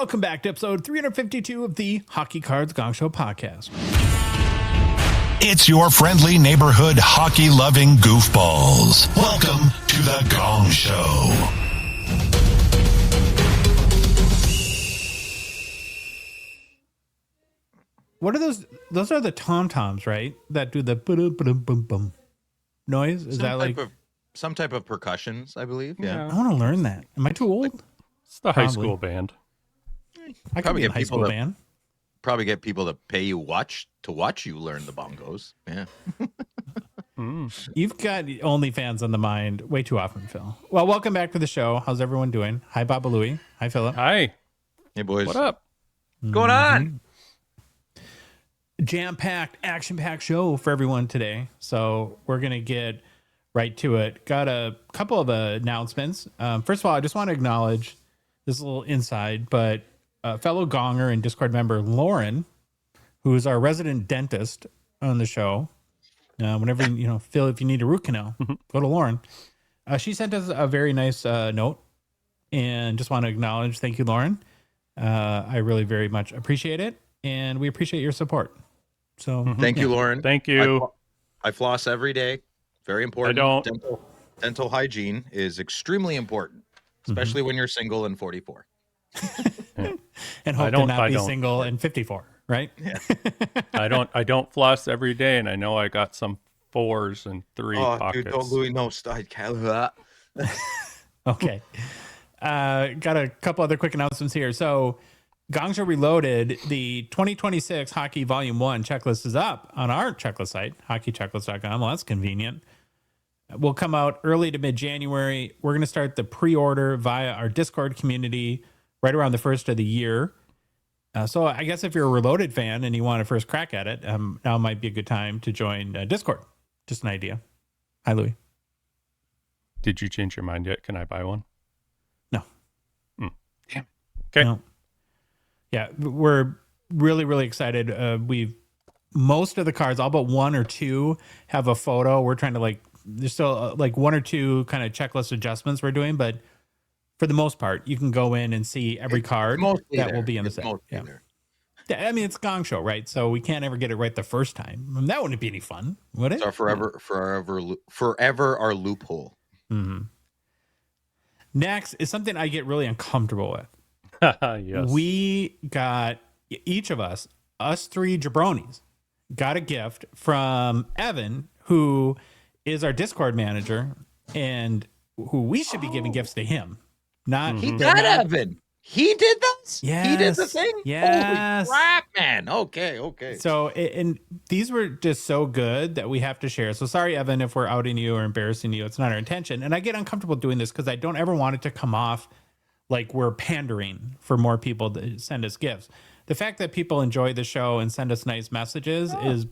Welcome back to episode 352 of the Hockey Cards Gongshow podcast. It's your friendly neighborhood hockey-loving goofballs. Welcome to the Gong Show. What are those? Those are the tom-toms, right? That do the boom noise? Is that like some type of percussions, I believe? Yeah. I want to learn that. Am I too old? It's the high school band. I could be in a high school band. Probably get people to pay you to watch you learn the bongos. Yeah. You've got OnlyFans on the mind way too often, Phil. Well, welcome back to the show. How's everyone doing? Hi, Baba Louie. Hi, Philip. Hi. Hey, boys. What up? What's going on? Jam-packed, action-packed show for everyone today. So we're going to get right to it. Got a couple of announcements. First of all, I just want to acknowledge this little inside, but fellow Gonger and Discord member Lauren, who is our resident dentist on the show. Whenever, Phil, if you need a root canal, go to Lauren. She sent us a very nice note and just want to acknowledge. Thank you, Lauren. I really very much appreciate it. And we appreciate your support. So thank you, Lauren. Thank you. I floss every day. Very important. I don't. Dental hygiene is extremely important, especially when you're single and 44. And hope to not be single and 54, right? Yeah. I don't floss every day, and I know I got some 4s and 3 pockets. Dude, don't Louis no Okay. Got a couple other quick announcements here. So Gongshow Reloaded, the 2026 Hockey Volume 1 checklist is up on our checklist site, hockeychecklist.com. Well, that's convenient. Will come out early to mid-January. We're going to start the pre-order via our Discord community right around the first of the year. So I guess if you're a Reloaded fan and you want a first crack at it, now might be a good time to join Discord. Just an idea. Hi, Louis. Did you change your mind yet? Can I buy one? No. Damn. Okay. No. Yeah, we're really, really excited. Most of the cards, all but 1 or 2, have a photo. We're trying to there's still 1 or 2 kind of checklist adjustments we're doing, but for the most part, you can go in and see every card that will be in the set. Yeah. I mean, it's Gong Show, right? So we can't ever get it right the first time. I mean, that wouldn't be any fun, would it? It's our forever our loophole. Mm-hmm. Next is something I get really uncomfortable with. Yes. We got, each of us 3 jabronis, got a gift from Evan, who is our Discord manager, and who we should be giving gifts to him. Not Evan. He did this? Yes. He did the thing? Yes. Holy crap, man. Okay. So, and these were just so good that we have to share. So sorry, Evan, if we're outing you or embarrassing you. It's not our intention. And I get uncomfortable doing this because I don't ever want it to come off like we're pandering for more people to send us gifts. The fact that people enjoy the show and send us nice messages is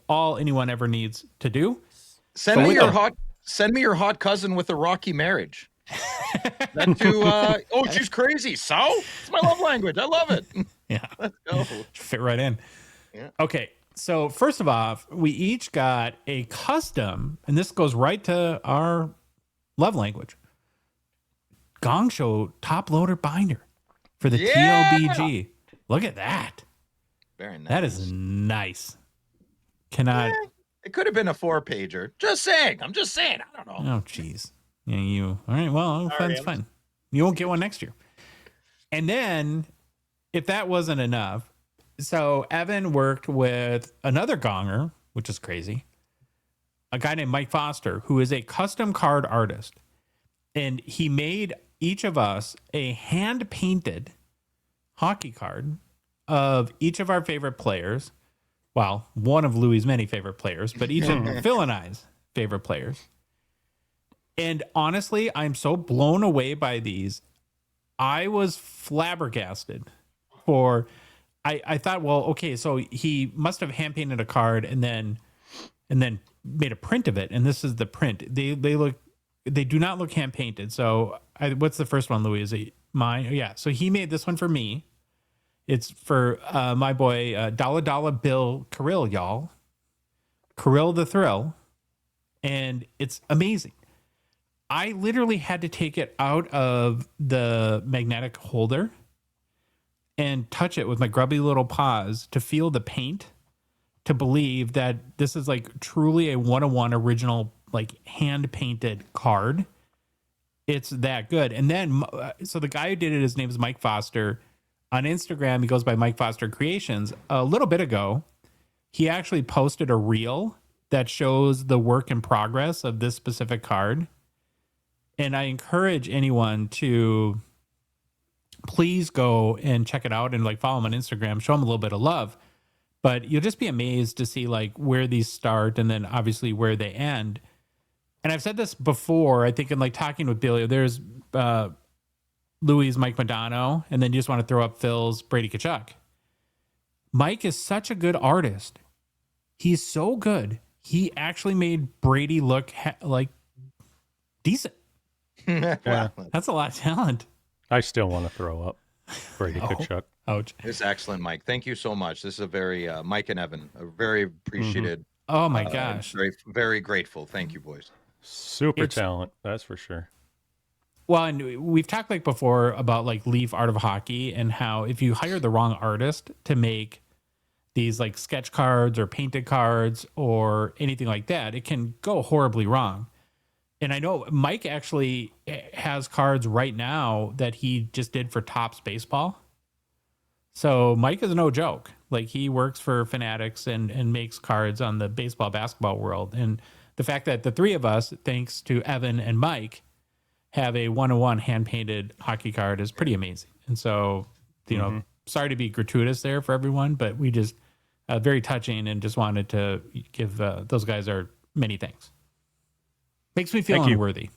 all anyone ever needs to do. Send me your hot cousin with a rocky marriage. That too. She's crazy. So it's my love language. I love it. Yeah, let's go. Fit right in. Yeah. Okay. So first of all, we each got a custom, and this goes right to our love language, Gong Show top loader binder for the TOBG. Look at that. Very nice. That is nice. Cannot. It could have been a 4-pager. Just saying. I'm just saying. I don't know. Oh, jeez. Yeah, you. All right. Well, that's fine. You won't get one next year. And then, if that wasn't enough, so Evan worked with another gonger, which is crazy, a guy named Mike Foster, who is a custom card artist. And he made each of us a hand-painted hockey card of each of our favorite players. Well, one of Louis' many favorite players, but each of Phil and I's favorite players. And honestly, I'm so blown away by these. I was flabbergasted. I thought, well, okay, so he must have hand painted a card and then made a print of it, and this is the print. They do not look hand painted. So what's the first one, Louis? Is it mine? Yeah. So he made this one for me. It's for my boy Dollar Bill Kirill, y'all. Kirill the Thrill, and it's amazing. I literally had to take it out of the magnetic holder and touch it with my grubby little paws to feel the paint, to believe that this is like truly a 101 original, like hand painted card. It's that good. And then, so the guy who did it, his name is Mike Foster. On Instagram, he goes by Mike Foster Creations. A little bit ago, he actually posted a reel that shows the work in progress of this specific card. And I encourage anyone to please go and check it out and like follow him on Instagram, show him a little bit of love. But you'll just be amazed to see like where these start and then obviously where they end. And I've said this before, I think in like talking with Billy, there's Louis' Mike Madonna, and then you just want to throw up Phil's Brady Tkachuk. Mike is such a good artist. He's so good. He actually made Brady look like decent. Yeah. That's a lot of talent. I still want to throw up Brady Tkachuk. Ouch. It's excellent, Mike. Thank you so much. This is a very, Mike and Evan, a very appreciated. Oh my gosh. Very, very grateful. Thank you, boys. Super talent, that's for sure. Well, and we've talked like before about like Leaf Art of Hockey and how if you hire the wrong artist to make these like sketch cards or painted cards or anything like that, it can go horribly wrong. And I know Mike actually has cards right now that he just did for Topps Baseball. So Mike is no joke. Like he works for Fanatics and makes cards on the baseball, basketball world. And the fact that the three of us, thanks to Evan and Mike, have a 101 hand-painted hockey card is pretty amazing. And so, you know, sorry to be gratuitous there for everyone, but we just very touching and just wanted to give those guys our many thanks. Makes me feel unworthy.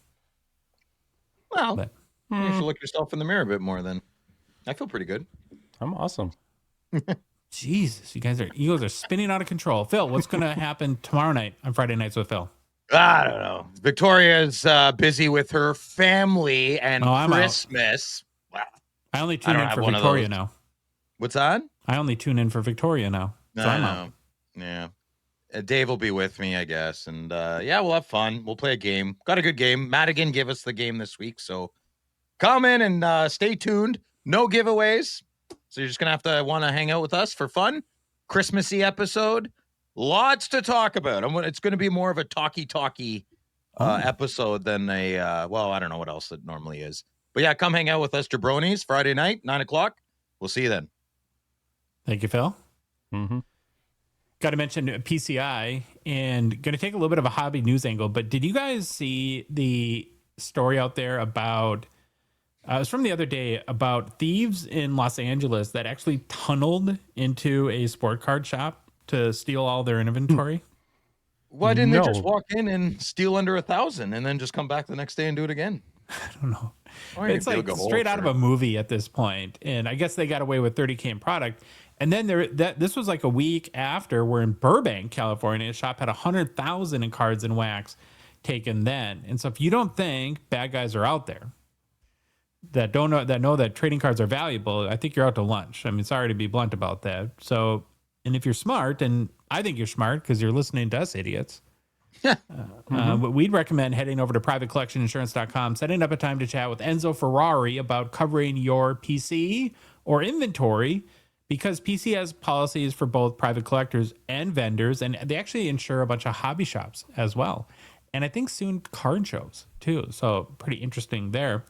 Well, you should look yourself in the mirror a bit more then. I feel pretty good. I'm awesome. Jesus, you guys are spinning out of control. Phil, what's going to happen tomorrow night on Friday Nights with Phil? I don't know. Victoria's busy with her family and Christmas. Wow. I only tune in for Victoria now. What's that? I only tune in for Victoria now. So I'm out. Yeah. Dave will be with me, I guess. And yeah, we'll have fun. We'll play a game. Got a good game. Madigan gave us the game this week. So come in and stay tuned. No giveaways. So you're just going to want to hang out with us for fun. Christmassy episode. Lots to talk about. It's going to be more of a talky episode than a, well, I don't know what else it normally is. But yeah, come hang out with us, jabronis, Friday night, 9:00. We'll see you then. Thank you, Phil. Mm-hmm. Got to mention PCI and going to take a little bit of a hobby news angle, but did you guys see the story out there about, it was from the other day, about thieves in Los Angeles that actually tunneled into a sport card shop to steal all their inventory? Why didn't they just walk in and steal under 1,000 and then just come back the next day and do it again? I don't know. It's like straight out of a movie at this point. And I guess they got away with $30K in product. And then this was like a week after we're in Burbank, California. A shop had 100,000 in cards and wax taken then. And so if you don't think bad guys are out there that know that trading cards are valuable, I think you're out to lunch. I mean, sorry to be blunt about that. So, and if you're smart, and I think you're smart because you're listening to us idiots, but we'd recommend heading over to privatecollectioninsurance.com, setting up a time to chat with Enzo Ferrari about covering your PC or inventory, because PC has policies for both private collectors and vendors, and they actually insure a bunch of hobby shops as well. And I think soon card shows too. So pretty interesting there.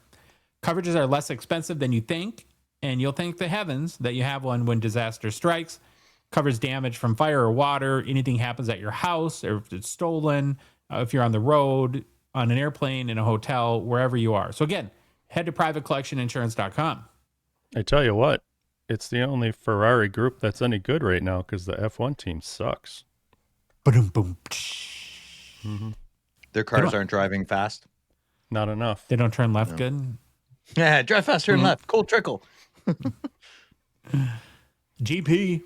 Coverages are less expensive than you think, and you'll thank the heavens that you have one when disaster strikes. Covers damage from fire or water, anything happens at your house, or if it's stolen, if you're on the road, on an airplane, in a hotel, wherever you are. So again, head to privatecollectioninsurance.com. I tell you what, it's the only Ferrari group that's any good right now because the F1 team sucks. Boom, boom. Their cars aren't driving fast. Not enough. They don't turn left good. Yeah, drive fast, turn left. Cold trickle. GP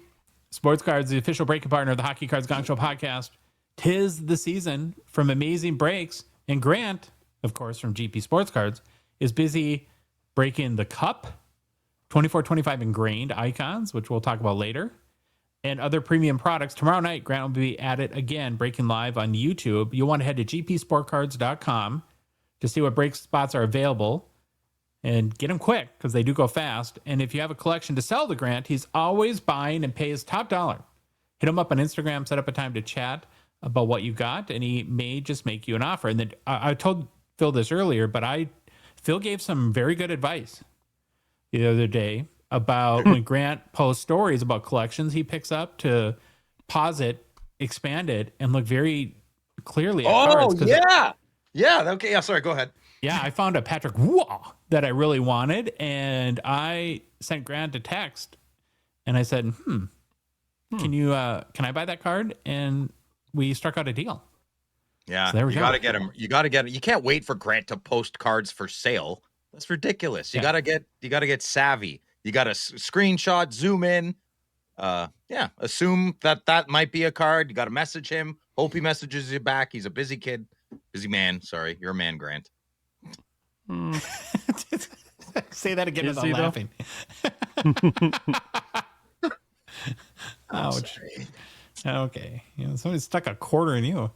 Sports Cards, the official breaking partner of the Hockey Cards Gongshow podcast. 'Tis the season from amazing breaks. And Grant, of course, from GP Sports Cards, is busy breaking the Cup, 24-25 Engrained Icons, which we'll talk about later, and other premium products. Tomorrow night, Grant will be at it again, breaking live on YouTube. You'll want to head to gpsportcards.com to see what break spots are available. And get them quick because they do go fast. And if you have a collection to sell to Grant, he's always buying and pays top dollar. Hit him up on Instagram, set up a time to chat about what you got, and he may just make you an offer. And then I told Phil this earlier, but Phil gave some very good advice the other day about when Grant posts stories about collections he picks up to pause it, expand it, and look very clearly at cards. Yeah. Okay. Yeah. Sorry. Go ahead. Yeah, I found a Patrick Waugh that I really wanted, and I sent Grant a text, and I said, can I buy that card? And we struck out a deal. Yeah, so there we go. Gotta get him. You gotta get. You can't wait for Grant to post cards for sale. That's ridiculous. You gotta get savvy. You gotta screenshot, zoom in. Assume that might be a card. You gotta message him. Hope he messages you back. He's a busy kid, busy man. Sorry, you're a man, Grant. Say that again without laughing. Ouch. Okay. Somebody stuck a quarter in you.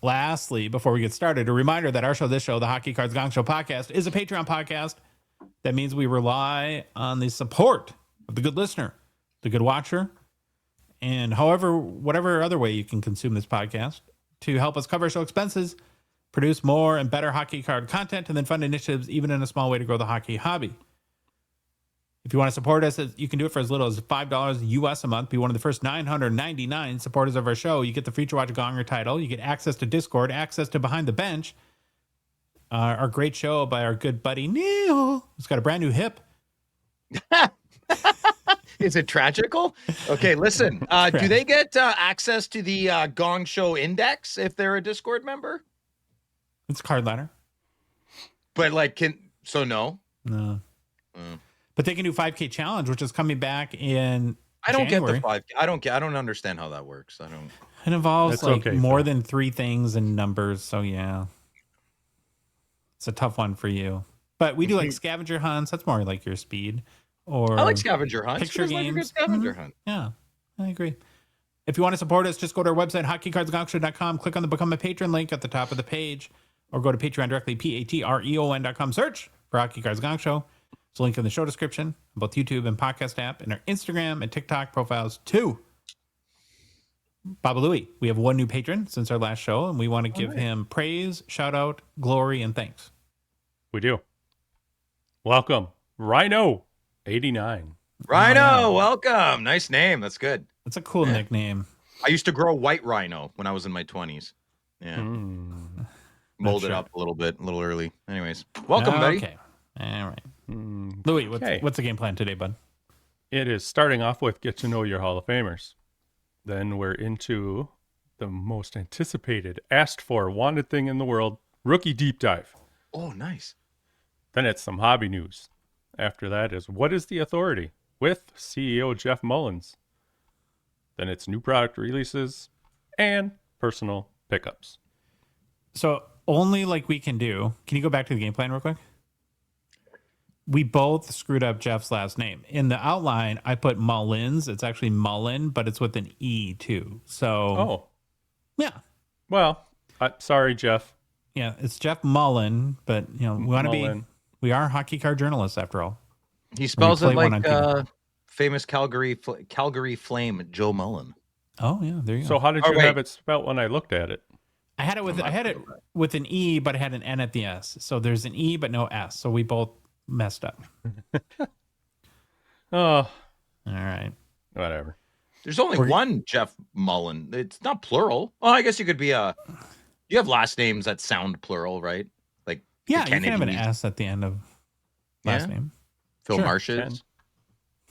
Lastly, before we get started, a reminder that our show, the Hockey Cards Gongshow podcast, is a Patreon podcast. That means we rely on the support of the good listener, the good watcher, and whatever other way you can consume this podcast to help us cover show expenses, produce more and better hockey card content, and then fund initiatives, even in a small way, to grow the hockey hobby. If you want to support us, you can do it for as little as $5 US a month. Be one of the first 999 supporters of our show. You get the free to watch Gonger title. You get access to Discord, access to Behind the Bench, our great show by our good buddy Neil, who's got a brand new hip. Is it tragical? Okay, listen. Do they get access to the Gong Show Index if they're a Discord member? It's card ladder. But no. But they can do 5K challenge, which is coming back in January. Get the 5K. I don't understand how that works. It involves more than 3 things and numbers. So yeah, it's a tough one for you. But we do like scavenger hunts. That's more like your speed. Or I like scavenger hunts. Picture games. Like a good scavenger hunt. Yeah, I agree. If you want to support us, just go to our website, hockeycardsgongshow.com. Click on the Become a Patron link at the top of the page, or go to Patreon directly, patreon.com. Search for Hockey Cards Gong Show. It's a link in the show description, both YouTube and podcast app, and our Instagram and TikTok profiles too. Baba Louie, we have one new patron since our last show, and we want to give him praise, shout out, glory, and thanks. We do. Welcome, Rhino89. Rhino, welcome. Nice name. That's good. That's a cool nickname. I used to grow white rhino when I was in my 20s. Yeah. Molded up a little early. Anyways, welcome, buddy. Okay. All right. Louis, what's the game plan today, bud? It is starting off with get to know your Hall of Famers. Then we're into the most anticipated, asked for, wanted thing in the world, rookie deep dive. Oh, nice. Then it's some hobby news. After that is What is the Authority with CEO Jeff Mullen. Then it's new product releases and personal pickups. So only like we can do. Can you go back to the game plan real quick? We both screwed up Jeff's last name. In the outline, I put Mullins. It's actually Mullen, but it's with an E too. So, yeah. Well, sorry, Jeff. Yeah, it's Jeff Mullen, but we want to we are hockey card journalists after all. He spells it like famous Calgary Flame Joe Mullen. Oh yeah, there you go. So how did you have it spelled when I looked at it? I had it with an E, but I had an N at the S. So there's an E, but no S. So we both messed up. Oh, all right. Whatever. There's only one Jeff Mullen. It's not plural. Oh, I guess you could be you have last names that sound plural, right? Like you can have an S at the end of last name. Phil Marshes.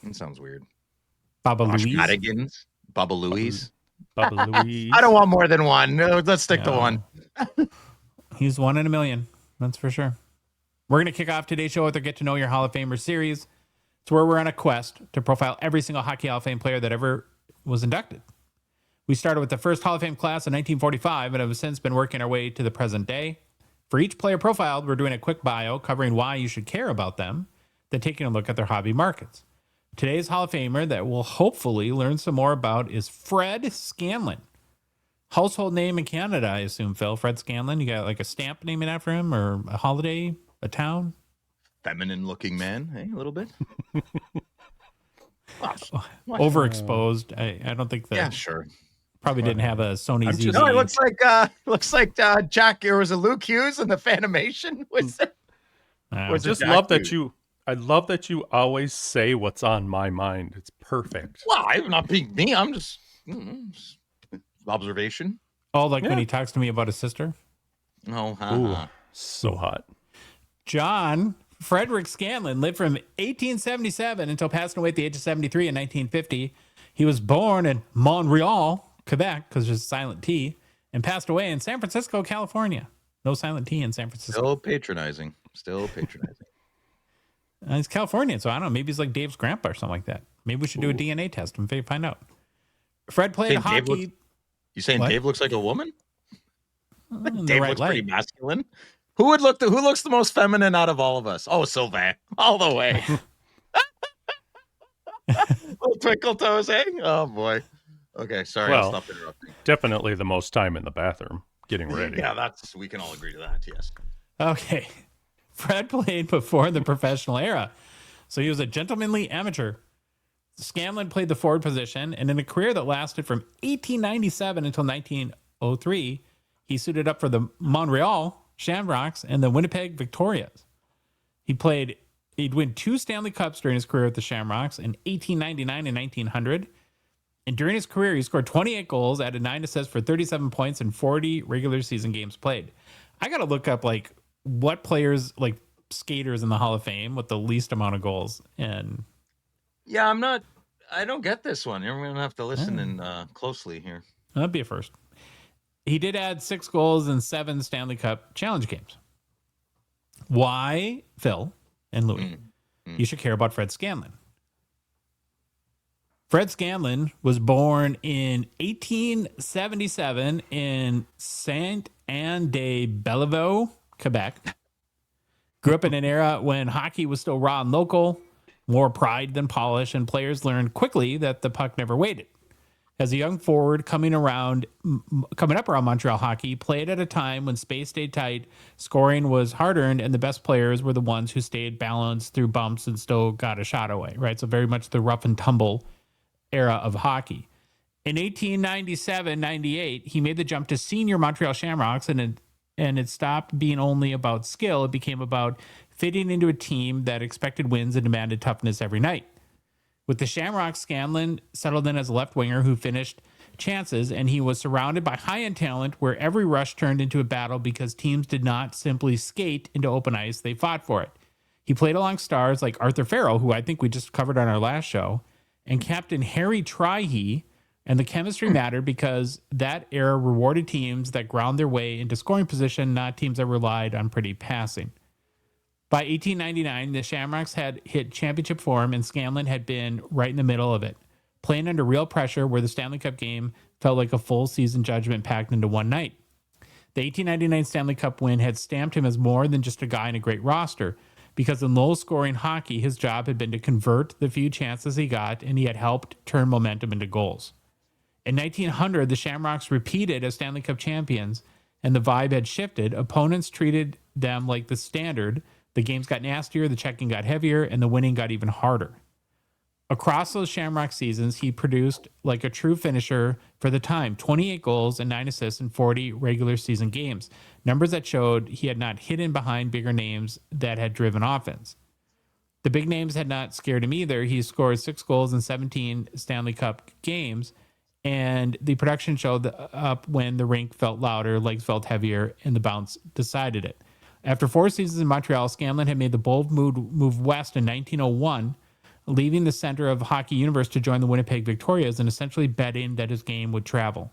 That sounds weird. Baba Louise. Madigans. Baba Louise. Baba Louise. I don't want more than one. No, let's stick to one. He's 1 in a million. That's for sure. We're going to kick off today's show with our Get to Know Your Hall of Famers series. It's where we're on a quest to profile every single Hockey Hall of Fame player that ever was inducted. We started with the first Hall of Fame class in 1945 and have since been working our way to the present day. For each player profiled, we're doing a quick bio covering why you should care about them, then taking a look at their hobby markets. Today's Hall of Famer that we'll hopefully learn some more about is Fred Scanlan. Household name in Canada, I assume, Phil. Fred Scanlan. You got like a stamp naming after him or a holiday a town. Feminine-looking man, hey, a little bit. Overexposed. I don't think that. Yeah, sure. Probably didn't have a Sony ZV. No, it looks like Jack. Or was it Luke Hughes in the Fanimation? Was it? I just love that you. I love that you always say what's on my mind. It's perfect. Well, I'm not being me. I'm just observation. Oh, like when he talks to me about his sister. Oh, Ooh, so hot. John Frederick Scanlan lived from 1877 until passing away at the age of 73 in 1950. He was born in Montreal, Quebec, because there's a silent T, and passed away in San Francisco, California. No silent T in San Francisco. Still patronizing. He's Californian, so I don't know. Maybe he's like Dave's grandpa or something like that. Maybe we should do a DNA test and find out. Fred played hockey. You saying what? Dave looks like a woman? Dave looks pretty masculine. Who looks the most feminine out of all of us? Oh, Sylvain, all the way. Little twinkle toes, eh? Oh boy. Okay, sorry, I'll stop interrupting. Definitely the most time in the bathroom getting ready. Yeah, we can all agree to that. Yes. Okay. Fred played before the professional era, so he was a gentlemanly amateur. Scanlan played the forward position, and in a career that lasted from 1897 until 1903, he suited up for the Montreal Shamrocks and the Winnipeg Victorias. He'd win 2 Stanley Cups during his career with the Shamrocks in 1899 and 1900. And during his career, he scored 28 goals, added 9 assists for 37 points in 40 regular season games played. I got to look up like what players, like skaters in the Hall of Fame with the least amount of goals. And yeah, I don't get this one. You're going to have to listen in closely here. That'd be a first. He did add 6 goals in 7 Stanley Cup challenge games. Why, Phil and Louis, you should care about Fred Scanlan. Fred Scanlan was born in 1877 in Saint-Anne-de-Bellevue, Quebec. Grew up in an era when hockey was still raw and local, more pride than polish, and players learned quickly that the puck never waited. As a young forward coming up around Montreal hockey, played at a time when space stayed tight, scoring was hard-earned, and the best players were the ones who stayed balanced through bumps and still got a shot away, right? So very much the rough and tumble era of hockey. In 1897-98, he made the jump to senior Montreal Shamrocks, and it stopped being only about skill. It became about fitting into a team that expected wins and demanded toughness every night. With the Shamrocks, Scanlan settled in as a left winger who finished chances, and he was surrounded by high-end talent where every rush turned into a battle because teams did not simply skate into open ice, they fought for it. He played along stars like Arthur Farrell, who I think we just covered on our last show, and Captain Harry Trihey, and the chemistry mattered because that era rewarded teams that ground their way into scoring position, not teams that relied on pretty passing. By 1899, the Shamrocks had hit championship form, and Scanlan had been right in the middle of it, playing under real pressure where the Stanley Cup game felt like a full season judgment packed into one night. The 1899 Stanley Cup win had stamped him as more than just a guy in a great roster, because in low-scoring hockey, his job had been to convert the few chances he got, and he had helped turn momentum into goals. In 1900, the Shamrocks repeated as Stanley Cup champions, and the vibe had shifted. Opponents treated them like the standard. The games got nastier, the checking got heavier, and the winning got even harder. Across those Shamrock seasons, he produced like a true finisher for the time, 28 goals and 9 assists in 40 regular season games, numbers that showed he had not hidden behind bigger names that had driven offense. The big names had not scared him either. He scored 6 goals in 17 Stanley Cup games, and the production showed up when the rink felt louder, legs felt heavier, and the bounce decided it. After 4 seasons in Montreal, Scanlan had made the bold move west in 1901, leaving the center of hockey universe to join the Winnipeg Victorias and essentially betting that his game would travel.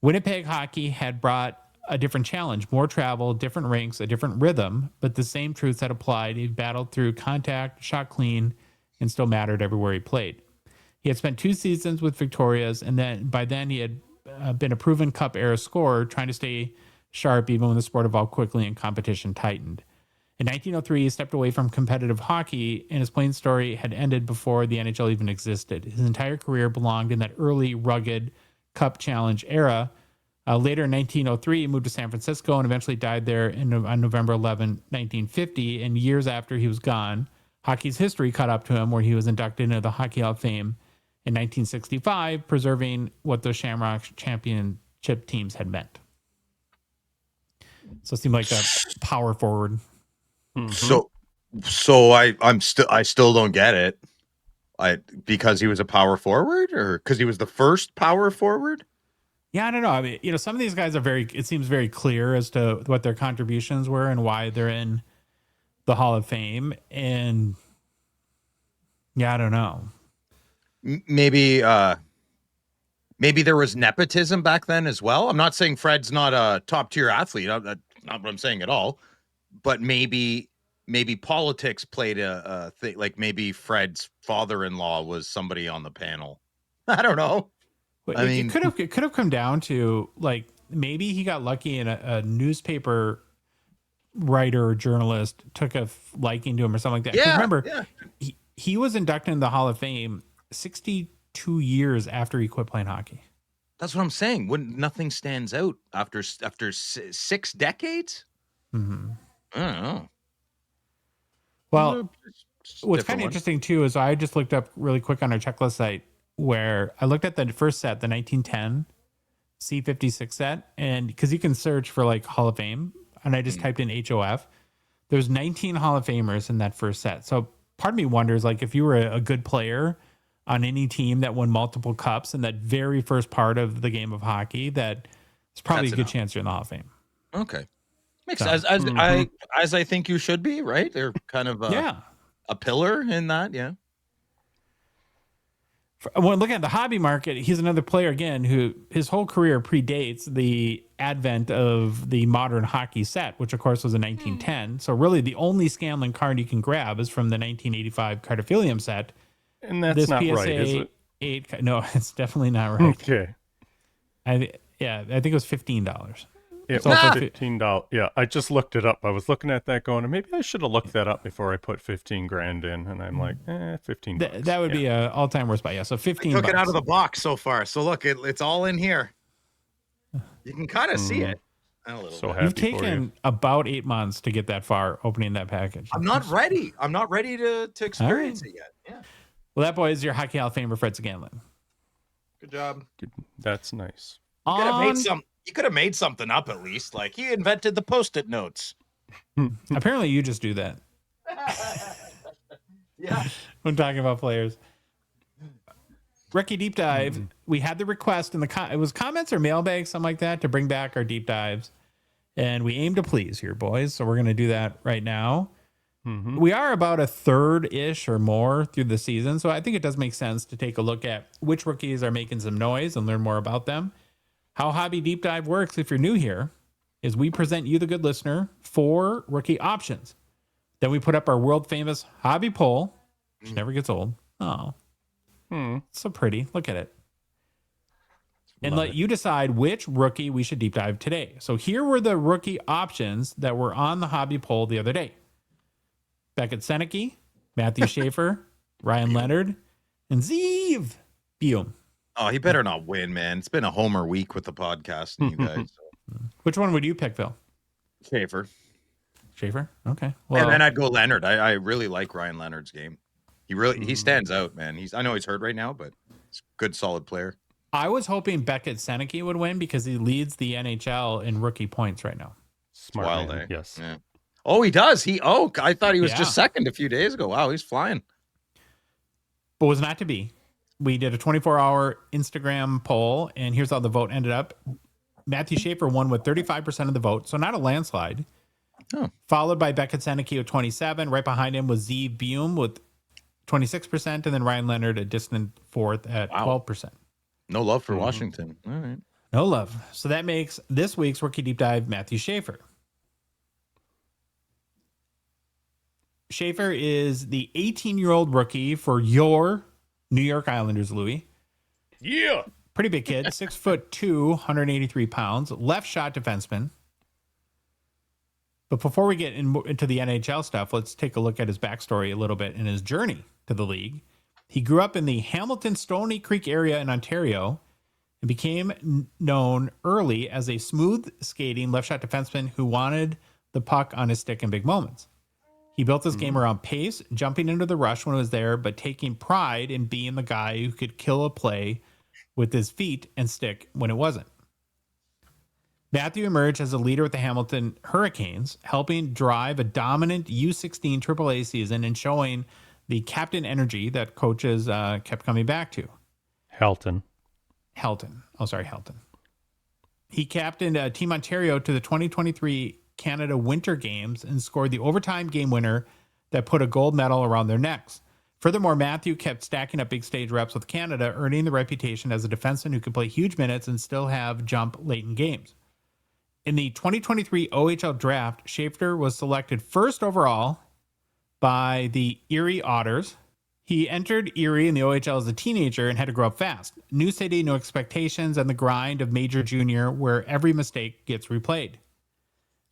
Winnipeg hockey had brought a different challenge, more travel, different rinks, a different rhythm, but the same truths had applied. He battled through contact, shot clean, and still mattered everywhere he played. He had spent 2 seasons with Victorias, and then by then he had been a proven Cup era scorer, trying to stay sharp even when the sport evolved quickly and competition tightened. In 1903, he stepped away from competitive hockey, and his playing story had ended before the NHL even existed. His entire career belonged in that early, rugged Cup Challenge era, Later in 1903, he moved to San Francisco and eventually died there on November 11, 1950. And years after he was gone, hockey's history caught up to him, where he was inducted into the Hockey Hall of Fame in 1965, preserving what the Shamrock championship teams had meant. So it seemed like a power forward. So I still don't get it. Because he was a power forward, or because he was the first power forward? Yeah, I don't know. I mean, some of these guys it seems very clear as to what their contributions were and why they're in the Hall of Fame. And yeah, I don't know. Maybe there was nepotism back then as well. I'm not saying Fred's not a top tier athlete. That's not what I'm saying at all. But maybe politics played a thing. Like maybe Fred's father-in-law was somebody on the panel. I don't know. I mean, it could have come down to, like, maybe he got lucky and a newspaper writer or journalist took a liking to him or something like that. Yeah, remember, he was inducted in the Hall of Fame 62 years after he quit playing hockey. That's what I'm saying. Nothing stands out after 6 decades? Mm-hmm. I don't know. Well, what's kind of interesting too is I just looked up really quick on our checklist site where I looked at the first set, the 1910 C56 set, and because you can search for like Hall of Fame, and I just typed in HOF. There's 19 Hall of Famers in that first set. So part of me wonders, like, if you were a good player on any team that won multiple cups in that very first part of the game of hockey, that it's probably a good chance you're in the Hall of Fame. Okay. Makes sense. As I think you should be, right? They're kind of a pillar in that, yeah. When looking at the hobby market, he's another player, again, who his whole career predates the advent of the modern hockey set, which, of course, was in 1910. So really the only Scanlan card you can grab is from the 1985 Cardophilium set. And that's not PSA right, is it? No, it's definitely not right. Okay. I think it was $15. It was $15. Yeah, I just looked it up. I was looking at that going, maybe I should have looked that up before I put $15,000 in. And I'm like, $15. That would be an all-time worst buy. Yeah, so $15. I took it out of the box so far. So look, it's all in here. You can kind of see it. You've taken about 8 months to get that far opening that package. I'm not ready. I'm not ready to experience it yet. Yeah. Well, that boy is your Hockey Hall of Famer, Fred Scanlan. Good job. That's nice. You could have made something up at least. Like, he invented the Post-it notes. Apparently, you just do that. Yeah. When talking about players. Rookie Deep Dive. We had the request in it was comments or mailbag, something like that, to bring back our deep dives. And we aim to please here, boys. So we're going to do that right now. We are about a third-ish or more through the season. So I think it does make sense to take a look at which rookies are making some noise and learn more about them. How Hobby Deep Dive works, if you're new here, is we present you, the good listener, 4 rookie options. Then we put up our world-famous hobby poll, which never gets old. Oh, so pretty. Look at it. And let you decide which rookie we should deep dive today. So here were the rookie options that were on the hobby poll the other day. Beckett Seneke, Matthew Schaefer, Ryan Leonard, and Zeev Buum. Oh, he better not win, man. It's been a homer week with the podcast and you guys. So. Which one would you pick, Phil? Schaefer. Okay. Well, and then I'd go Leonard. I really like Ryan Leonard's game. He stands out, man. I know he's hurt right now, but he's a good, solid player. I was hoping Beckett Seneke would win because he leads the NHL in rookie points right now. Smart Wild, man. Yes. Yeah. Oh, he does. I thought he was just second a few days ago. Wow, he's flying. But was not to be. We did a 24-hour Instagram poll, and here's how the vote ended up. Matthew Schaefer won with 35% of the vote, so not a landslide. Oh. Followed by Beckett Seneke with 27%. Right behind him was Zeev Buum with 26%, and then Ryan Leonard a distant fourth at 12%. No love for Washington. All right. No love. So that makes this week's Rookie Deep Dive Matthew Schaefer. Schaefer is the 18-year-old rookie for your New York Islanders, Louis. Yeah. Pretty big kid, 6'2", 183 pounds, left shot defenseman. But before we get into the NHL stuff, let's take a look at his backstory a little bit and his journey to the league. He grew up in the Hamilton Stony Creek area in Ontario and became known early as a smooth skating left shot defenseman who wanted the puck on his stick in big moments. He built his game around pace, jumping into the rush when it was there, but taking pride in being the guy who could kill a play with his feet and stick when it wasn't. Matthew emerged as a leader with the Hamilton Hurricanes, helping drive a dominant U16 AAA season and showing the captain energy that coaches kept coming back to. Helton. Oh, sorry, Helton. He captained Team Ontario to the 2023 Canada Winter Games and scored the overtime game winner that put a gold medal around their necks. Furthermore, Matthew kept stacking up big stage reps with Canada, earning the reputation as a defenseman who could play huge minutes and still have jump late in games. In the 2023 OHL draft, Schaefer was selected first overall by the Erie Otters. He entered Erie in the OHL as a teenager and had to grow up fast. New city, new expectations, and the grind of major junior where every mistake gets replayed.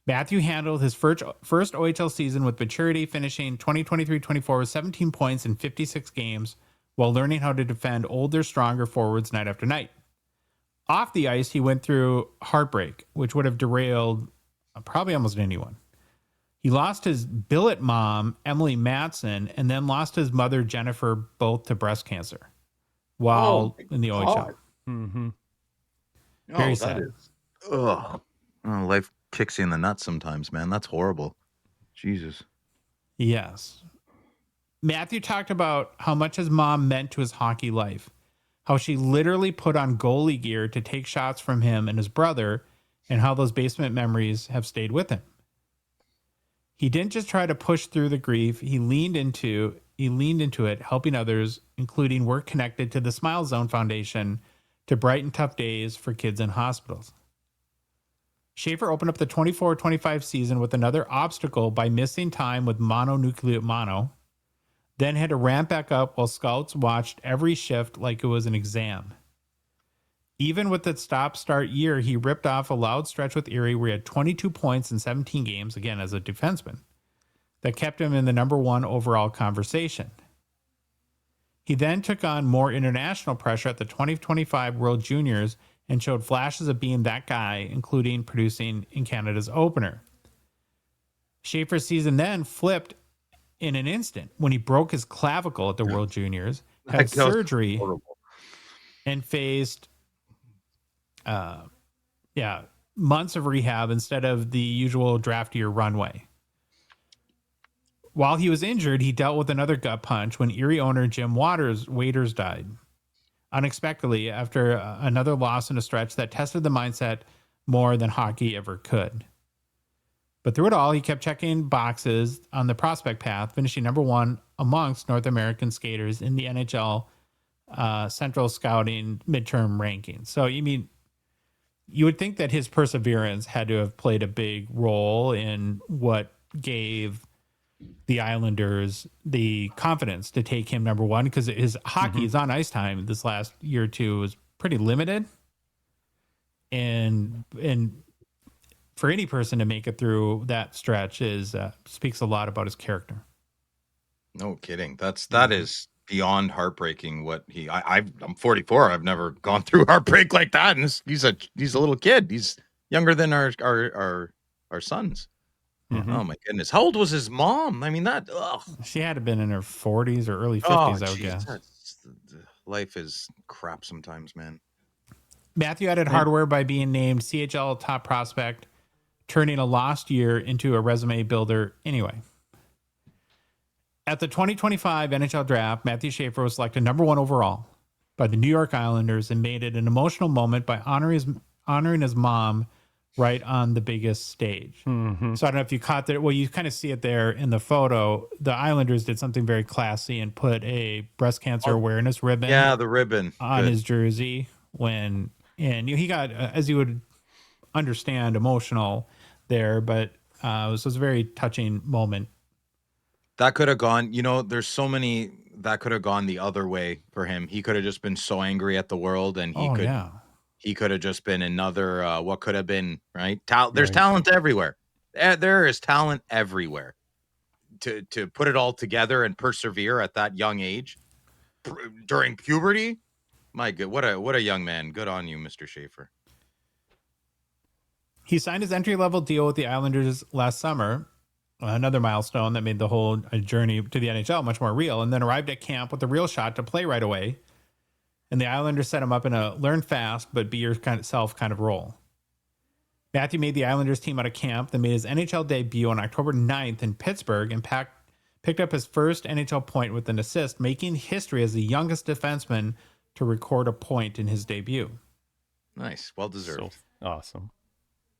Matthew handled his first OHL season with maturity, finishing 2023-24 with 17 points in 56 games while learning how to defend older, stronger forwards night after night. Off the ice, he went through heartbreak, which would have derailed probably almost anyone. He lost his billet mom, Emily Matson, and then lost his mother, Jennifer, both to breast cancer while in the OHL. Mm-hmm. Very sad. Life kicks you in the nuts sometimes, man. That's horrible. Jesus. Yes. Matthew talked about how much his mom meant to his hockey life, how she literally put on goalie gear to take shots from him and his brother, and how those basement memories have stayed with him. He didn't just try to push through the grief. He leaned into it, helping others, including work connected to the Smile Zone Foundation to brighten tough days for kids in hospitals. Schaefer opened up the 24-25 season with another obstacle by missing time with mononucleate mono, then had to ramp back up while scouts watched every shift like it was an exam. Even with the stop-start year, he ripped off a loud stretch with Erie where he had 22 points in 17 games, again as a defenseman, that kept him in the number one overall conversation. He then took on more international pressure at the 2025 World Juniors and showed flashes of being that guy, including producing in Canada's opener. Schaefer's season then flipped in an instant when he broke his clavicle at the World Juniors, had surgery, and faced months of rehab instead of the usual draft year runway. While he was injured, he dealt with another gut punch when Erie owner Jim Waiters died unexpectedly after another loss in a stretch that tested the mindset more than hockey ever could. But through it all, he kept checking boxes on the prospect path, finishing number one amongst North American skaters in the NHL Central Scouting midterm rankings. So, you would think that his perseverance had to have played a big role in what gave the Islanders the confidence to take him number one, because his hockey, his on ice time this last year or two was pretty limited. And for any person to make it through that stretch speaks a lot about his character. No kidding. That is beyond heartbreaking. I'm 44. I've never gone through heartbreak like that. And he's a little kid. He's younger than our sons. Mm-hmm. Oh my goodness. How old was his mom? She had to have been in her 40s or early 50s, I would guess. Life is crap sometimes, man. Matthew added hardware by being named CHL top prospect, turning a lost year into a resume builder anyway. At the 2025 NHL draft, Matthew Schaefer was selected number one overall by the New York Islanders and made it an emotional moment by honoring his mom right on the biggest stage. Mm-hmm. So I don't know if you caught that. Well, you kind of see it there in the photo. The Islanders did something very classy and put a breast cancer awareness ribbon. Yeah, the ribbon on his jersey and he got, as you would understand, emotional there, but it was a very touching moment. That could have gone, there's so many that could have gone the other way for him. He could have just been so angry at the world, and he could have just been another, what could have been, right? There's talent everywhere. There is talent everywhere. To put it all together and persevere at that young age during puberty, My good, what a young man. Good on you, Mr. Schaefer. He signed his entry-level deal with the Islanders last summer, another milestone that made the whole journey to the NHL much more real, and then arrived at camp with a real shot to play right away. And the Islanders set him up in a learn fast but be yourself kind of role. Matthew made the Islanders team out of camp, then made his NHL debut on October 9th in Pittsburgh and picked up his first NHL point with an assist, making history as the youngest defenseman to record a point in his debut. Nice. Well deserved. So awesome.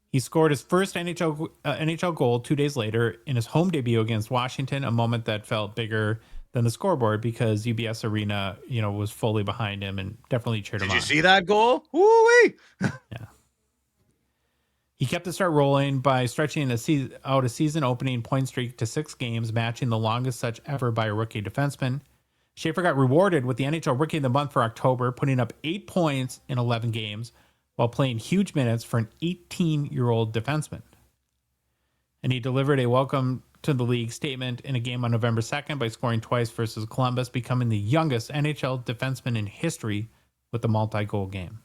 He scored his first NHL goal 2 days later in his home debut against Washington, a moment that felt bigger than the scoreboard because UBS Arena, was fully behind him and definitely cheered him on. Did you see that goal? Woo-wee! Yeah. He kept the start rolling by stretching out a season-opening point streak to 6 games, matching the longest such ever by a rookie defenseman. Schaefer got rewarded with the NHL Rookie of the Month for October, putting up 8 points in 11 games while playing huge minutes for an 18-year-old defenseman. And he delivered a welcome to the league statement in a game on November 2nd by scoring twice versus Columbus, becoming the youngest NHL defenseman in history with a multi-goal game.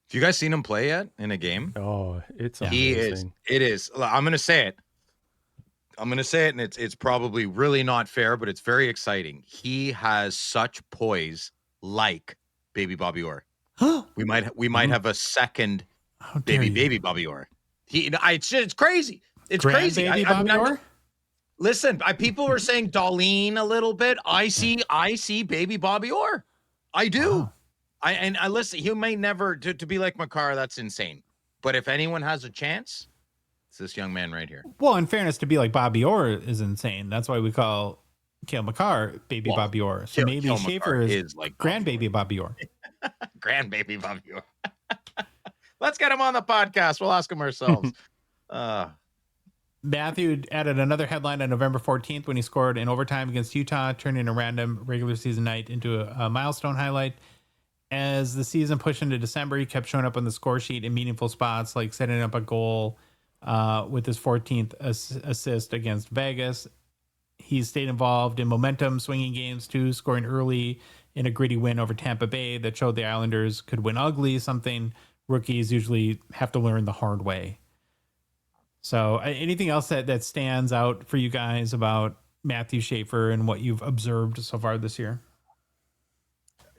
Have you guys seen him play yet in a game? Oh, it's amazing. He is. It is. I'm going to say it. And it's probably really not fair, but it's very exciting. He has such poise like baby Bobby Orr. we might have a second baby Bobby Orr. It's crazy. It's crazy. Baby Bobby Orr? Listen, people were saying Darlene a little bit. I see baby Bobby Orr. I do. Wow. I listen, he may never to be like Makar, that's insane. But if anyone has a chance, it's this young man right here. Well, in fairness, to be like Bobby Orr is insane. That's why we call Cale Makar baby Bobby Orr. So maybe Cale Schaefer Makar is like grandbaby Bobby Orr. Grandbaby Bobby Orr. Let's get him on the podcast. We'll ask him ourselves. Matthew added another headline on November 14th when he scored in overtime against Utah, turning a random regular season night into a milestone highlight. As the season pushed into December, he kept showing up on the score sheet in meaningful spots, like setting up a goal with his 14th assist against Vegas. He stayed involved in momentum swinging games too, scoring early in a gritty win over Tampa Bay that showed the Islanders could win ugly, something rookies usually have to learn the hard way. So anything else that stands out for you guys about Matthew Schaefer and what you've observed so far this year?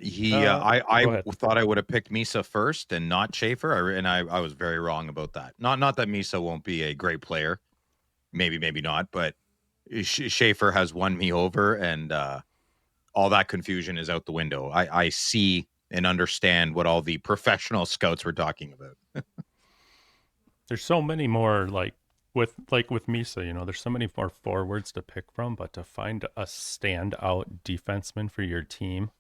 I thought I would have picked Misa first and not Schaefer, and I was very wrong about that. Not that Misa won't be a great player, maybe not, but Schaefer has won me over, and all that confusion is out the window. I see and understand what all the professional scouts were talking about. There's so many more with Misa, there's so many more forwards to pick from, but to find a standout defenseman for your team,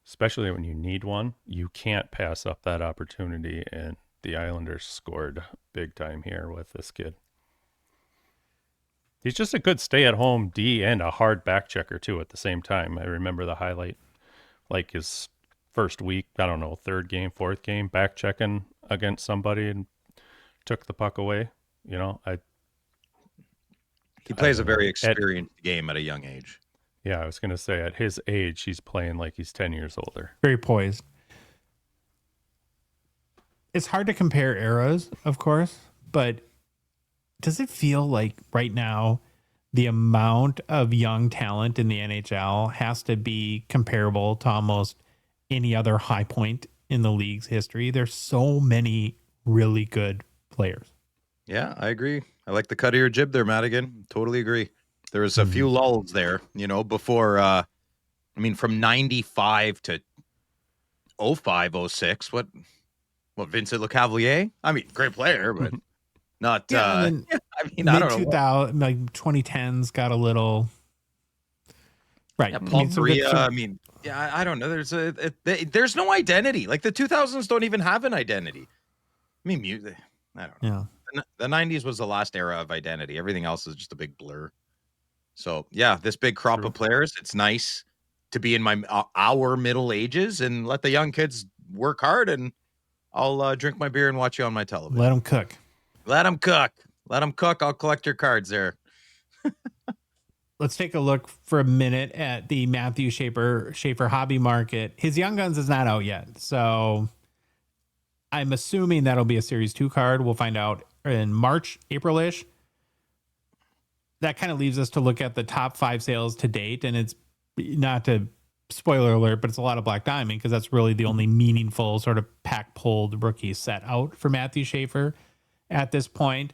especially when you need one, you can't pass up that opportunity. And the Islanders scored big time here with this kid. He's just a good stay-at-home D and a hard back checker too at the same time. I remember the highlight, like his first week, I don't know, third game, fourth game, back checking against somebody and took the puck away. He plays a very experienced game at a young age. Yeah, I was going to say at his age, he's playing like he's 10 years older. Very poised. It's hard to compare eras, of course, but does it feel like right now the amount of young talent in the NHL has to be comparable to almost any other high point in the league's history? There's so many really good players. Yeah, I agree. I like the cut of your jib there, Madigan. Totally agree. There was a few lulls there, before, from 95 to 05, 06. What Vincent Lecavalier? Great player, but not, I don't know. 2000, 2010s got a little, right. Yeah, Paul Faria, I don't know. There's no identity. Like the 2000s don't even have an identity. Music, I don't know. Yeah. The 90s was the last era of identity. Everything else is just a big blur. So yeah, this big crop of players, it's nice to be in our middle ages and let the young kids work hard, and I'll drink my beer and watch you on my television. Let them cook. Let them cook. I'll collect your cards there. let's take a look for a minute at the Matthew Schaefer hobby market. His Young Guns is not out yet, so I'm assuming that'll be a Series 2 card. We'll find out in March, April-ish. That kind of leaves us to look at the top 5 sales to date, and it's not to spoiler alert, but it's a lot of Black Diamond because that's really the only meaningful sort of pack-pulled rookie set out for Matthew Schaefer at this point.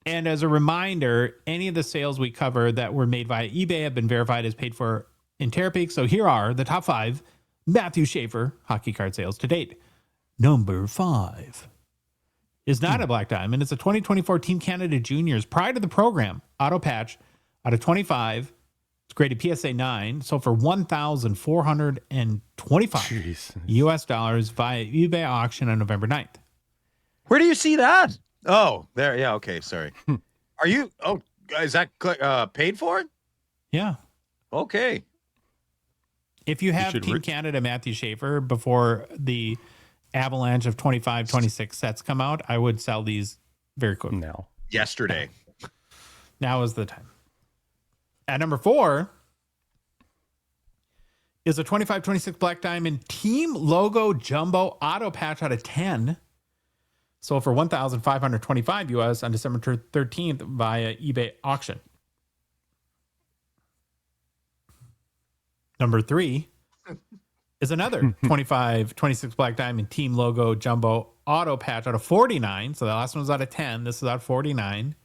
And as a reminder, any of the sales we cover that were made via eBay have been verified as paid for in Terapeak. So here are the top 5 Matthew Schaefer hockey card sales to date. Number 5 is not a Black Diamond. It's a 2024 Team Canada Juniors Pride of the Program auto patch out of 25. It's graded PSA 9. Sold for $1,425 US dollars via eBay auction on November 9th. Where do you see that? Oh, there. Yeah. Okay. Sorry. Are you? Oh, is that paid for? Yeah. Okay. If you have Team Canada Matthew Schaefer before the avalanche of 25, 26 sets come out, I would sell these very quickly. Now. Yesterday. Now is the time. At number 4 is a 25, 26 Black Diamond Team Logo Jumbo Auto Patch out of 10. Sold for $1,525 US on December 13th via eBay auction. Number 3 is another 25, 26 Black Diamond Team Logo Jumbo Auto Patch out of 49. So the last one was out of 10. This is out of 49.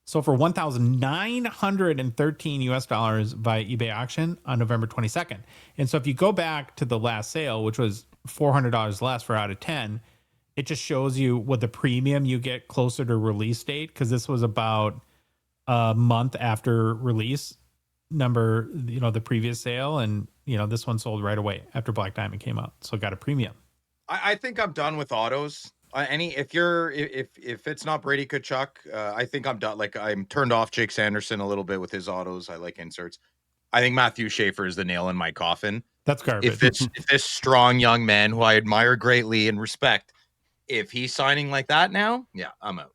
Sold for $1,913 US dollars via eBay auction on November 22nd. And so if you go back to the last sale, which was $400 less for out of 10, it just shows you what the premium you get closer to release date, because this was about a month after release number, the previous sale. And, this one sold right away after Black Diamond came out. So it got a premium. I think I'm done with autos. If it's not Brady Tkachuk, I think I'm done. Like, I'm turned off Jake Sanderson a little bit with his autos. I like inserts. I think Matthew Schaefer is the nail in my coffin. That's garbage. If this strong young man who I admire greatly and respect, if he's signing like that now, yeah, I'm out.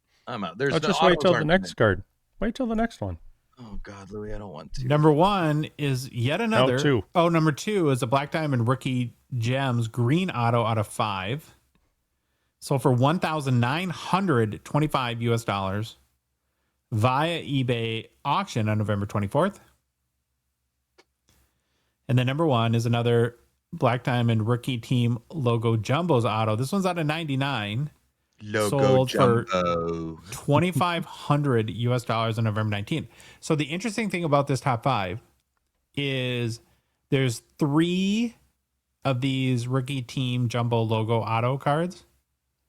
There's just wait till the next card. Wait till the next one. Oh God, Louis, I don't want to. Number 1 is yet another. Number 2 is a Black Diamond Rookie Gems Green Auto out of 5. Sold for $1,925 US dollars via eBay auction on November 24th. And then number 1 is another Black Diamond Rookie Team Logo Jumbos Auto. This one's out of 99. Sold Jumbo for $2,500 US dollars on November 19th. So the interesting thing about this top 5 is there's 3 of these Rookie Team Jumbo Logo Auto cards.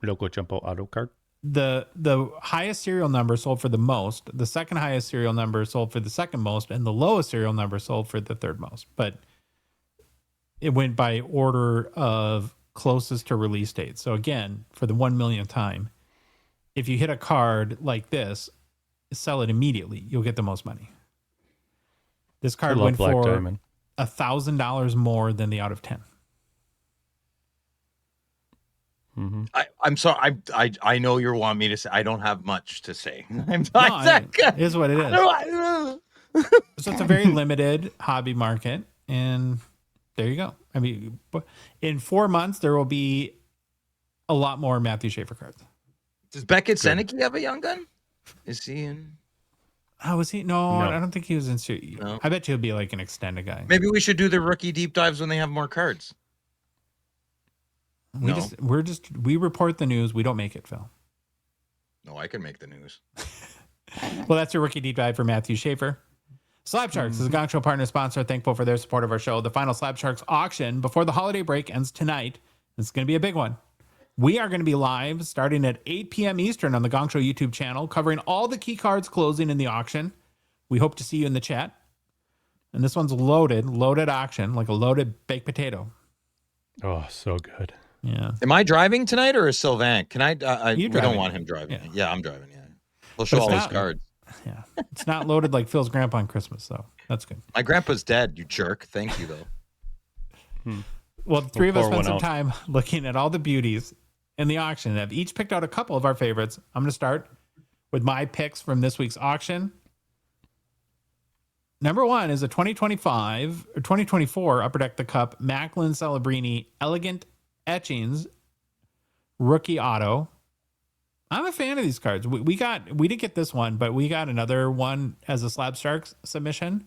Logo Jumbo Auto card. The highest serial number sold for the most. The second highest serial number sold for the second most, and the lowest serial number sold for the third most. But it went by order of closest to release date. So again, for the 1 millionth time, if you hit a card like this, sell it immediately. You'll get the most money. This card went for $1,000 more than the out of 10. Mm-hmm. I'm sorry. I know you want me to say. I don't have much to say. It is what it is. So it's a very limited hobby market, and there you go. I mean, in 4 months there will be a lot more Matthew Schaefer cards. Does Beckett Seneke have a young gun? Is he in? Oh, was he? No, I don't think he was in. No. I bet you he'll be like an extended guy. Maybe we should do the rookie deep dives when they have more cards. We report the news. We don't make it, Phil. No, I can make the news. Well, that's your rookie deep dive for Matthew Schaefer. Slab Sharks is a Gong Show partner sponsor. Thankful for their support of our show. The final Slab Sharks auction before the holiday break ends tonight. It's going to be a big one. We are going to be live starting at 8 p.m. Eastern on the Gong Show YouTube channel, covering all the key cards closing in the auction. We hope to see you in the chat. And this one's loaded auction, like a loaded baked potato. Oh, so good. Yeah. Am I driving tonight or is Sylvain? Can I? We don't want him driving. Yeah, I'm driving. Yeah. We'll show all his cards. Yeah. It's not loaded like Phil's grandpa on Christmas, so that's good. My grandpa's dead, you jerk. Thank you, though. Well, three of us spent some time looking at all the beauties in the auction. I've each picked out a couple of our favorites. I'm going to start with my picks from this week's auction. Number 1 is a 2025 or 2024 Upper Deck the Cup Macklin Celebrini Elegant Etchings rookie auto. I'm a fan of these cards. We didn't get this one, but we got another one as a Slab Sharks submission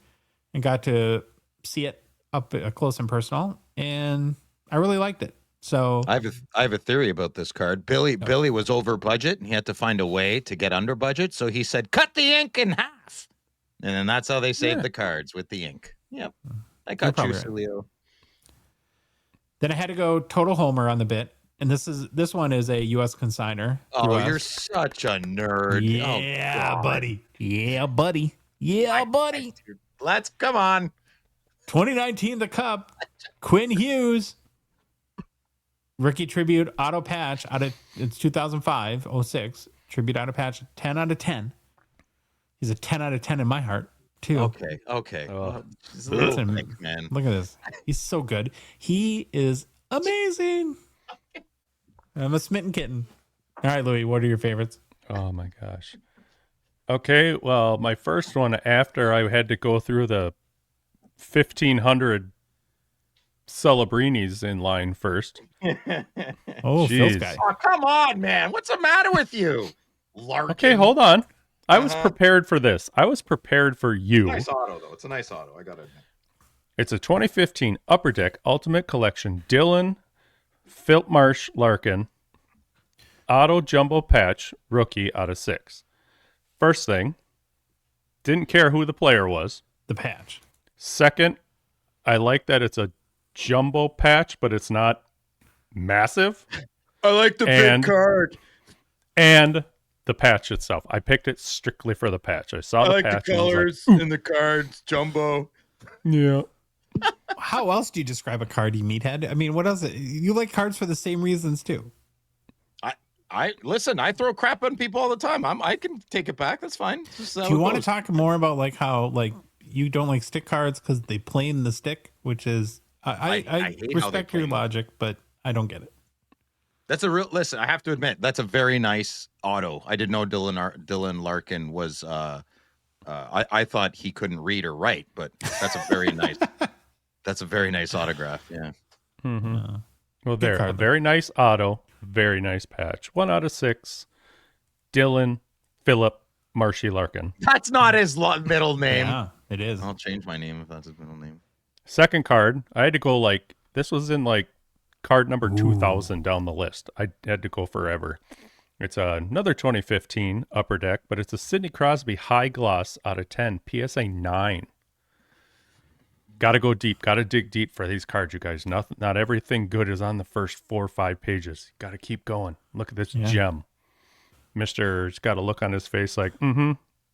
and got to see it up close and personal, and I really liked it. So I have a theory about this card. Billy was over budget and he had to find a way to get under budget, so he said cut the ink in half. And then that's how they saved the cards, with the ink. Yep. I got you, Leo. Then I had to go total homer on the bit. And this one is a U.S. consigner. Oh, you're such a nerd. Yeah, buddy. Yeah, buddy. Yeah, buddy. Let's come on. 2019 the Cup. Quinn Hughes. Rookie tribute auto patch it's 2005-06. Tribute auto patch 10 out of 10. He's a 10 out of 10 in my heart, too. Okay. Oh. He's a little thick, man. Look at this. He's so good. He is amazing. I'm a smitten kitten. All right, Louis, what are your favorites? Oh, my gosh. Okay, well, my first one, after I had to go through the 1,500 Celebrinis in line first. Oh, Phil's guy. Oh, come on, man. What's the matter with you? Larkin. Okay, hold on. I was prepared for this. I was prepared for you. Nice auto, though. It's a nice auto. I got it. It's a 2015 Upper Deck Ultimate Collection Dylan Filtmarsh Larkin auto jumbo patch rookie out of 6. First thing, didn't care who the player was. The patch. Second, I like that it's a jumbo patch, but it's not massive. I like the big card. And the patch itself. I picked it strictly for the patch. I saw the patch. The colors in the cards, jumbo. Yeah. How else do you describe a card, you meathead? I mean, what else? You like cards for the same reasons, too. I listen, I throw crap on people all the time. I can take it back. That's fine. Do you want to talk more about like how like you don't like stick cards because they plane the stick, which is I respect your logic, but I don't get it. That's a real listen. I have to admit that's a very nice auto. I didn't know Dylan Larkin was. I thought he couldn't read or write, but that's a very nice. That's a very nice autograph. Yeah. Mm-hmm. Well, there, a very nice auto, very nice patch. 1 out of 6. Dylan Philip Marshy Larkin. That's not his middle name. Yeah, it is. I'll change my name if that's his middle name. Second card, I had to go like this was in like card number 2000 down the list. I had to go forever. It's another 2015 Upper Deck, but it's a Sidney Crosby High Gloss out of 10, PSA 9. Got to go deep. Got to dig deep for these cards, you guys. Not everything good is on the first 4 or 5 pages. Got to keep going. Look at this gem. Mister's got a look on his face like,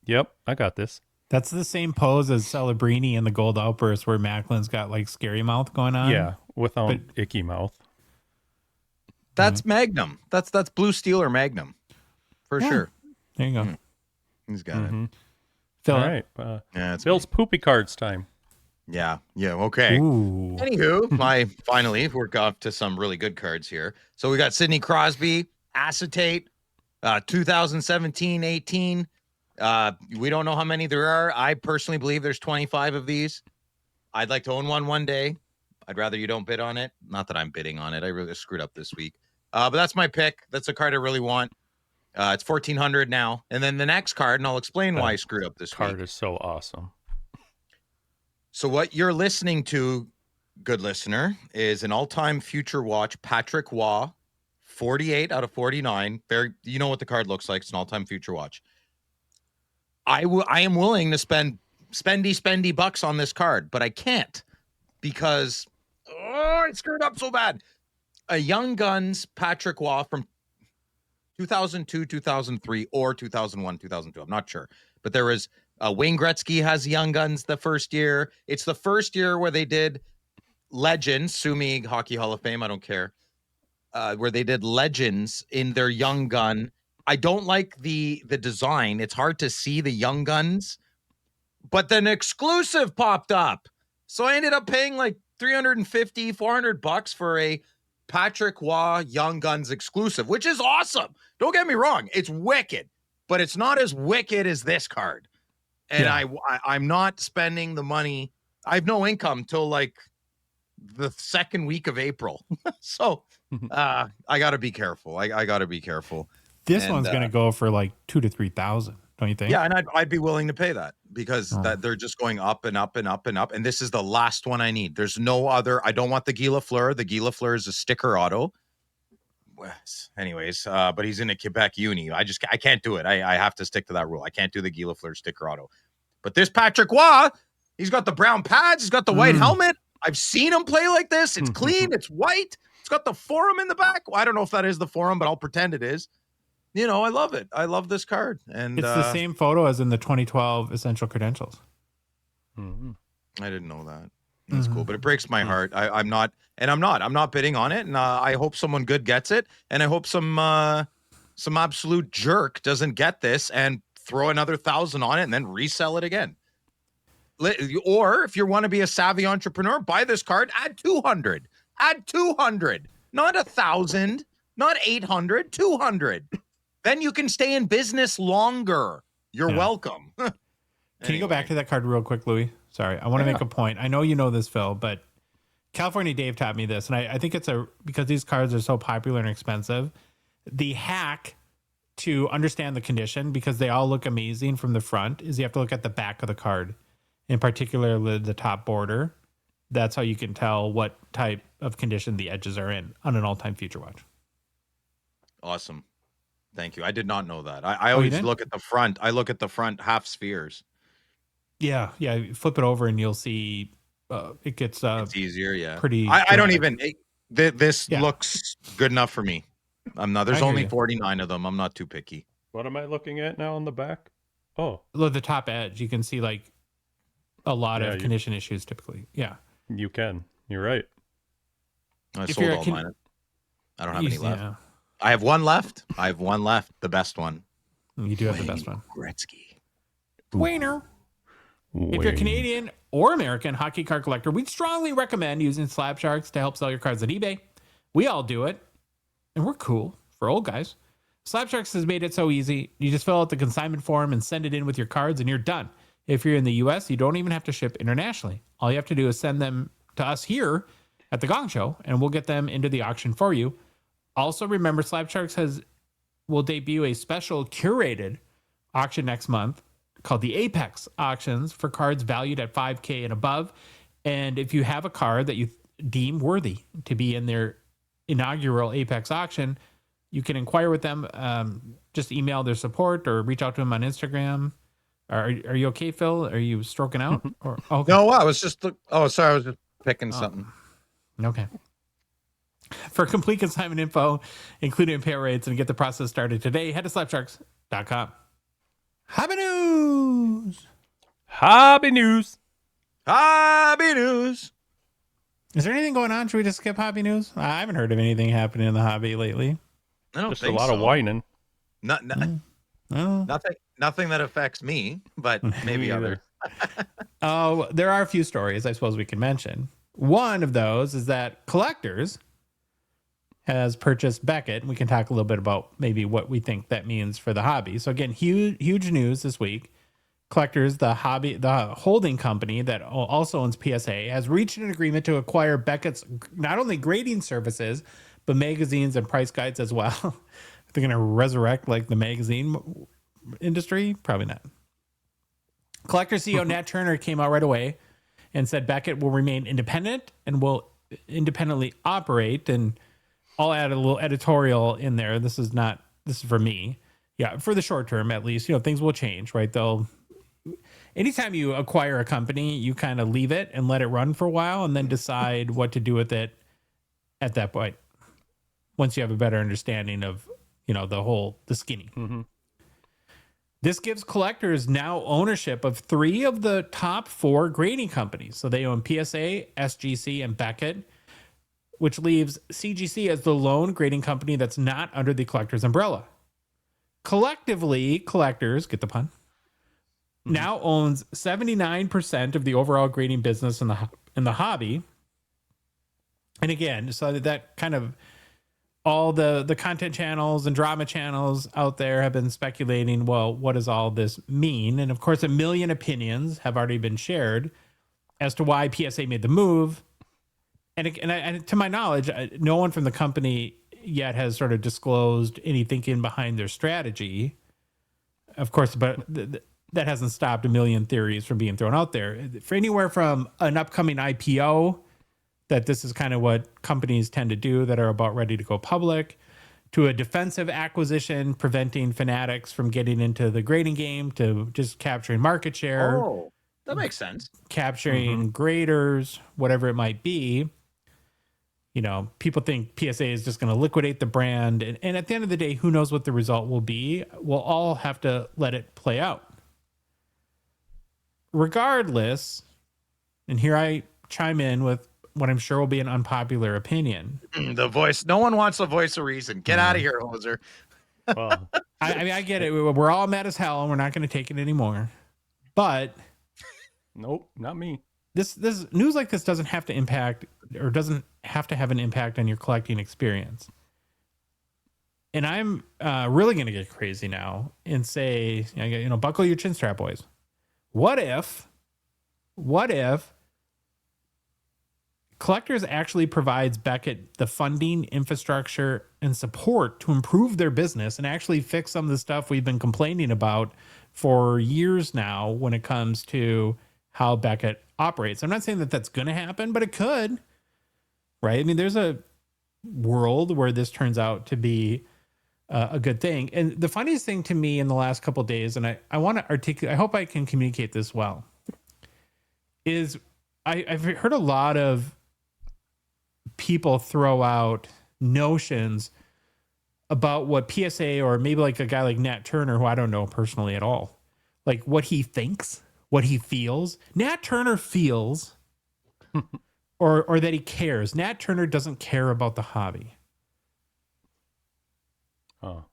yep, I got this. That's the same pose as Celebrini in the Gold Outburst where Macklin's got like scary mouth going on. Yeah, without icky mouth. That's Magnum. That's Blue Steel or Magnum. For sure. There you go. He's got it. Phil. All right. Phil's poopy cards time. Yeah. Okay. Ooh. Anywho, finally, we're off to some really good cards here. So we got Sidney Crosby, Acetate, 2017-18. We don't know how many there are. I personally believe there's 25 of these. I'd like to own one day. I'd rather you don't bid on it. Not that I'm bidding on it. I really screwed up this week. But that's my pick. That's a card I really want. It's 1,400 now. And then the next card, and I'll explain why I screwed up this card week. Is so awesome. So what you're listening to, good listener, is an all-time Future Watch Patrick Waugh, 48 out of 49. You know what the card looks like. It's an all-time Future Watch. I am willing to spend spendy bucks on this card, but I can't because I screwed up so bad. A Young Guns Patrick Waugh from 2002, 2003, or 2001, 2002. I'm not sure, but there was Wayne Gretzky has Young Guns the first year. It's the first year where they did Legends, sue me, Hockey Hall of Fame, I don't care, where they did Legends in their Young Gun. I don't like the design. It's hard to see the Young Guns, but then exclusive popped up. So I ended up paying like $350, $400 for a Patrick Waugh Young Guns exclusive, which is awesome. Don't get me wrong. It's wicked, but it's not as wicked as this card. and I'm not spending the money. I have no income till like the second week of April. So I got to be careful. I got to be careful. This one's going to go for like 2,000 to 3,000, don't you think? Yeah, and I'd be willing to pay that because that they're just going up and up and up and up. And this is the last one I need. There's no other. I don't want the Guy Lafleur. The Guy Lafleur is a sticker auto. Anyways, but he's in a Quebec uni. I can't do it. I have to stick to that rule. I can't do the Guy Lafleur sticker auto. But this Patrick Waugh, he's got the brown pads. He's got the white helmet. I've seen him play like this. It's clean. It's white. It's got the forum in the back. Well, I don't know if that is the forum, but I'll pretend it is. You know, I love it. I love this card. And it's the same photo as in the 2012 Essential Credentials. I didn't know that. That's cool, but it breaks my heart. I'm not bidding on it, and I hope someone good gets it, and I hope some absolute jerk doesn't get this and throw another 1,000 on it and then resell it again. Or if you want to be a savvy entrepreneur, buy this card, add 200, not 1,000, not 800, 200. Then you can stay in business longer. You're welcome. Can you go back to that card real quick, Louis? Sorry, I want to make a point. I know you know this, Phil, but California Dave taught me this, and I think it's because these cards are so popular and expensive. The hack to understand the condition, because they all look amazing from the front, is you have to look at the back of the card, in particular the top border. That's how you can tell what type of condition the edges are in on an all-time future watch. Awesome. Thank you. I did not know that. I always look at the front. I look at the front half spheres. Yeah. Flip it over and you'll see it gets it's easier. Yeah. Pretty. I don't even. This looks good enough for me. I'm not. There's only 49 of them. I'm not too picky. What am I looking at now on the back? Oh, look, the top edge. You can see like a lot of condition issues typically. Yeah. You can. You're right. I sold all mine. I don't have any left. Yeah. I have one left. The best one. You do have the best one. Gretzky. Wiener. If you're Canadian or American hockey card collector, we'd strongly recommend using Slab Sharks to help sell your cards on eBay. We all do it, and we're cool for old guys. Slab Sharks has made it so easy. You just fill out the consignment form and send it in with your cards, and you're done. If you're in the U.S., you don't even have to ship internationally. All you have to do is send them to us here at the Gong Show, and we'll get them into the auction for you. Also, remember, Slab Sharks will debut a special curated auction next month called the Apex Auctions for cards valued at $5,000 and above. And if you have a card that you deem worthy to be in their inaugural Apex auction, you can inquire with them. Just email their support or reach out to them on Instagram. Are you okay, Phil? Are you stroking out? Or okay. No, I was just. I was just picking something. Okay. For complete consignment info, including payout rates, and get the process started today, head to slabsharks.com. Hobby news. Is there anything going on? Should we just skip hobby news? I haven't heard of anything happening in the hobby lately. I don't just think a lot of whining. Nothing that affects me, but maybe others. Oh, there are a few stories I suppose we can mention. One of those is that Collectors has purchased Beckett. We can talk a little bit about maybe what we think that means for the hobby. So again, huge news this week. Collectors, the holding company that also owns PSA, has reached an agreement to acquire Beckett's not only grading services, but magazines and price guides as well. They're going to resurrect like the magazine industry? Probably not. Collector CEO Nat Turner came out right away and said Beckett will remain independent and will independently operate. And I'll add a little editorial in there. This is for me. Yeah, for the short term, at least, things will change, right? Anytime you acquire a company, you kind of leave it and let it run for a while and then decide what to do with it at that point. Once you have a better understanding of, the skinny. Mm-hmm. This gives Collectors now ownership of 3 of the top 4 grading companies. So they own PSA, SGC, and Beckett, which leaves CGC as the lone grading company that's not under the Collectors umbrella. Collectively, Collectors, get the pun, now owns 79% of the overall grading business in the hobby. And again, so that kind of all the content channels and drama channels out there have been speculating, well, what does all this mean? And of course, a million opinions have already been shared as to why PSA made the move. And to my knowledge, no one from the company yet has sort of disclosed any thinking behind their strategy. Of course, but that hasn't stopped a million theories from being thrown out there. For anywhere from an upcoming IPO, that this is kind of what companies tend to do that are about ready to go public, to a defensive acquisition, preventing fanatics from getting into the grading game, to just capturing market share. Oh, that makes sense. Capturing graders, whatever it might be. You know, people think PSA is just going to liquidate the brand. And at the end of the day, who knows what the result will be? We'll all have to let it play out. Regardless, and here I chime in with what I'm sure will be an unpopular opinion. The voice. No one wants the voice of reason. Get out of here, hoser. Well, I mean, I get it. We're all mad as hell and we're not going to take it anymore. But nope, not me. This news like this doesn't have to impact or doesn't have to have an impact on your collecting experience. And I'm really going to get crazy now and say, you know, buckle your chin strap, boys. What if Collectors actually provides Beckett the funding, infrastructure, and support to improve their business and actually fix some of the stuff we've been complaining about for years now when it comes to how Beckett operates? I'm not saying that that's going to happen, but it could, right? I mean, there's a world where this turns out to be a good thing. And the funniest thing to me in the last couple of days, and I want to articulate, I hope I can communicate this well, is I've heard a lot of people throw out notions about what PSA, or maybe like a guy like Nat Turner, who I don't know personally at all, like what he thinks, what he feels. Nat Turner feels or that he cares. Nat Turner doesn't care about the hobby. Oh.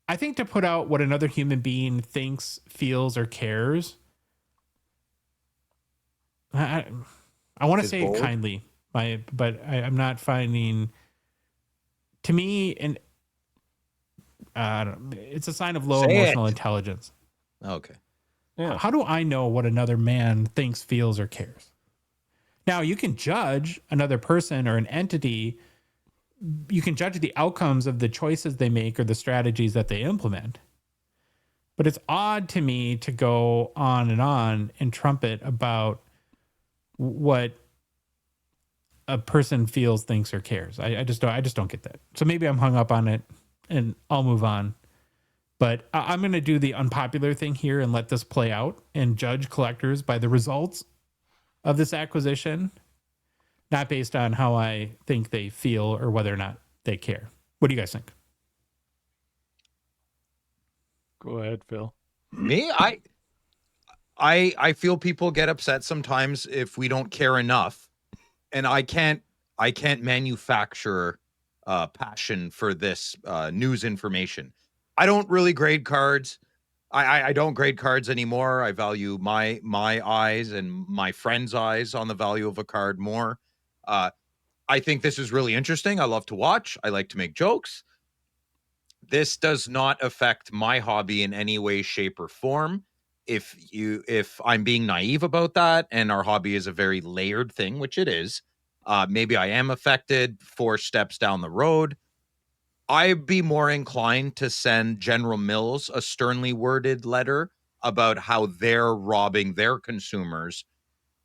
I think to put out what another human being thinks, feels, or cares, I want to say it kindly, but I'm not finding, to me, and it's a sign of low emotional intelligence. Okay. Yeah. How do I know what another man thinks, feels, or cares? Now, you can judge another person or an entity. You can judge the outcomes of the choices they make or the strategies that they implement. But it's odd to me to go on and trumpet about what a person feels, thinks, or cares. I just don't get that. So maybe I'm hung up on it and I'll move on. But I'm going to do the unpopular thing here and let this play out and judge collectors by the results of this acquisition, not based on how I think they feel or whether or not they care. What do you guys think? Go ahead, Phil. Me? I feel people get upset sometimes if we don't care enough, and I can't manufacture passion for this news information. I don't really grade cards. I don't grade cards anymore. I value my eyes and my friends' eyes on the value of a card more. I think this is really interesting. I love to watch. I like to make jokes. This does not affect my hobby in any way, shape, or form. If I'm being naive about that, and our hobby is a very layered thing, which it is, maybe I am affected 4 steps down the road. I'd be more inclined to send General Mills a sternly worded letter about how they're robbing their consumers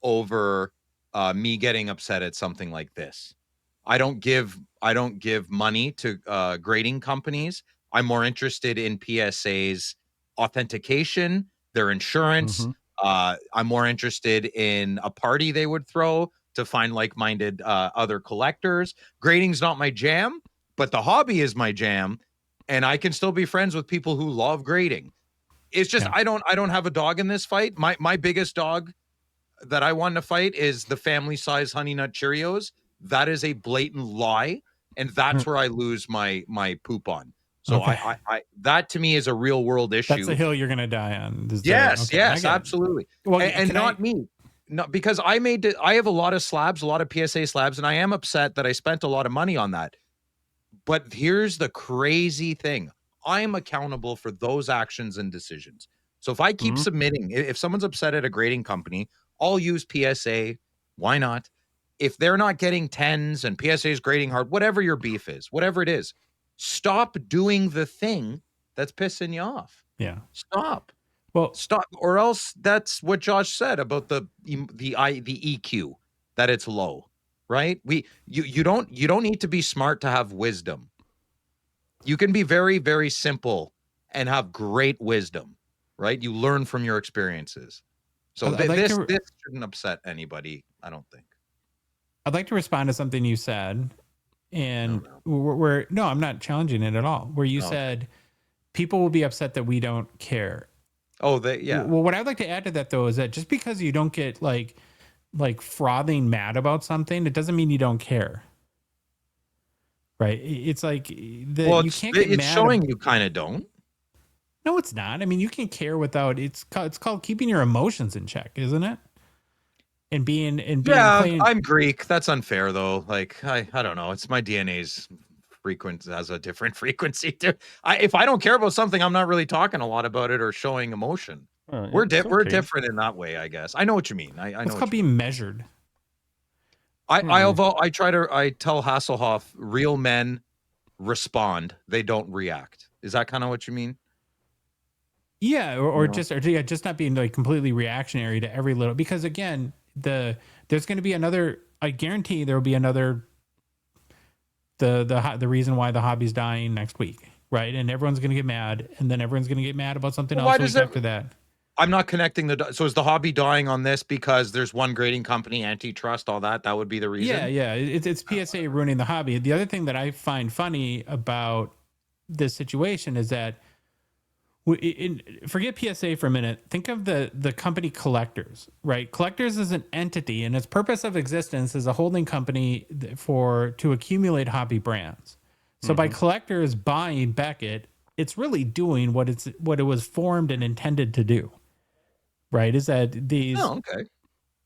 over me getting upset at something like this. I don't give money to grading companies. I'm more interested in PSA's authentication, their insurance. I'm more interested in a party they would throw to find like-minded other collectors. Grading's not my jam, but the hobby is my jam, and I can still be friends with people who love grading. It's just, I don't have a dog in this fight. My biggest dog that I want to fight is the family size Honey Nut Cheerios. That is a blatant lie, and that's where I lose my poop on. So Okay. I that to me is a real world issue. That's the hill you're going to die on. Yes, absolutely. Well, and not me. No, because I have a lot of slabs, a lot of PSA slabs, and I am upset that I spent a lot of money on that. But here's the crazy thing. I'm accountable for those actions and decisions. So if I keep submitting, if someone's upset at a grading company, I'll use PSA. Why not? If they're not getting 10s and PSA is grading hard, whatever your beef is, whatever it is, stop doing the thing that's pissing you off. Yeah. Stop. Well, Stop, or else that's what Josh said about the EQ, that it's low, right? You don't need to be smart to have wisdom. You can be very, very simple and have great wisdom, right? You learn from your experiences. So this shouldn't upset anybody, I don't think. I'd like to respond to something you said, and no, I'm not challenging it at all. Where you said people will be upset that we don't care. Oh, yeah. Well, what I'd like to add to that though is that just because you don't get like frothing mad about something, it doesn't mean you don't care. Right? It's like you can't get mad. It's showing you kind of don't. No, it's not. I mean, you can care without. It's called keeping your emotions in check, isn't it? And being I'm Greek. That's unfair though. Like I don't know. It's my DNA's has a different frequency too. If I don't care about something, I'm not really talking a lot about it or showing emotion. We're different in that way, I guess. I know what you mean. I know it's called being measured. I tell Hasselhoff, real men respond, they don't react. Is that kind of what you mean? Yeah, or just not being like completely reactionary to every little, because again, there's going to be another. I guarantee there will be another. The reason why the hobby's dying next week, right? And everyone's going to get mad, and then everyone's going to get mad about something else week after that. I'm not connecting so is the hobby dying on this because there's one grading company, antitrust, all that? That would be the reason? Yeah. It's PSA ruining the hobby. The other thing that I find funny about this situation is that forget PSA for a minute. Think of the company Collectors, right? Collectors is an entity, and its purpose of existence is a holding company to accumulate hobby brands. So by Collectors buying Beckett, it's really doing what it was formed and intended to do. Right? Is that these? Oh, okay.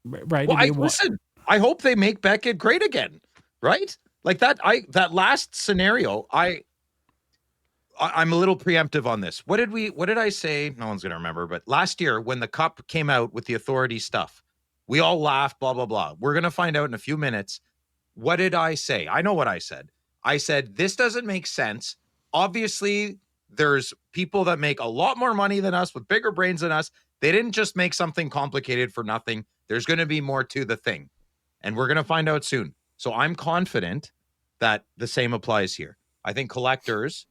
Right. Well, listen. I hope they make Beckett great again. Right? Like that. That last scenario. I'm a little preemptive on this. What did I say? No one's gonna remember. But last year, when the cup came out with the Authority stuff, we all laughed. Blah blah blah. We're gonna find out in a few minutes. What did I say? I know what I said. I said this doesn't make sense. Obviously, there's people that make a lot more money than us with bigger brains than us. They didn't just make something complicated for nothing. There's going to be more to the thing. And we're going to find out soon. So I'm confident that the same applies here. I think Collectors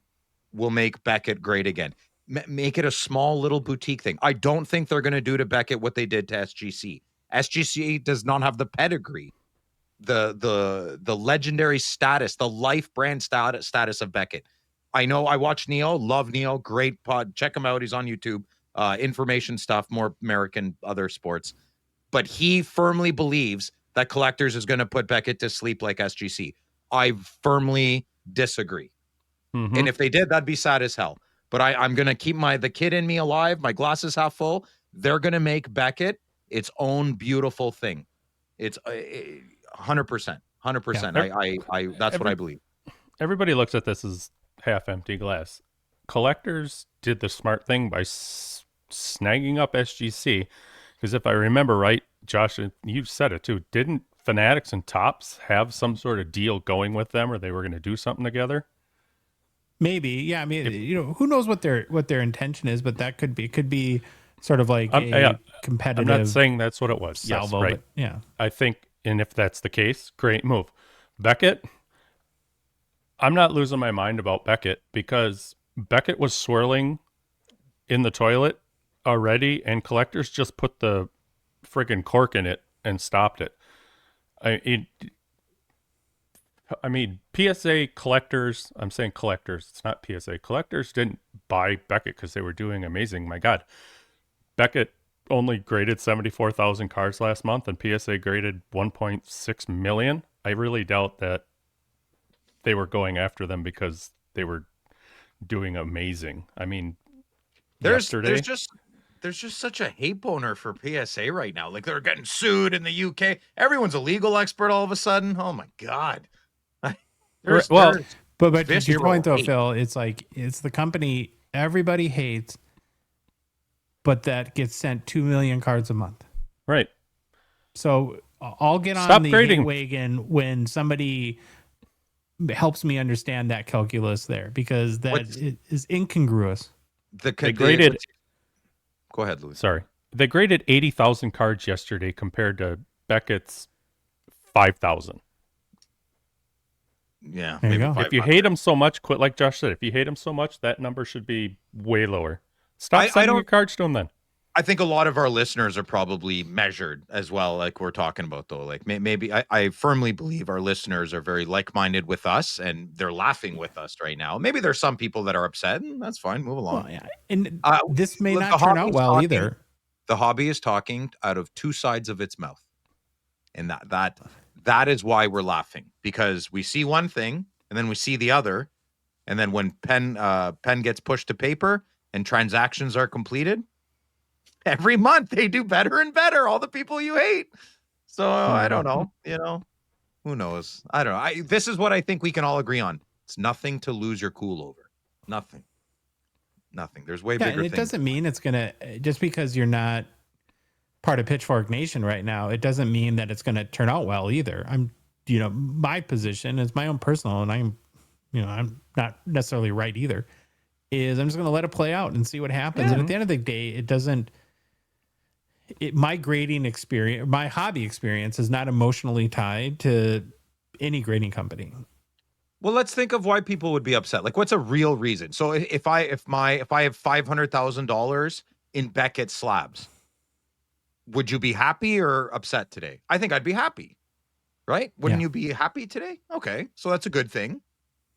will make Beckett great again. Make it a small little boutique thing. I don't think they're going to do to Beckett what they did to SGC. SGC does not have the pedigree, the legendary status, the life brand status of Beckett. I know I watch Neo, love Neo, great pod. Check him out. He's on YouTube. Information stuff, more American, other sports. But he firmly believes that Collectors is going to put Beckett to sleep like SGC. I firmly disagree. And if they did, that'd be sad as hell. But I'm going to keep the kid in me alive. My glass is half full. They're going to make Beckett its own beautiful thing. It's 100%. 100%. That's what I believe. Everybody looks at this as half empty glass. Collectors did the smart thing by snagging up SGC, because if I remember right, Josh, you said it too, didn't Fanatics and Topps have some sort of deal going with them, or they were going to do something together? Maybe. Yeah, I mean, who knows what their intention is, but that could be sort of like a competitive. I'm not saying that's what it was. Salvo, yes, right. But yeah, I think, and if that's the case, great move. Beckett, I'm not losing my mind about Beckett, because Beckett was swirling in the toilet already, and Collectors just put the friggin' cork in it and stopped it. I mean, PSA Collectors, I'm saying Collectors, it's not PSA. Collectors didn't buy Beckett because they were doing amazing. My God. Beckett only graded 74,000 cards last month, and PSA graded 1.6 million. I really doubt that they were going after them because they were doing amazing. I mean, there's just such a hate boner for PSA right now. Like, they're getting sued in the UK. Everyone's a legal expert all of a sudden. Oh my God. But to your point though, hate. Phil, it's like it's the company everybody hates, but that gets sent 2 million cards a month. Right. So I'll get Stop on the grading. hate wagon when somebody helps me understand that calculus there, because it is incongruous. They graded. Go ahead, Louis. Sorry. They graded 80,000 cards yesterday compared to Beckett's 5,000. Yeah. There you go. If you hate them so much, quit. Like Josh said, if you hate them so much, that number should be way lower. Stop sending your cards to them then. I think a lot of our listeners are probably measured as well, like we're talking about, though. Like maybe I firmly believe our listeners are very like-minded with us, and they're laughing with us right now. Maybe there's some people that are upset, and that's fine. Move along. Well, yeah. And this may not the turn out hobby's well talking- either. The hobby is talking out of two sides of its mouth, and that is why we're laughing, because we see one thing and then we see the other, and then when pen gets pushed to paper and transactions are completed, every month they do better and better. All the people you hate. So I don't know. Who knows? I don't know. This is what I think we can all agree on. It's nothing to lose your cool over. Nothing. There's way bigger and it things. doesn't mean it's gonna, just because you're not part of Pitchfork Nation right now, it doesn't mean that it's gonna turn out well either. My position is my own personal, and I'm not necessarily right either, is I'm just gonna let it play out and see what happens. And at the end of the day, my grading experience, my hobby experience is not emotionally tied to any grading company. Well, let's think of why people would be upset. Like, what's a real reason? So if I have $500,000 in Beckett slabs, would you be happy or upset today? I think I'd be happy, right? Wouldn't you be happy today? Okay, so that's a good thing.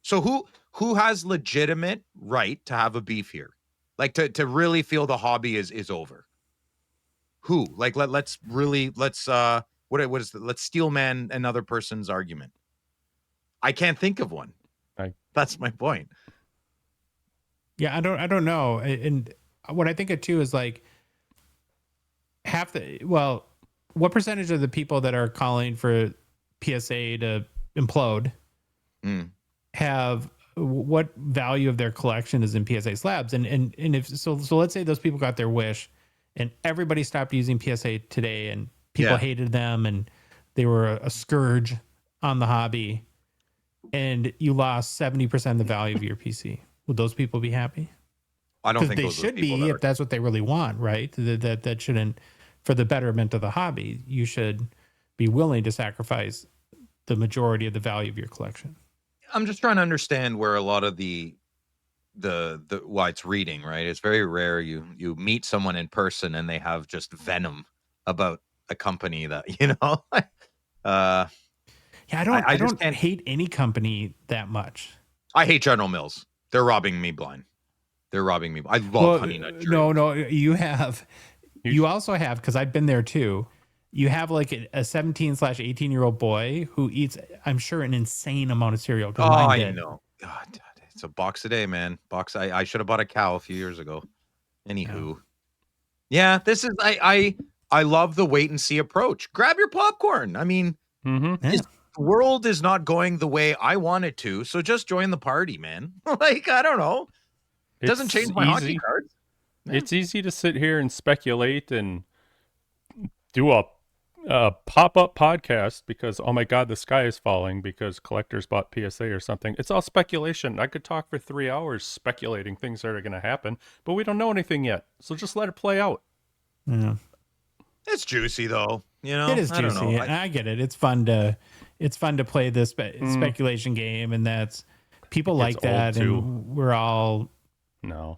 So who has legitimate right to have a beef here? Like to really feel the hobby is over? Who? Like let's steel man another person's argument. I can't think of one. That's my point. Yeah, I don't know. And what I think of too is like what percentage of the people that are calling for PSA to implode have what value of their collection is in PSA slabs? And if so let's say those people got their wish and everybody stopped using PSA today and people hated them and they were a scourge on the hobby, and you lost 70% of the value of your PC. Would those people be happy? I don't think they should be, if that's what they really want, right? That shouldn't, for the betterment of the hobby, you should be willing to sacrifice the majority of the value of your collection. I'm just trying to understand where a lot of the why it's reading, right? It's very rare you meet someone in person and they have just venom about a company that, Yeah, I don't hate any company that much. I hate General Mills. They're robbing me blind. They're robbing me. I love Honey Nut Cheerios. No, you also have, because I've been there too. You have like a 17/18-year-old boy who eats, I'm sure, an insane amount of cereal. Oh, I know. God, it's a box a day, man. I should have bought a cow a few years ago. Anywho, this is I love the wait and see approach. Grab your popcorn. I mean, the world is not going the way I want it to, so just join the party, man. Like, I don't know. It doesn't change my hockey cards. Yeah. It's easy to sit here and speculate and do a pop-up podcast because, oh my God, the sky is falling because collectors bought PSA or something. It's all speculation. I could talk for 3 hours speculating things that are going to happen, but we don't know anything yet. So just let it play out. Yeah. It's juicy though. It is juicy. I get it. It's fun to play this speculation game, and that's people like that, and we're all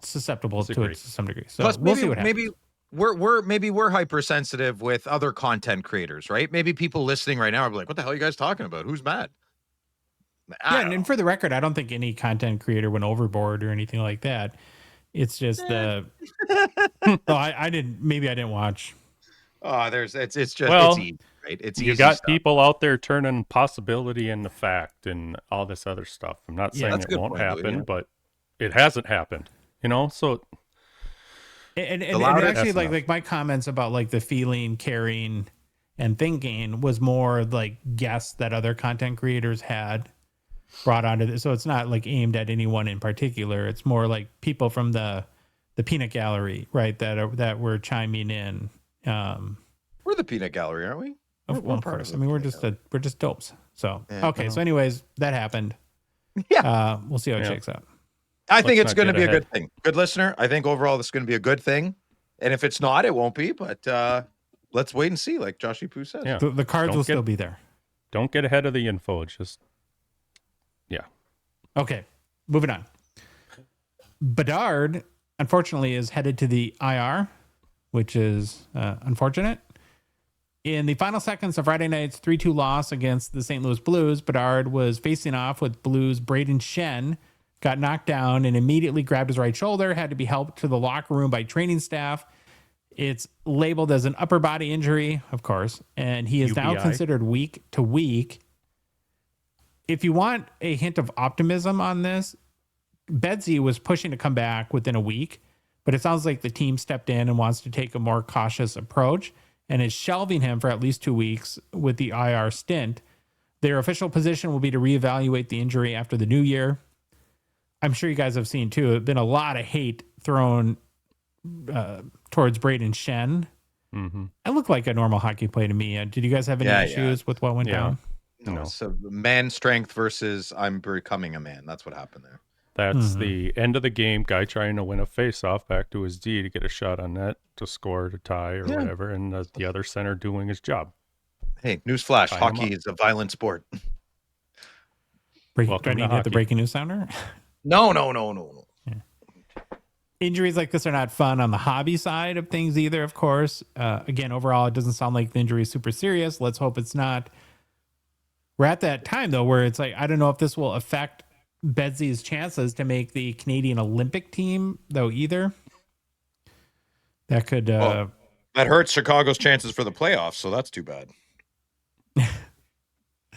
susceptible to it to some degree. So plus, we'll see what happens. We're hypersensitive with other content creators, right? Maybe people listening right now are like, "What the hell are you guys talking about? Who's mad?" And for the record, I don't think any content creator went overboard or anything like that. It's just I didn't watch. Oh, it's just it's easy, right? It's you easy got stuff. people out there turning possibility into fact and all this other stuff. I'm not saying it won't happen, but it hasn't happened. So and actually like my comments about like the feeling, caring, and thinking was more like guess that other content creators had. brought onto this. So it's not like aimed at anyone in particular. It's more like people from the peanut gallery, right? That were chiming in. We're the peanut gallery, aren't we? Of course. I mean, we're just dopes. So, Yeah, okay. So anyways, that happened. Yeah. We'll see how it shakes out. I think Let's it's not going to get be a ahead. good thing. Good listener. I think overall this is going to be a good thing. And if it's not, it won't be. But let's wait and see, like Joshy Poo says. Yeah. The cards Don't will get- still be there. Don't get ahead of the info. Just, yeah. Okay. Moving on. Bedard, unfortunately, is headed to the IR, which is unfortunate. In the final seconds of Friday night's 3-2 loss against the St. Louis Blues, Bedard was facing off with Blues Braden Shen, got knocked down and immediately grabbed his right shoulder, had to be helped to the locker room by training staff. It's labeled as an upper body injury, of course, and he is now UBI. considered week to week. If you want a hint of optimism on this, Bedsy was pushing to come back within a week, but it sounds like the team stepped in and wants to take a more cautious approach and is shelving him for at least 2 weeks with the IR stint. Their official position will be to reevaluate the injury after the new year. I'm sure you guys have seen too. There's been a lot of hate thrown towards Braden Shen. Mm-hmm. I look like a normal hockey player to me. Did you guys have any issues with what went down? No, so man strength versus I'm becoming a man. That's what happened there. That's the end of the game. Guy trying to win a face-off back to his D to get a shot on net to score, to tie, or whatever, and the other center doing his job. Hey, newsflash: Tie him hockey up. is a violent sport. Do Welcome I need to to hit the hockey. breaking news sounder? No. Injuries like this are not fun on the hobby side of things either, of course. Again, overall, it doesn't sound like the injury is super serious. Let's hope it's not. We're at that time, though, where it's like, I don't know if this will affect Bedsy's chances to make the Canadian Olympic team, though, either. That could... That hurts Chicago's chances for the playoffs, so that's too bad.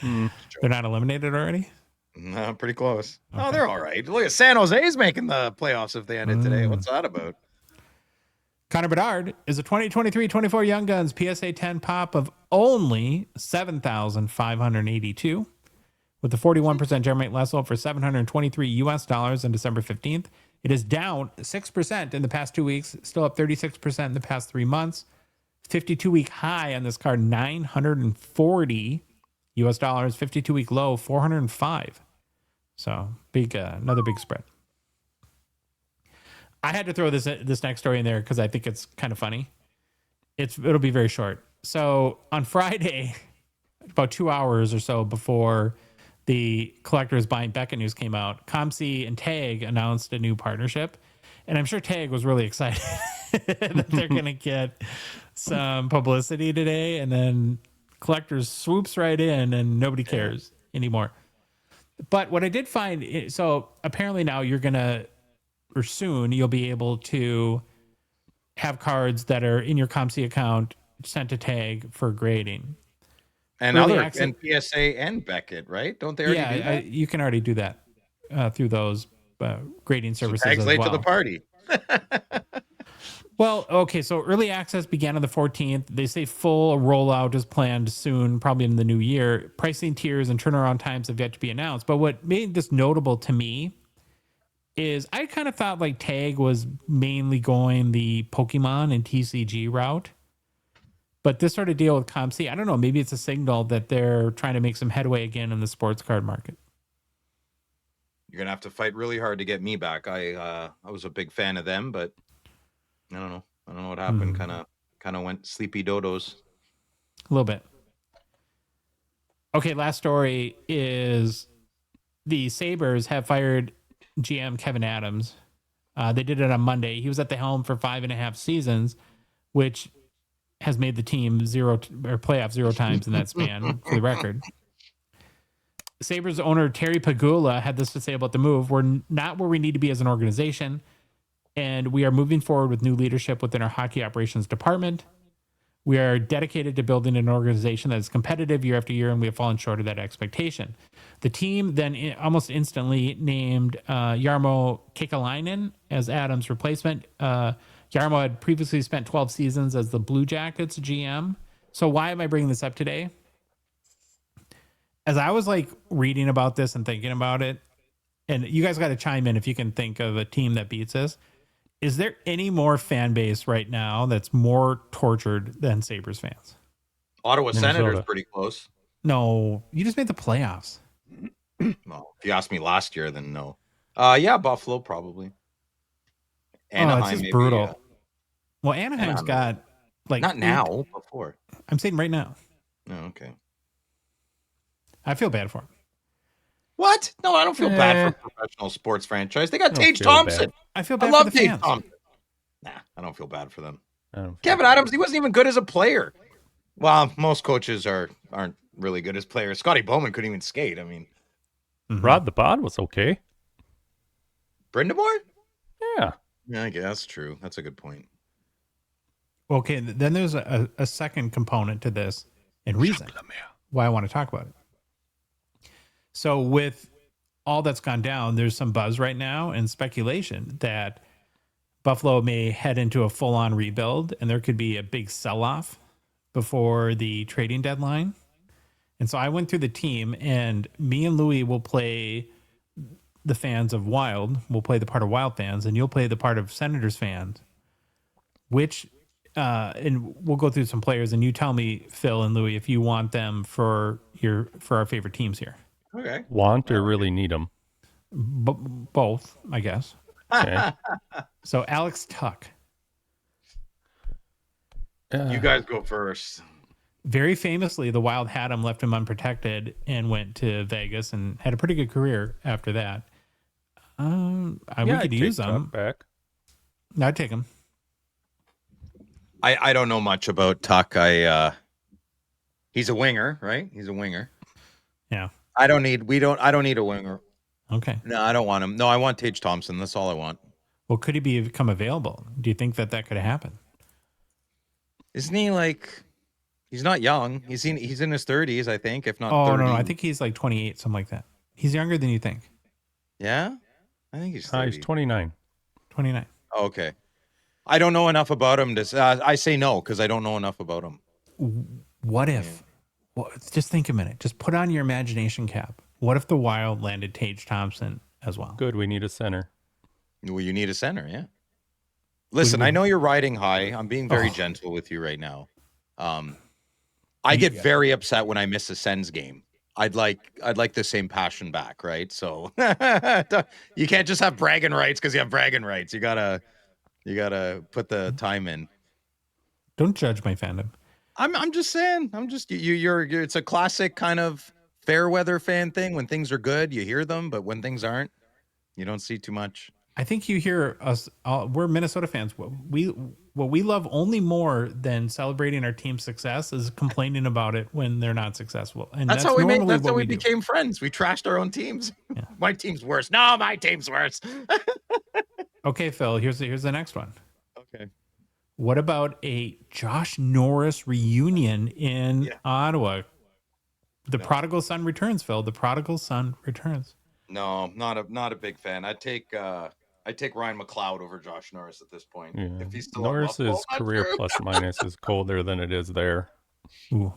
they're not eliminated already? No, pretty close. Oh, they're all right. Look at San Jose's making the playoffs if they ended today. What's that about? Connor Bedard is a 2023-24 Young Guns PSA 10 pop of only 7,582 with a 41% Germate less sold for $723 on December 15th. It is down 6% in the past 2 weeks, still up 36% in the past 3 months. 52-week high on this card, $940. 52-week low, 405. So big, another big spread. I had to throw this next story in there because I think it's kind of funny. It'll be very short. So on Friday, about 2 hours or so before the Collectors Buying Beckett news came out, COMC and TAG announced a new partnership. And I'm sure TAG was really excited that they're going to get some publicity today. And then Collectors swoops right in and nobody cares anymore. But what I did find, so apparently now you're going to, or soon you'll be able to have cards that are in your COMC account sent to TAG for grading. And Early other access- and PSA and Beckett, right? Don't they already do that? You can already do that through those grading services Tag's as late well. to the party. Well, okay, so early access began on the 14th. They say full rollout is planned soon, probably in the new year. Pricing tiers and turnaround times have yet to be announced. But what made this notable to me is I kind of thought like TAG was mainly going the Pokemon and TCG route. But this sort of deal with COMC, I don't know, maybe it's a signal that they're trying to make some headway again in the sports card market. You're gonna have to fight really hard to get me back. I was a big fan of them, but I don't know. I don't know what happened. Kind of went sleepy dodos. A little bit. Okay, last story is the Sabres have fired GM Kevin Adams. They did it on Monday. He was at the helm for 5.5 seasons, which has made the team playoff 0 times in that span for the record. Sabres owner Terry Pagula had this to say about the move. We're not where we need to be as an organization, and we are moving forward with new leadership within our hockey operations department. We are dedicated to building an organization that is competitive year after year, and we have fallen short of that expectation. The team then almost instantly named Jarmo Kekalainen as Adams' replacement. Jarmo had previously spent 12 seasons as the Blue Jackets GM. So why am I bringing this up today? as I was like reading about this and thinking about it, and you guys got to chime in if you can think of a team that beats this. Is there any more fan base right now that's more tortured than Sabres fans? Ottawa Minnesota. Senators pretty close. No, you just made the playoffs. Well, if you asked me last year, then no. Yeah, Buffalo probably. Anaheim, it's just maybe, brutal. Well, Anaheim's Anaheim. got like Not now, before. I'm saying right now. Oh, okay. I feel bad for him. What? No, I don't feel bad for a professional sports franchise. They got Tage Thompson. I feel bad I love for the Tage fans. Thompson. Nah, I don't feel bad for them. I don't feel Kevin bad. Adams, he wasn't even good as a player. Well, most coaches aren't really good as players. Scotty Bowman couldn't even skate. I mean, Rod the Bod was okay. Brindamore? Yeah. Yeah, I guess that's true. That's a good point. Okay, then there's a second component to this and reason why I want to talk about it. So with all that's gone down, there's some buzz right now and speculation that Buffalo may head into a full-on rebuild and there could be a big sell-off before the trading deadline. And so I went through the team, and me and Louie will play the fans of Wild. We'll play the part of Wild fans, and you'll play the part of Senators fans. Which, and we'll go through some players, and you tell me, Phil and Louie, if you want them for our favorite teams here. Okay. Want or really need them? Both, I guess. Okay. So Alex Tuck. You guys go first. Very famously, the Wild had him, left him unprotected, and went to Vegas and had a pretty good career after that. We could use him. Back. I'd take him. I don't know much about Tuck. He's a winger, right? He's a winger. Yeah. I don't need a winger. Okay. No, I don't want him. No, I want Tage Thompson. That's all I want. Well, could he become available? Do you think that could happen? Isn't he like? He's not young. He's in his 30s, I think, if not 30. No, I think he's like 28, something like that. He's younger than you think. Yeah, I think he's 30. He's 29. 29. Oh, okay. I don't know enough about him. I say no because I don't know enough about him. What if? Well, just think a minute. Just put on your imagination cap. What if the Wild landed Tage Thompson as well? Good. We need a center. Well, you need a center, yeah. Listen, I know you're riding high. I'm being very gentle with you right now. I get very upset when I miss a Sens game. I'd like the same passion back, right? So you can't just have bragging rights because you have bragging rights. You gotta put the time in. Don't judge my fandom. I'm just saying. You're it's a classic kind of fair weather fan thing. When things are good, you hear them, but when things aren't, you don't see too much. I think you hear us. We're Minnesota fans. What we love only more than celebrating our team's success is complaining about it when they're not successful. And that's how we normally That's what how we do. became friends. We trashed our own teams. Yeah. My team's worse. No, my team's worse. Okay, Phil. Here's the next one. Okay. What about a Josh Norris reunion in Ottawa? The prodigal son returns, Phil. The prodigal son returns. No, not a big fan. I'd take Ryan McLeod over Josh Norris at this point. Yeah. If he's still Norris's career plus minus is colder than it is there. Ooh.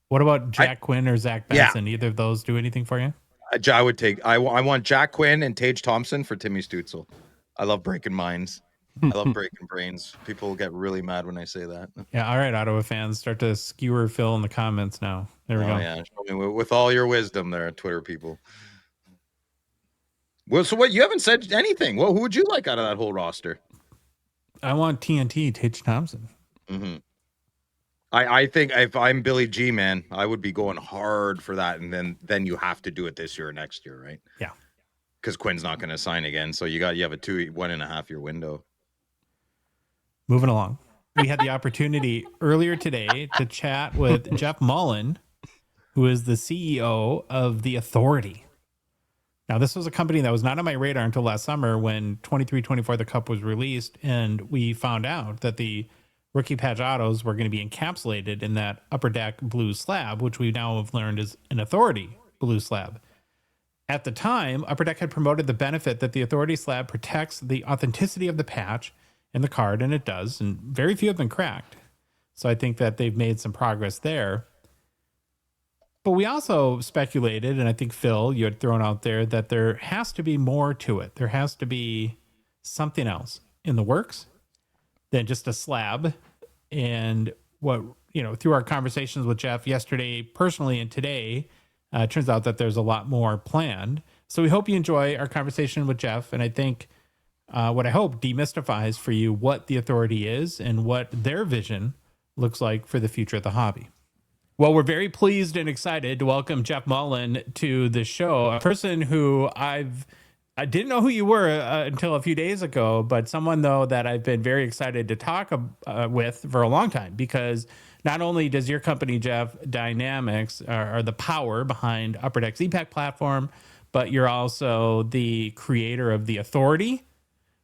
What about Jack Quinn or Zach Benson? Either of those do anything for you? I would take. I want Jack Quinn and Tage Thompson for Timmy Stützle. I love breaking minds. I love breaking brains. People get really mad when I say that. Yeah. All right, Ottawa fans, start to skewer Phil in the comments now. There we go. Yeah, show me with all your wisdom there, Twitter people. Well, so what? You haven't said anything. Well, who would you like out of that whole roster? I want TNT, Tage Thompson. Mm-hmm. I think if I'm Billy G, man, I would be going hard for that, and then you have to do it this year or next year, right? Yeah. Because Quinn's not going to sign again, so you have a 1.5 year window. Moving along, we had the opportunity earlier today to chat with Jeff Mullen, who is the CEO of the Authority. Now, this was a company that was not on my radar until last summer when 23-24 the Cup was released, and we found out that the rookie patch autos were going to be encapsulated in that upper deck blue slab, which we now have learned is an Authority blue slab. At the time, Upper Deck had promoted the benefit that the Authority slab protects the authenticity of the patch and the card, and it does, and very few have been cracked. So I think that they've made some progress there. But we also speculated, and I think Phil, you had thrown out there that there has to be more to it. There has to be something else in the works than just a slab. And what, through our conversations with Jeff yesterday personally and today, turns out that there's a lot more planned. So we hope you enjoy our conversation with Jeff. And I think what I hope demystifies for you what the Authority is and what their vision looks like for the future of the hobby. Well, we're very pleased and excited to welcome Jeff Mullen to the show, a person who I didn't know who you were until a few days ago, but someone, though, that I've been very excited to talk with for a long time, because not only does your company, Jeff, Dynamics, are the power behind Upper Deck's EPAC platform, but you're also the creator of the Authority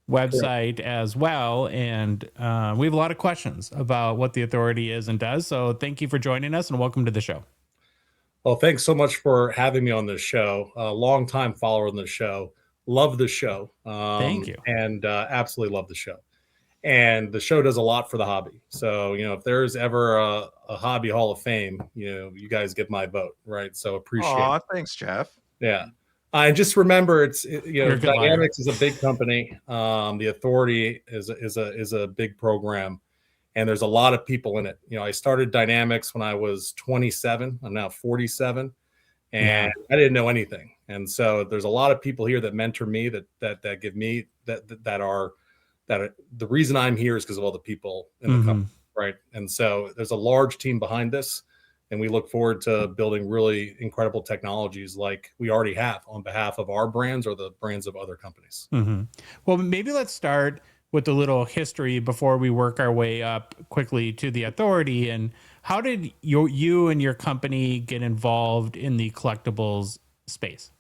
website as well. And we have a lot of questions about what the Authority is and does. So thank you for joining us and welcome to the show. Well, thanks so much for having me on this show. A long time follower on the show. Love the show. Thank you. And absolutely love the show. And the show does a lot for the hobby. So, if there's ever a hobby hall of fame, you guys get my vote, right? So appreciate it. Thanks, Jeff. Yeah. And just remember, Dynamics is a big company. The Authority is a big program, and there's a lot of people in it. I started Dynamics when I was 27. I'm now 47, and I didn't know anything. And so there's a lot of people here that mentor me, that give me that are the reason I'm here is because of all the people in the company, right? And so there's a large team behind this. And we look forward to building really incredible technologies like we already have on behalf of our brands or the brands of other companies. Mm-hmm. Well, maybe let's start with a little history before we work our way up quickly to the Authority. And how did you and your company get involved in the collectibles space?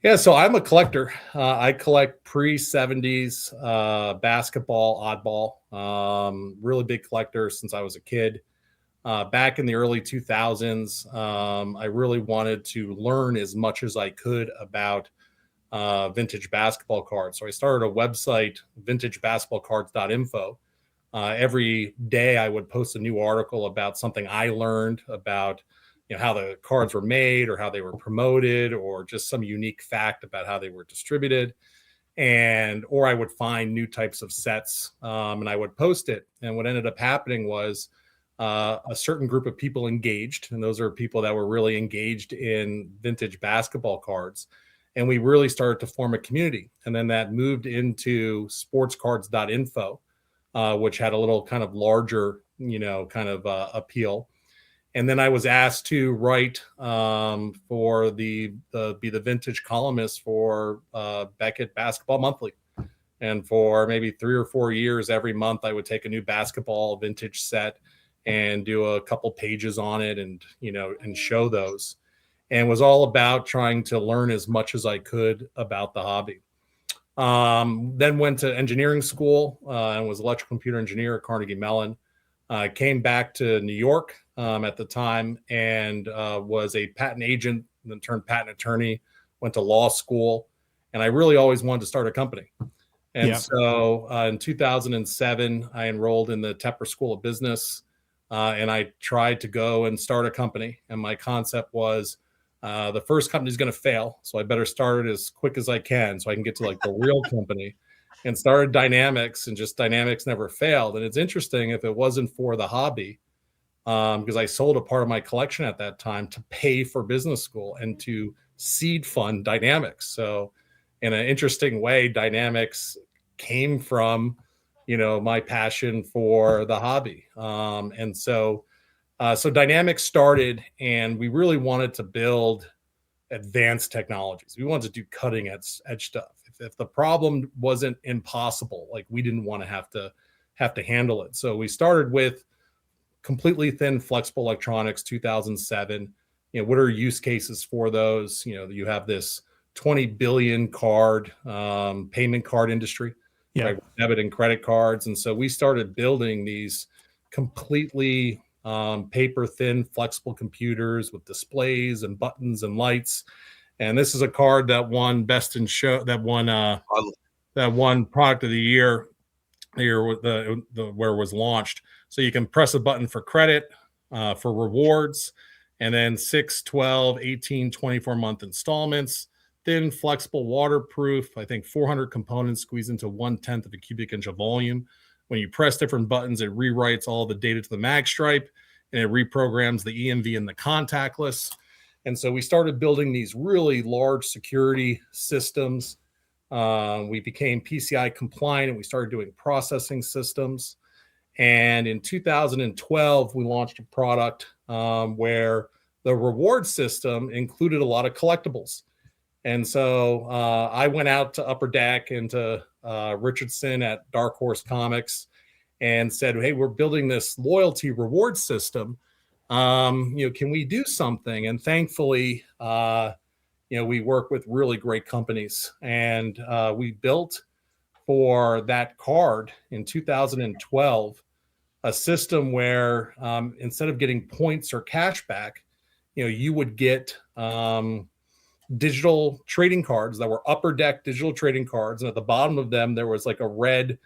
Yeah, so I'm a collector. I collect pre-70s basketball, oddball, really big collector since I was a kid. Back in the early 2000s, I really wanted to learn as much as I could about vintage basketball cards. So I started a website, vintagebasketballcards.info. Every day I would post a new article about something I learned about, how the cards were made or how they were promoted or just some unique fact about how they were distributed. Or I would find new types of sets and I would post it. And what ended up happening was a certain group of people engaged, and those are people that were really engaged in vintage basketball cards. And we really started to form a community. And then that moved into sportscards.info, which had a little kind of larger, appeal. And then I was asked to write for be the vintage columnist for Beckett Basketball Monthly. And for maybe 3 or 4 years, every month I would take a new basketball vintage set and do a couple pages on it and show those, and was all about trying to learn as much as I could about the hobby. Then went to engineering school and was electrical computer engineer at Carnegie Mellon. Came back to New York at the time and was a patent agent, then turned patent attorney, went to law school. And I really always wanted to start a company. And so in 2007, I enrolled in the Tepper School of Business. And I tried to go and start a company. And my concept was the first company is going to fail. So I better start it as quick as I can so I can get to the real company, and started Dynamics, and just Dynamics never failed. And it's interesting, if it wasn't for the hobby, because I sold a part of my collection at that time to pay for business school and to seed fund Dynamics. So in an interesting way, Dynamics came from my passion for the hobby. And so Dynamics started, and we really wanted to build advanced technologies. We wanted to do cutting edge stuff. If the problem wasn't impossible, we didn't want to have to handle it. So we started with completely thin flexible electronics, 2007. What are use cases for those? You have this 20 billion card payment card industry. Right, debit and credit cards. And so we started building these completely paper thin flexible computers with displays and buttons and lights. And this is a card that won best in show, that won product of the year where it was launched. So you can press a button for credit, for rewards. and then 6, 12, 18, 24-month installments, thin, flexible, waterproof. I think 400 components squeezed into 1/10 of a cubic inch of volume. When you press different buttons, it rewrites all the data to the mag stripe, and it reprograms the EMV and the contactless. And so we started building these really large security systems. We became PCI compliant, and we started doing processing systems. And in 2012, we launched a product where the reward system included a lot of collectibles. And so I went out to Upper Deck and to Richardson at Dark Horse Comics and said, hey, we're building this loyalty reward system. Can we do something? And thankfully, we work with really great companies. And we built for that card in 2012 a system where instead of getting points or cash back, you would get digital trading cards that were Upper Deck digital trading cards. And at the bottom of them, there was like a red,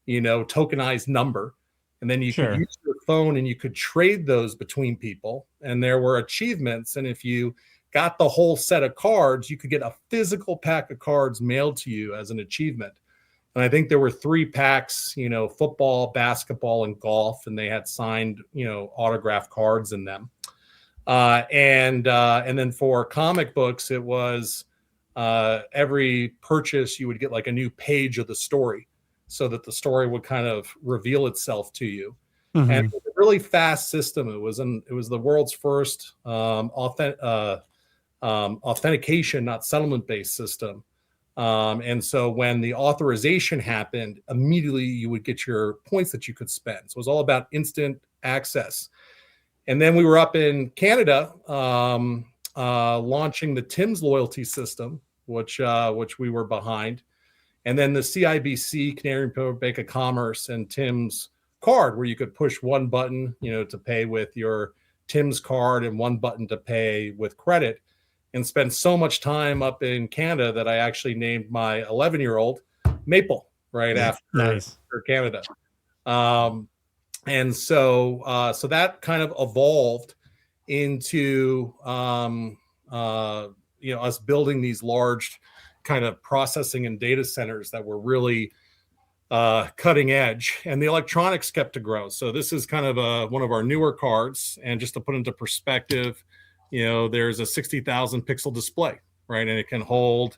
tokenized number. And then you could use your phone and you could trade those between people. And there were achievements. And if you got the whole set of cards, you could get a physical pack of cards mailed to you as an achievement. And I think there were 3 packs, football, basketball, and golf. And they had signed, autographed cards in them. And then for comic books, it was every purchase you would get like a new page of the story, so that the story would kind of reveal itself to you. Mm-hmm. And it was a really fast system. It was the world's first authentication, not settlement-based system. And so when the authorization happened, immediately you would get your points that you could spend. So it was all about instant access. And then we were up in Canada launching the Tim's loyalty system, which we were behind. And then the CIBC, Canadian Bank of Commerce, and Tim's card, where you could push one button, to pay with your Tim's card and one button to pay with credit, and spend so much time up in Canada that I actually named my 11-year-old Maple after Canada. And so that kind of evolved into us building these large kind of processing and data centers that were really cutting edge, and the electronics kept to grow. So this is kind of one of our newer cards. And just to put into perspective, there's a 60,000 pixel display, right? And it can hold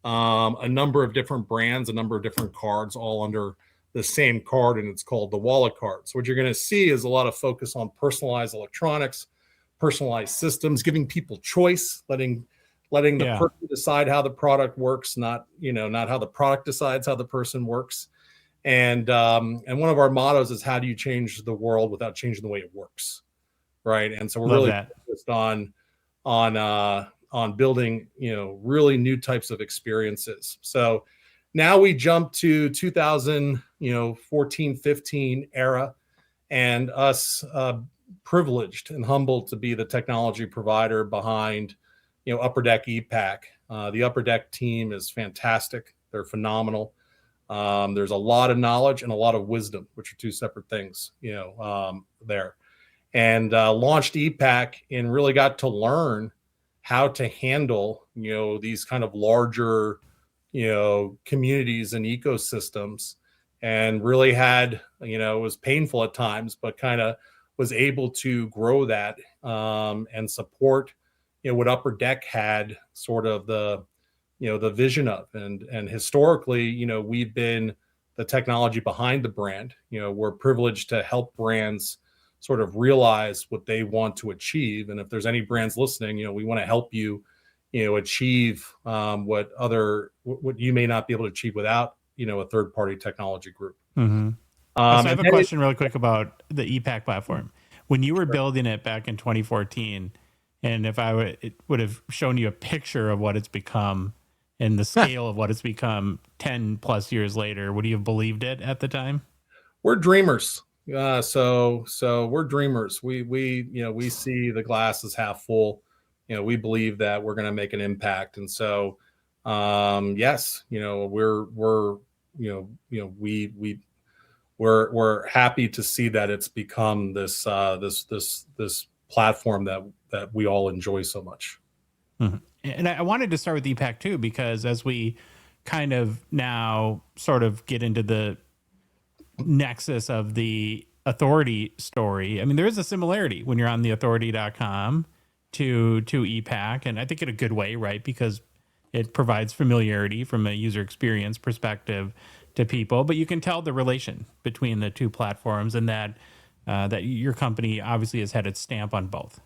a number of different brands, a number of different cards, all under the same card, and it's called the wallet card. So what you're going to see is a lot of focus on personalized electronics, personalized systems, giving people choice, letting the person decide how the product works, not how the product decides how the person works. And one of our mottos is, how do you change the world without changing the way it works, right? And so we're really focused on building really new types of experiences. So now we jump to 2014, 15 era, and us privileged and humbled to be the technology provider behind Upper Deck e-Pack. The Upper Deck team is fantastic. They're phenomenal. There's a lot of knowledge and a lot of wisdom, which are two separate things, there. And launched e-Pack and really got to learn how to handle, these kind of larger, communities and ecosystems, and really had, it was painful at times, but kind of was able to grow that and support, what Upper Deck had sort of the vision of. And historically, we've been the technology behind the brand. We're privileged to help brands sort of realize what they want to achieve. And if there's any brands listening, we want to help you, achieve what you may not be able to achieve without, a third-party technology group. Mm-hmm. So I have a question really quick about the e-Pack platform. When you were building it back in 2014, and if I would have shown you a picture of what it's become and the scale of what it's become 10 plus years later, would you have believed it at the time? We're dreamers. So we're dreamers. We see the glass as half full. We believe that we're going to make an impact. And so, yes, we're happy to see that it's become this platform that we all enjoy so much. Mm-hmm. And I wanted to start with E-Pack too, because as we kind of now sort of get into the nexus of the Authority story, I mean, there is a similarity when you're on the authority.com to E-Pack, and I think in a good way, right? Because it provides familiarity from a user experience perspective to people, but you can tell the relation between the two platforms, and that that your company obviously has had its stamp on both.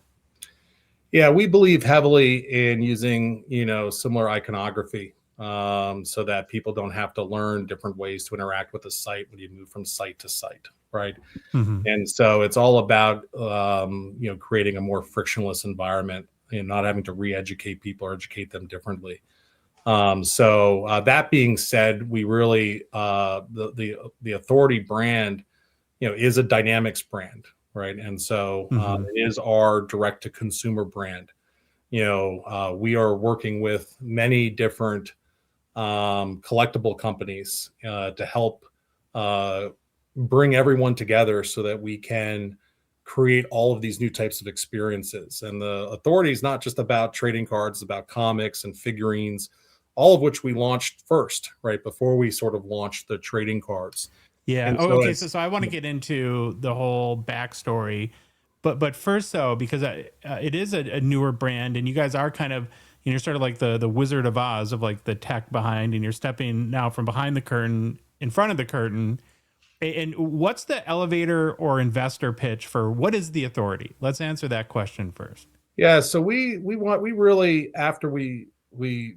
Yeah, we believe heavily in using, similar iconography, so that people don't have to learn different ways to interact with the site when you move from site to site, right? Mm-hmm. And so it's all about, creating a more frictionless environment and not having to re-educate people or educate them differently. So that being said, we really, the Authority brand, is a dynamics brand, right? And so it is our direct to consumer brand. We are working with many different collectible companies to help bring everyone together so that we can create all of these new types of experiences. And the Authority is not just about trading cards, it's about comics and figurines, all of which we launched first, right before we sort of launched the trading cards. Yeah. And Okay. So I want to get into the whole backstory, but first though, because it is a newer brand, and you guys are kind of, sort of like the Wizard of Oz of like the tech behind, and you're stepping now from behind the curtain in front of the curtain. And what's the elevator or investor pitch for what is the Authority? Let's answer that question first. Yeah. So we really, after we were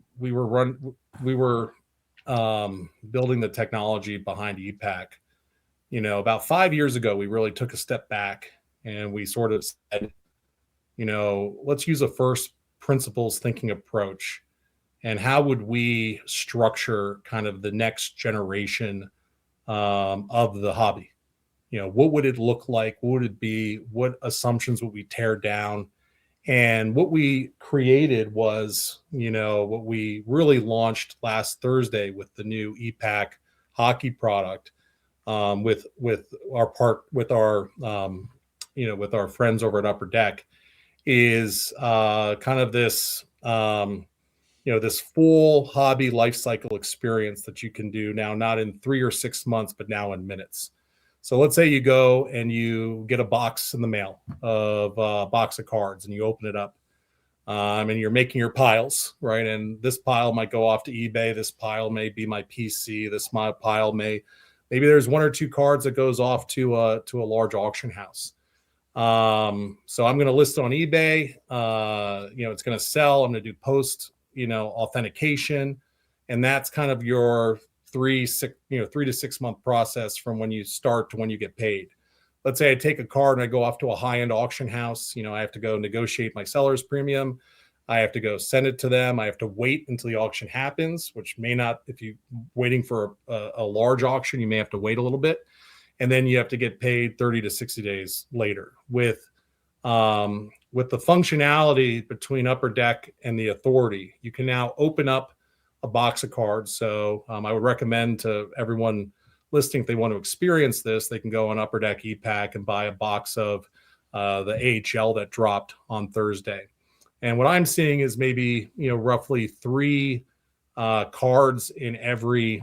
building the technology behind E-Pack, about 5 years ago, we really took a step back and we sort of said, let's use a first principles thinking approach. And how would we structure kind of the next generation of the hobby? What would it look like? What would it be? What assumptions would we tear down? And what we created was, what we really launched last Thursday with the new E-Pack hockey product, with our friends over at Upper Deck, is kind of this this full hobby life cycle experience that you can do now, not in 3 or 6 months, but now in minutes. So let's say you go and you get a box in the mail of a box of cards, and you open it up, and you're making your piles, right? And this pile might go off to eBay. This pile may be my PC. This pile maybe there's 1 or 2 cards that goes off to a large auction house. So I'm going to list it on eBay. It's going to sell. I'm going to do post, authentication, and that's kind of your 3 to 6 month process from when you start to when you get paid. Let's say I take a card and I go off to a high-end auction house. I have to go negotiate my seller's premium. I have to go send it to them. I have to wait until the auction happens, which may not, if you're waiting for a large auction, you may have to wait a little bit. And then you have to get paid 30 to 60 days later. With the functionality between Upper Deck and the Authority, you can now open up a box of cards. So I would recommend to everyone listening, if they want to experience this, they can go on Upper Deck E-Pack and buy a box of the AHL that dropped on Thursday. And what I'm seeing is maybe, roughly 3 cards in every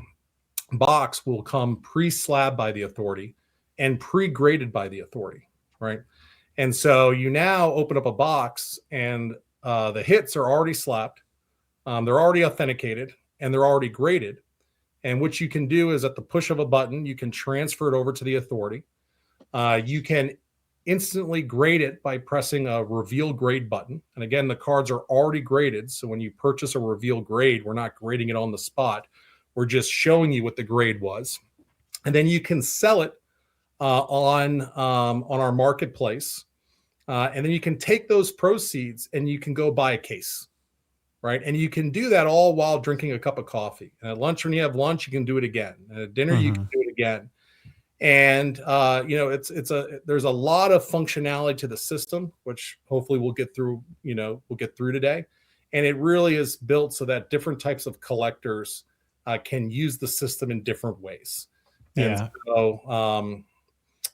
box will come pre-slabbed by the Authority and pre-graded by the Authority, right? And so you now open up a box and the hits are already slapped, they're already authenticated, and they're already graded. And what you can do is at the push of a button, you can transfer it over to the Authority. You can instantly grade it by pressing a reveal grade button. And again, the cards are already graded. So when you purchase a reveal grade, we're not grading it on the spot. We're just showing you what the grade was. And then you can sell it on our marketplace. And then you can take those proceeds and you can go buy a case, right? And you can do that all while drinking a cup of coffee. And at lunch, when you have lunch, you can do it again. And at dinner, you can do it again. And there's a lot of functionality to the system, which hopefully we'll get through today. And it really is built so that different types of collectors can use the system in different ways. Yeah. And so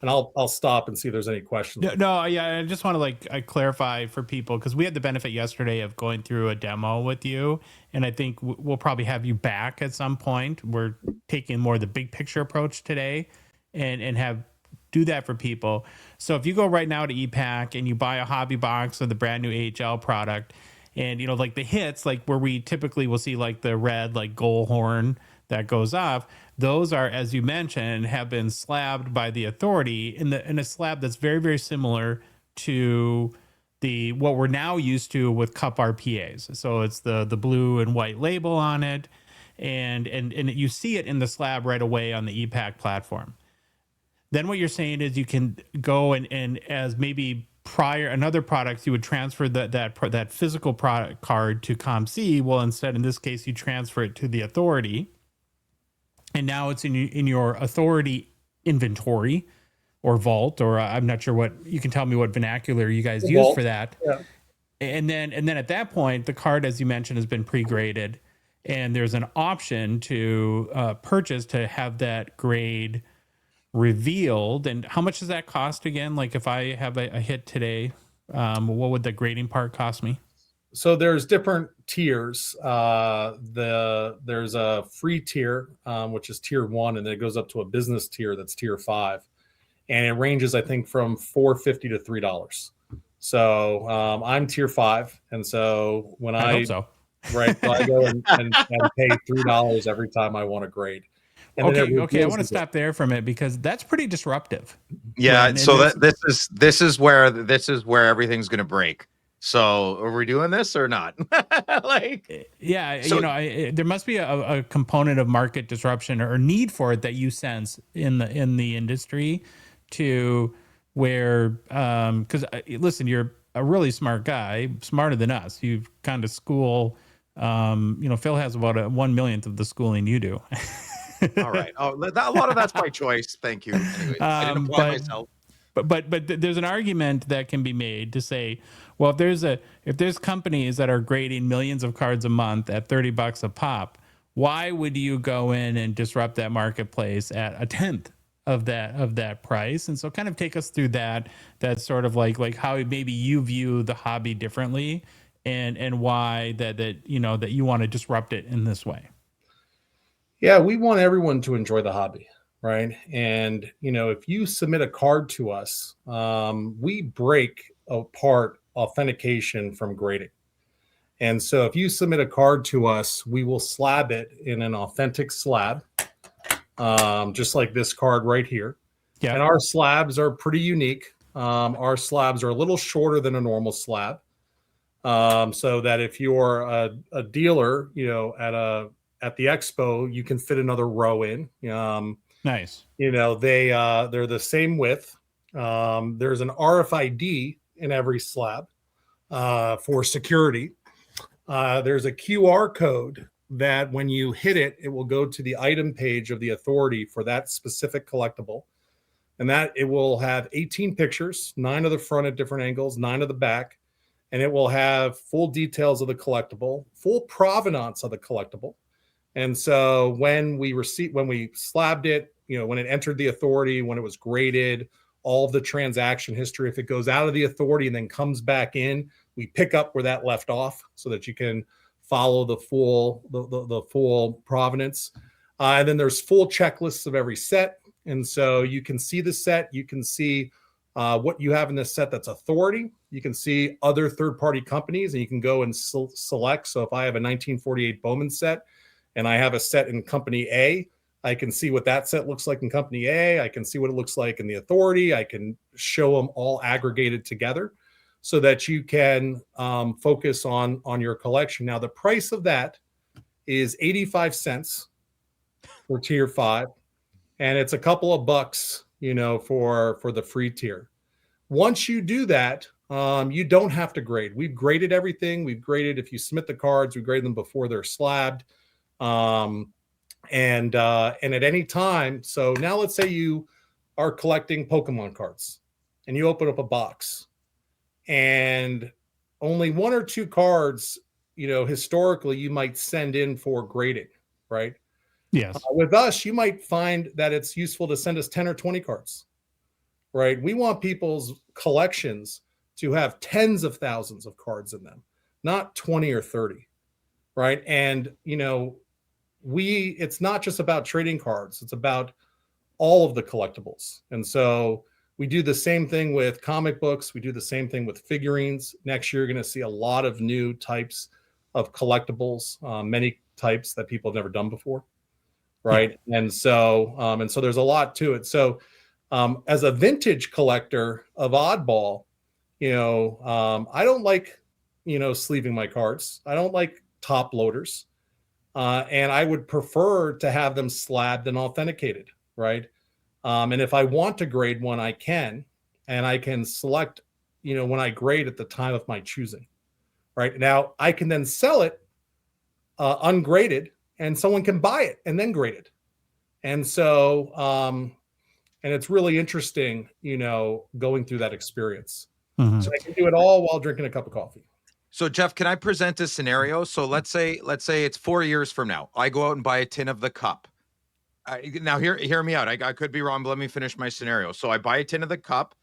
And I'll stop and see if there's any questions. No, yeah, I just want to I clarify for people, because we had the benefit yesterday of going through a demo with you, and I think we'll probably have you back at some point. We're taking more of the big picture approach today, and do that for people. So if you go right now to ePack and you buy a hobby box of the brand new AHL product, and like the hits, like where we typically will see like the red goal horn that goes off, those are, as you mentioned, have been slabbed by the Authority in a slab that's very, very similar to what we're now used to with Cup RPAs. So it's the blue and white label on it, and you see it in the slab right away on the ePack platform. Then what you're saying is you can go and as maybe prior another products, you would transfer that physical product card to COMC. Well, instead, in this case, you transfer it to the Authority. And now it's in your Authority inventory or vault, or I'm not sure what, you can tell me what vernacular you guys use for that. Yeah. And then at that point, the card, as you mentioned, has been pre-graded, and there's an option to purchase to have that grade revealed. And how much does that cost again? Like if I have a hit today, what would the grading part cost me? So there's different tiers. There's a free tier, which is tier 1, and then it goes up to a business tier that's tier 5, and it ranges, I think, from $4.50 to $3. So I'm tier 5, and so when I hope so. Right, so I go and pay $3 every time I want to grade. And okay. I want to stop there for a minute, because that's pretty disruptive. Yeah. And So this is where everything's going to break. So are we doing this or not? There must be a component of market disruption or need for it that you sense in the industry, to where, because listen, you're a really smart guy, smarter than us. You've gone to school. Phil has about 1/1,000,000th of the schooling you do. All right. Oh, a lot of that's by choice. Thank you. Anyways, I didn't apply myself. But there's an argument that can be made to say, well, if there's companies that are grading millions of cards a month at $30 a pop, why would you go in and disrupt that marketplace at a tenth of that price? And so kind of take us through that sort of like how maybe you view the hobby differently, and why that you want to disrupt it in this way. Yeah, we want everyone to enjoy the hobby, right? And if you submit a card to us, we break apart authentication from grading. And so if you submit a card to us, we will slab it in an authentic slab, just like this card right here. Yeah. And our slabs are pretty unique. Our slabs are a little shorter than a normal slab, so that if you're a dealer, at the expo, you can fit another row in. Nice. They're the same width. There's an RFID in every slab for security. There's a QR code that when you hit it, it will go to the item page of the Authority for that specific collectible. And that it will have 18 pictures, 9 of the front at different angles, 9 of the back. And it will have full details of the collectible, full provenance of the collectible. And so when we slabbed it, when it entered the Authority, when it was graded, all of the transaction history, if it goes out of the Authority and then comes back in, we pick up where that left off so that you can follow the full provenance. And then there's full checklists of every set. And so you can see the set, you can see what you have in this set that's Authority. You can see other third-party companies, and you can go and select. So if I have a 1948 Bowman set and I have a set in Company A, I can see what that set looks like in Company A. I can see what it looks like in the Authority. I can show them all aggregated together so that you can focus on your collection. Now, the price of that is 85 cents for tier 5, and it's a couple of bucks, for the free tier. Once you do that, you don't have to grade. We've graded everything. We've graded, if you submit the cards, we grade them before they're slabbed. And at any time, so now let's say you are collecting Pokemon cards and you open up a box and only 1 or 2 cards, historically you might send in for grading, right? Yes. With us, you might find that it's useful to send us 10 or 20 cards. right? We want people's collections to have tens of thousands of cards in them, not 20 or 30, right? And, it's not just about trading cards. It's about all of the collectibles. And so we do the same thing with comic books. We do the same thing with figurines. Next year, you're going to see a lot of new types of collectibles, many types that people have never done before, right? Yeah. And so there's a lot to it. So as a vintage collector of oddball, I don't like, sleeving my cards. I don't like top loaders. And I would prefer to have them slabbed and authenticated, right? And if I want to grade one, I can, and I can select, when I grade at the time of my choosing, right? Now I can then sell it ungraded, and someone can buy it and then grade it. And so, and it's really interesting, going through that experience. Mm-hmm. So I can do it all while drinking a cup of coffee. So Jeff, can I present a scenario? So let's say it's 4 years from now. I go out and buy a tin of the cup. Now hear me out. I could be wrong, but let me finish my scenario. So I buy a tin of the cup.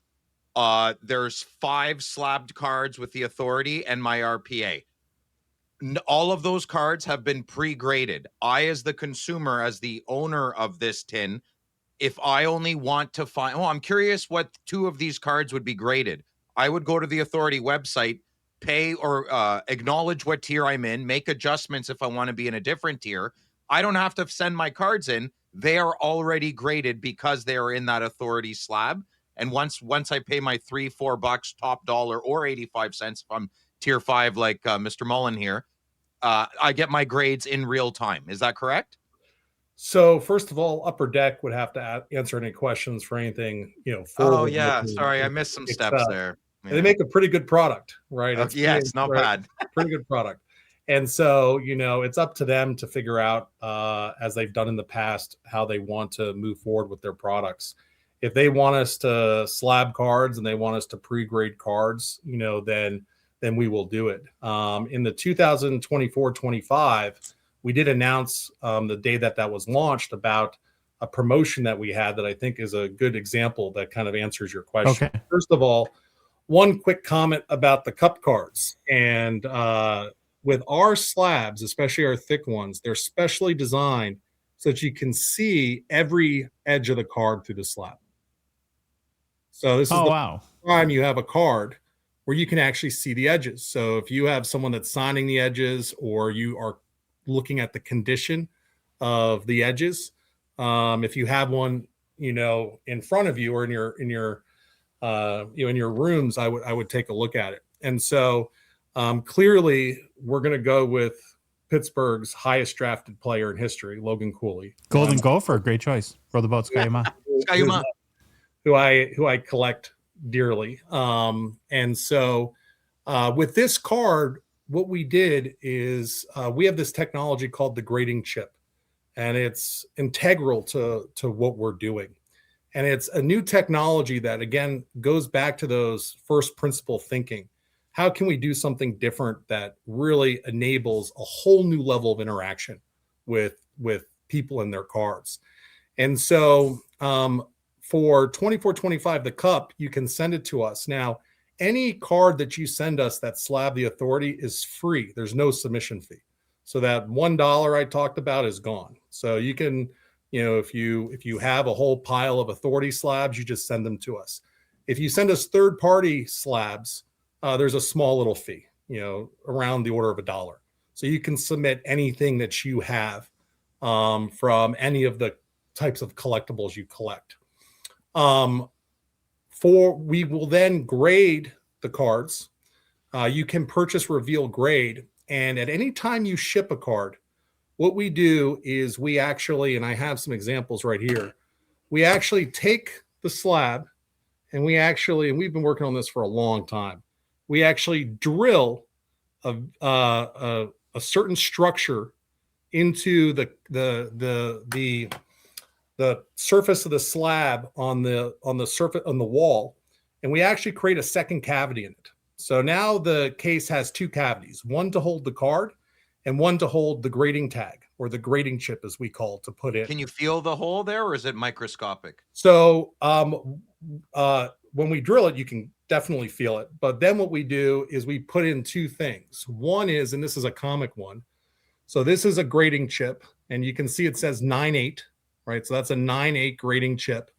There's 5 slabbed cards with the Authority and my RPA. All of those cards have been pre-graded. I, as the consumer, as the owner of this tin, if I only want to find, I'm curious what 2 of these cards would be graded. I would go to the Authority website, pay or acknowledge what tier I'm in, make adjustments if I want to be in a different tier. I don't have to send my cards in. They are already graded because they are in that Authority slab. And once I pay my $3-4 top dollar or 85 cents if I'm tier 5 like Mr. Mullen here, I get my grades in real time. Is that correct? So first of all, Upper Deck would have to answer any questions for anything, Oh yeah, sorry, I missed some steps there. Yeah. They make a pretty good product, right? It's not bad. Pretty good product. And so, it's up to them to figure out, as they've done in the past, how they want to move forward with their products. If they want us to slab cards and they want us to pre-grade cards, then we will do it. In the 2024-25, we did announce the day that was launched about a promotion that we had that I think is a good example that kind of answers your question. Okay. First of all, one quick comment about the cup cards. And with our slabs, especially our thick ones, they're specially designed so that you can see every edge of the card through the slab. So this is the first time you have a card where you can actually see the edges. So if you have someone that's signing the edges, or you are looking at the condition of the edges, if you have one, in front of you or in your rooms, I would take a look at it. And so clearly we're going to go with Pittsburgh's highest drafted player in history, Logan Cooley. Golden Gopher, great choice. Row the boat, Skyuma. Skyuma. Who I collect dearly. And so with this card, what we did is we have this technology called the grading chip, and it's integral to what we're doing. And it's a new technology that, again, goes back to those first principle thinking. How can we do something different that really enables a whole new level of interaction with people and their cards? And so for 24-25, the cup, you can send it to us. Now, any card that you send us that slab the Authority is free. There's no submission fee. So that $1 I talked about is gone. So you can, if you have a whole pile of Authority slabs, you just send them to us. If you send us third-party slabs, there's a small little fee, around the order of $1. So you can submit anything that you have from any of the types of collectibles you collect. We will then grade the cards. You can purchase Reveal Grade, and at any time you ship a card, what we do is we actually, and I have some examples right here, we actually take the slab, and we've been working on this for a long time. We actually drill a certain structure into the surface of the slab on the surface on the wall, and we actually create a second cavity in it. So now the case has 2 cavities, one to hold the card and one to hold the grading tag, or the grading chip as we call it, to put in. Can you feel the hole there, or is it microscopic? So when we drill it, you can definitely feel it. But then what we do is we put in two things. One is, and this is a comic one. So this is a grading chip, and you can see it says 9.8, right? So that's a 9.8 grading chip.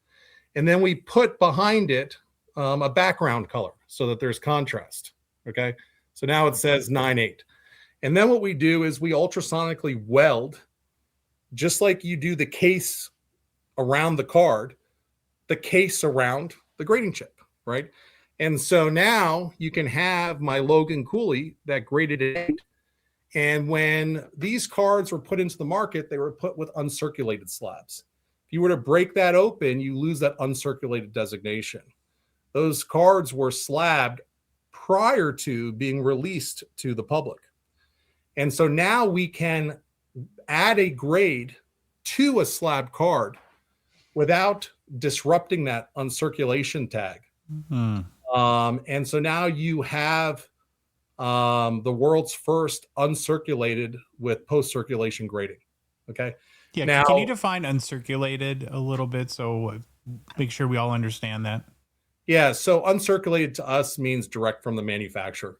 And then we put behind it a background color so that there's contrast. Okay. So now it says 9.8. And then what we do is we ultrasonically weld, just like you do the case around the card, the case around the grading chip, right? And so now you can have my Logan Cooley that graded at 8. And when these cards were put into the market, they were put with uncirculated slabs. If you were to break that open, you lose that uncirculated designation. Those cards were slabbed prior to being released to the public. And so now we can add a grade to a slab card without disrupting that uncirculation tag. And so now you have the world's first uncirculated with post-circulation grading. Okay. Yeah. Now, can you define uncirculated a little bit so make sure we all understand that? Yeah. So uncirculated to us means direct from the manufacturer.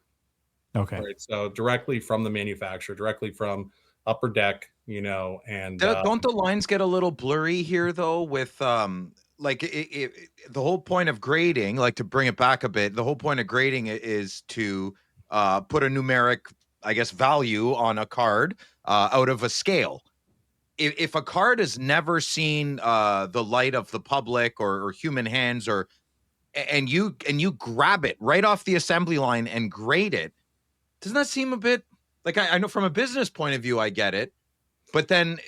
Okay. Right. So directly from the manufacturer, directly from Upper Deck, and don't the lines get a little blurry here though with like the whole point of grading, like to bring it back a bit, the whole point of grading is to put a numeric, I guess, value on a card out of a scale. If a card has never seen the light of the public or human hands, and you grab it right off the assembly line and grade it, doesn't that seem a bit like, I know from a business point of view, I get it, but then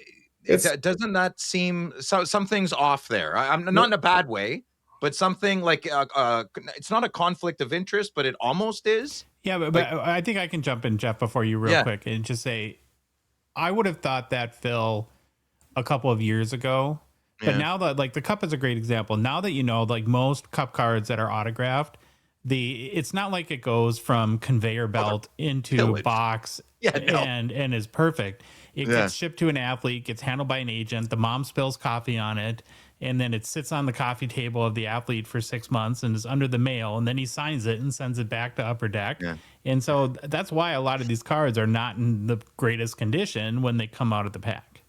doesn't that seem something's off there? I'm not in a bad way, but something like it's not a conflict of interest, but it almost is. Yeah, but I think I can jump in, Jeff, before you real quick and just say, I would have thought that, Phil, a couple of years ago. But now that, like, the cup is a great example. Now that like most cup cards that are autographed, it's not like it goes from conveyor belt into box and is perfect. It gets shipped to an athlete, gets handled by an agent. The mom spills coffee on it, and then it sits on the coffee table of the athlete for 6 months and is under the mail. And then he signs it and sends it back to Upper Deck. Yeah. And so that's why a lot of these cards are not in the greatest condition when they come out of the pack.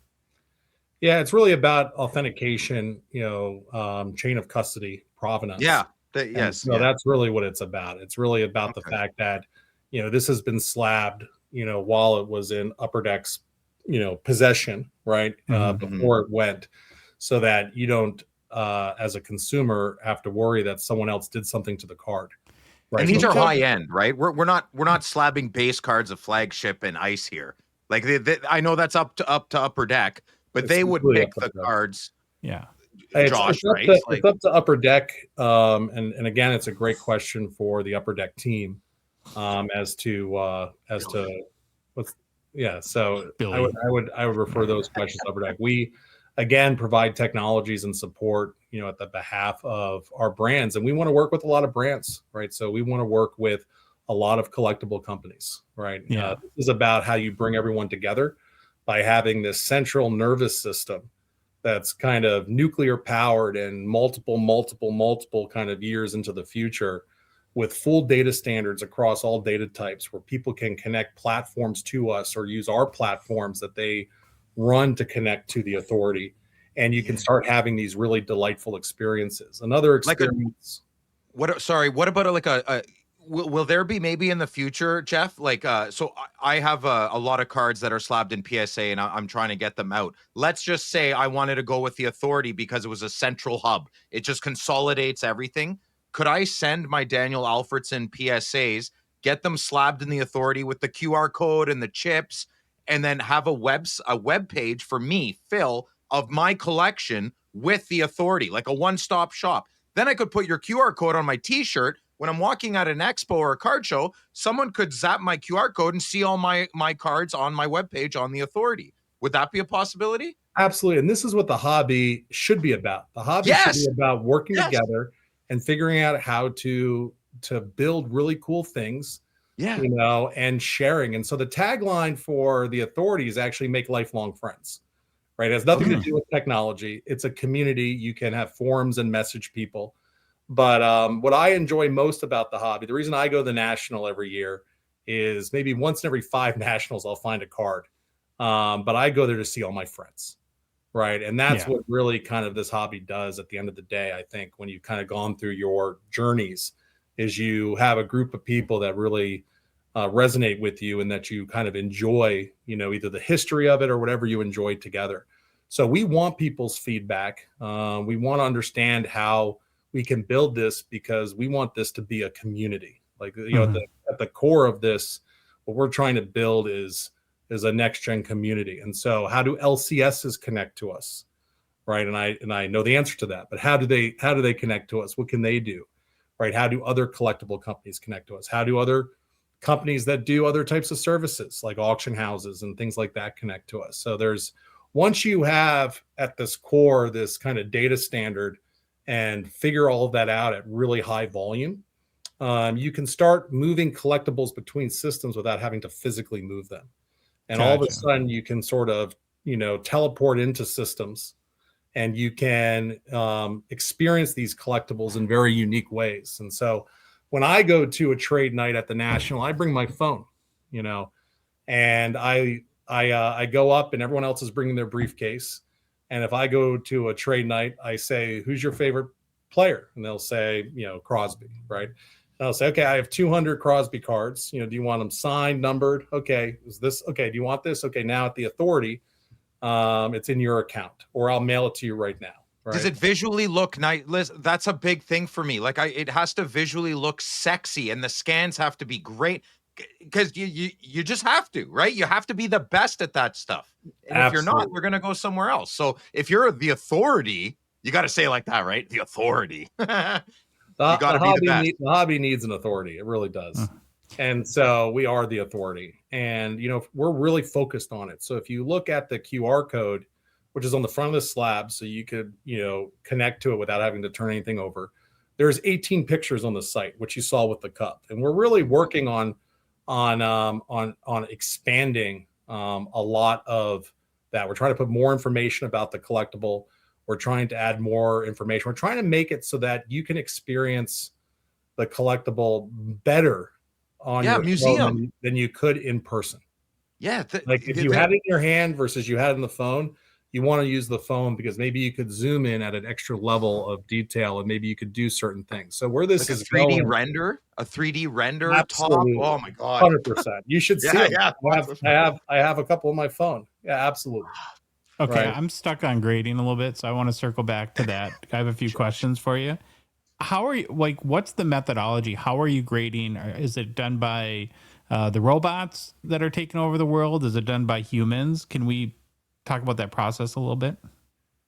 Yeah, it's really about authentication, chain of custody, provenance. Yeah. That's really what it's about. It's really about the fact that, this has been slabbed, while it was in Upper Deck's, possession, right? Before it went, so that you don't, as a consumer, have to worry that someone else did something to the card. Right. And these are high end, right? We're not slabbing base cards of Flagship and Ice here. Like I know that's up to Upper Deck, but they would pick the cards. Yeah. Josh, right? It's up to Upper Deck. And again, it's a great question for the Upper Deck team as to what's. Yeah, so I would refer those questions to Upper Deck. We again provide technologies and support, at the behalf of our brands, and we want to work with a lot of brands, right? So we want to work with a lot of collectible companies, right? Yeah. This is about how you bring everyone together by having this central nervous system that's kind of nuclear powered and multiple kind of years into the future, with full data standards across all data types, where people can connect platforms to us or use our platforms that they run to connect to the Authority. And you can start having these really delightful experiences. Another experience. What about like will there be maybe in the future, Jeff? Like, so I have a lot of cards that are slabbed in PSA and I'm trying to get them out. Let's just say I wanted to go with the Authority because it was a central hub. It just consolidates everything. Could I send my Daniel Alfredson PSAs, get them slabbed in the Authority with the QR code and the chips, and then have a web page for me, Phil, of my collection with the Authority, like a one-stop shop? Then I could put your QR code on my T-shirt. When I'm walking at an expo or a card show, someone could zap my QR code and see all my cards on my webpage on the Authority. Would that be a possibility? Absolutely. And this is what the hobby should be about. The hobby should be about working together and figuring out how to build really cool things, and sharing. And so the tagline for the Authority is actually make lifelong friends, right? It has nothing to do with technology. It's a community. You can have forums and message people. But what I enjoy most about the hobby, the reason I go to the National every year is maybe once in every 5 Nationals, I'll find a card. But I go there to see all my friends. Right. And that's what really kind of this hobby does at the end of the day. I think when you've kind of gone through your journeys is you have a group of people that really resonate with you and that you kind of enjoy, either the history of it or whatever you enjoy together. So we want people's feedback. We want to understand how we can build this because we want this to be a community. Like, at the core of this, what we're trying to build is a next gen community. And so how do LCSs connect to us? Right. And I know the answer to that, but how do they connect to us? What can they do? Right. How do other collectible companies connect to us? How do other companies that do other types of services like auction houses and things like that connect to us? So once you have at this core, this kind of data standard and figure all of that out at really high volume, you can start moving collectibles between systems without having to physically move them. And all of a sudden you can sort of, teleport into systems and you can experience these collectibles in very unique ways. And so when I go to a trade night at the National, I bring my phone, and I go up and everyone else is bringing their briefcase. And if I go to a trade night, I say, who's your favorite player? And they'll say, Crosby, right? And I'll say, okay, I have 200 Crosby cards. Do you want them signed, numbered? Okay, is this okay? Do you want this? Okay, now at the Authority, it's in your account, or I'll mail it to you right now. Right? Does it visually look nice? That's a big thing for me. Like it has to visually look sexy, and the scans have to be great because you just have to, right? You have to be the best at that stuff. And if you're not, we're gonna go somewhere else. So if you're the Authority, you got to say it like that, right? The Authority. The hobby needs an authority. It really does. And so we are the Authority. And, we're really focused on it. So if you look at the QR code, which is on the front of the slab, so you could, connect to it without having to turn anything over, there's 18 pictures on the site, which you saw with the cup. And we're really working on expanding a lot of that. We're trying to put more information about the collectible. We're trying to add more information. We're trying to make it so that you can experience the collectible better on your museum than you could in person. Yeah. If you had it in your hand versus you had it in the phone, you want to use the phone because maybe you could zoom in at an extra level of detail and maybe you could do certain things. So where this is a 3D render, absolutely, top. Oh my God. 100%. You should see it. Yeah. I have a couple on my phone. Yeah, absolutely. Okay, right. I'm stuck on grading a little bit, so I want to circle back to that. I have a few questions for you. How are you, what's the methodology? How are you grading? Is it done by the robots that are taking over the world? Is it done by humans? Can we talk about that process a little bit?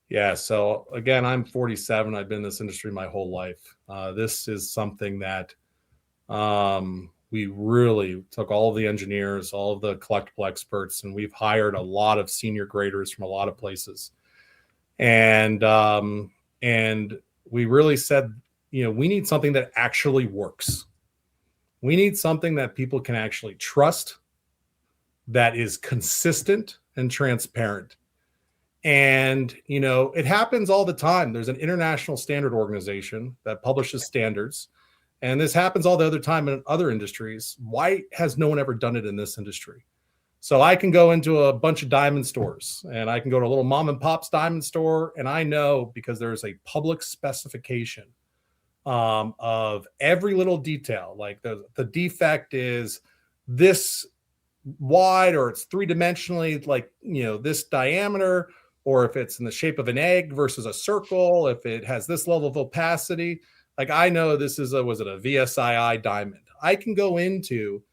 Yeah, so again, I'm 47. I've been in this industry my whole life. This is something that we really took all of the engineers, all of the collectible experts, and we've hired a lot of senior graders from a lot of places. And we really said, we need something that actually works. We need something that people can actually trust, that is consistent and transparent. And, it happens all the time. There's an international standard organization that publishes standards. And this happens all the other time in other industries. Why has no one ever done it in this industry? So I can go into a bunch of diamond stores and I can go to a little mom and pop's diamond store. And I know because there's a public specification of every little detail, like the defect is this wide, or it's 3-dimensionally, like, this diameter, or if it's in the shape of an egg versus a circle, if it has this level of opacity. Like, I know this is was it a VSII diamond? I can go into,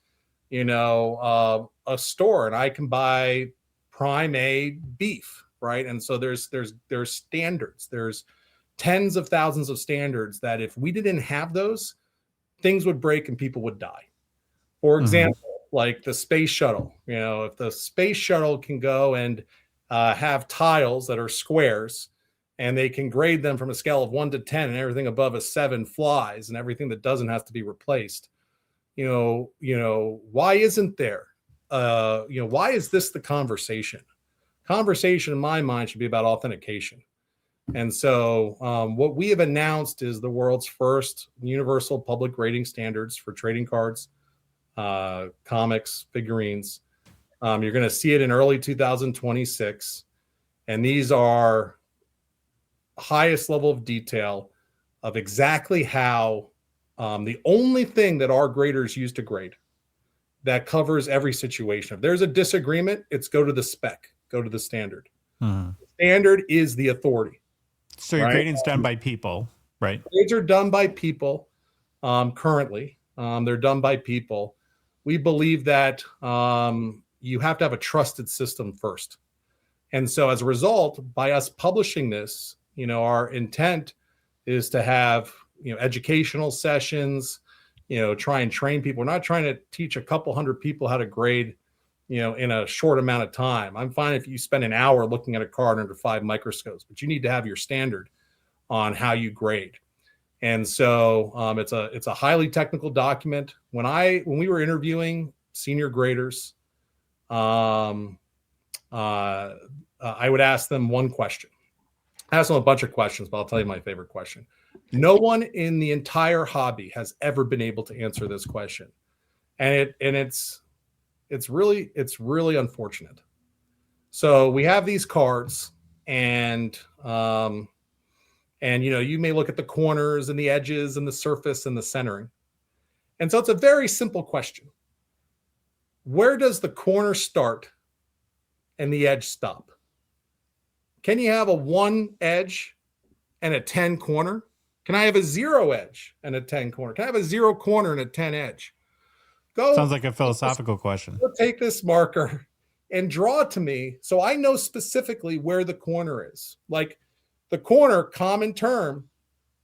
a store and I can buy prime A beef, right? And so there's standards. There's tens of thousands of standards that if we didn't have those, things would break and people would die. For example, like the space shuttle. If the space shuttle can go and have tiles that are squares, and they can grade them from a scale of 1 to 10, and everything above a 7 flies, and everything that doesn't has to be replaced. Why isn't there? Why is this the conversation? Conversation in my mind should be about authentication. And so what we have announced is the world's first universal public grading standards for trading cards, comics, figurines. You're going to see it in early 2026. And these are highest level of detail of exactly how the only thing that our graders use to grade that covers every situation. If there's a disagreement, it's go to the spec, go to the standard. Standard is the authority. So your grading's done by people, right? Grades are done by people currently. They're done by people. We believe that you have to have a trusted system first. And so as a result, by us publishing this, our intent is to have, educational sessions, try and train people. We're not trying to teach a couple hundred people how to grade, in a short amount of time. I'm fine if you spend an hour looking at a card under 5 microscopes, but you need to have your standard on how you grade. And so it's a highly technical document. When we were interviewing senior graders, I would ask them one question. I asked them a bunch of questions, but I'll tell you my favorite question. No one in the entire hobby has ever been able to answer this question. And it's really unfortunate. So we have these cards and you may look at the corners and the edges and the surface and the centering. And so it's a very simple question. Where does the corner start and the edge stop? Can you have a 1 edge and a 10 corner? Can I have a 0 edge and a 10 corner? Can I have a 0 corner and a 10 edge? Sounds like a philosophical question. Go take this marker and draw it to me so I know specifically where the corner is. Like the corner, common term,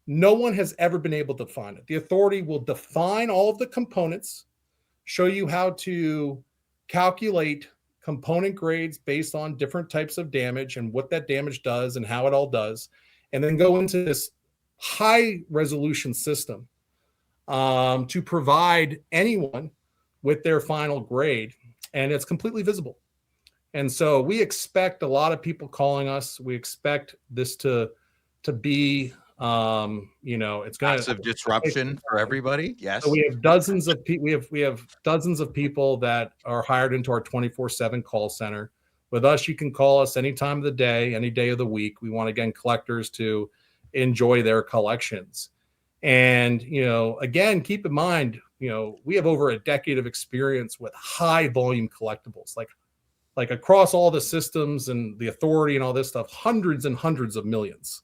no one has ever been able to find it. The authority will define all of the components, show you how to calculate component grades based on different types of damage and what that damage does and how it all does, and then go into this high resolution system to provide anyone with their final grade, and it's completely visible. And so we expect a lot of people calling us. We expect this to be, it's going to massive disruption for everybody. Yes. So we have dozens of people. We have dozens of people that are hired into our 24/7 call center. With us, you can call us any time of the day, any day of the week. We want, again, collectors to enjoy their collections. And, again, keep in mind, we have over a decade of experience with high volume collectibles, like across all the systems and the authority and all this stuff, hundreds and hundreds of millions.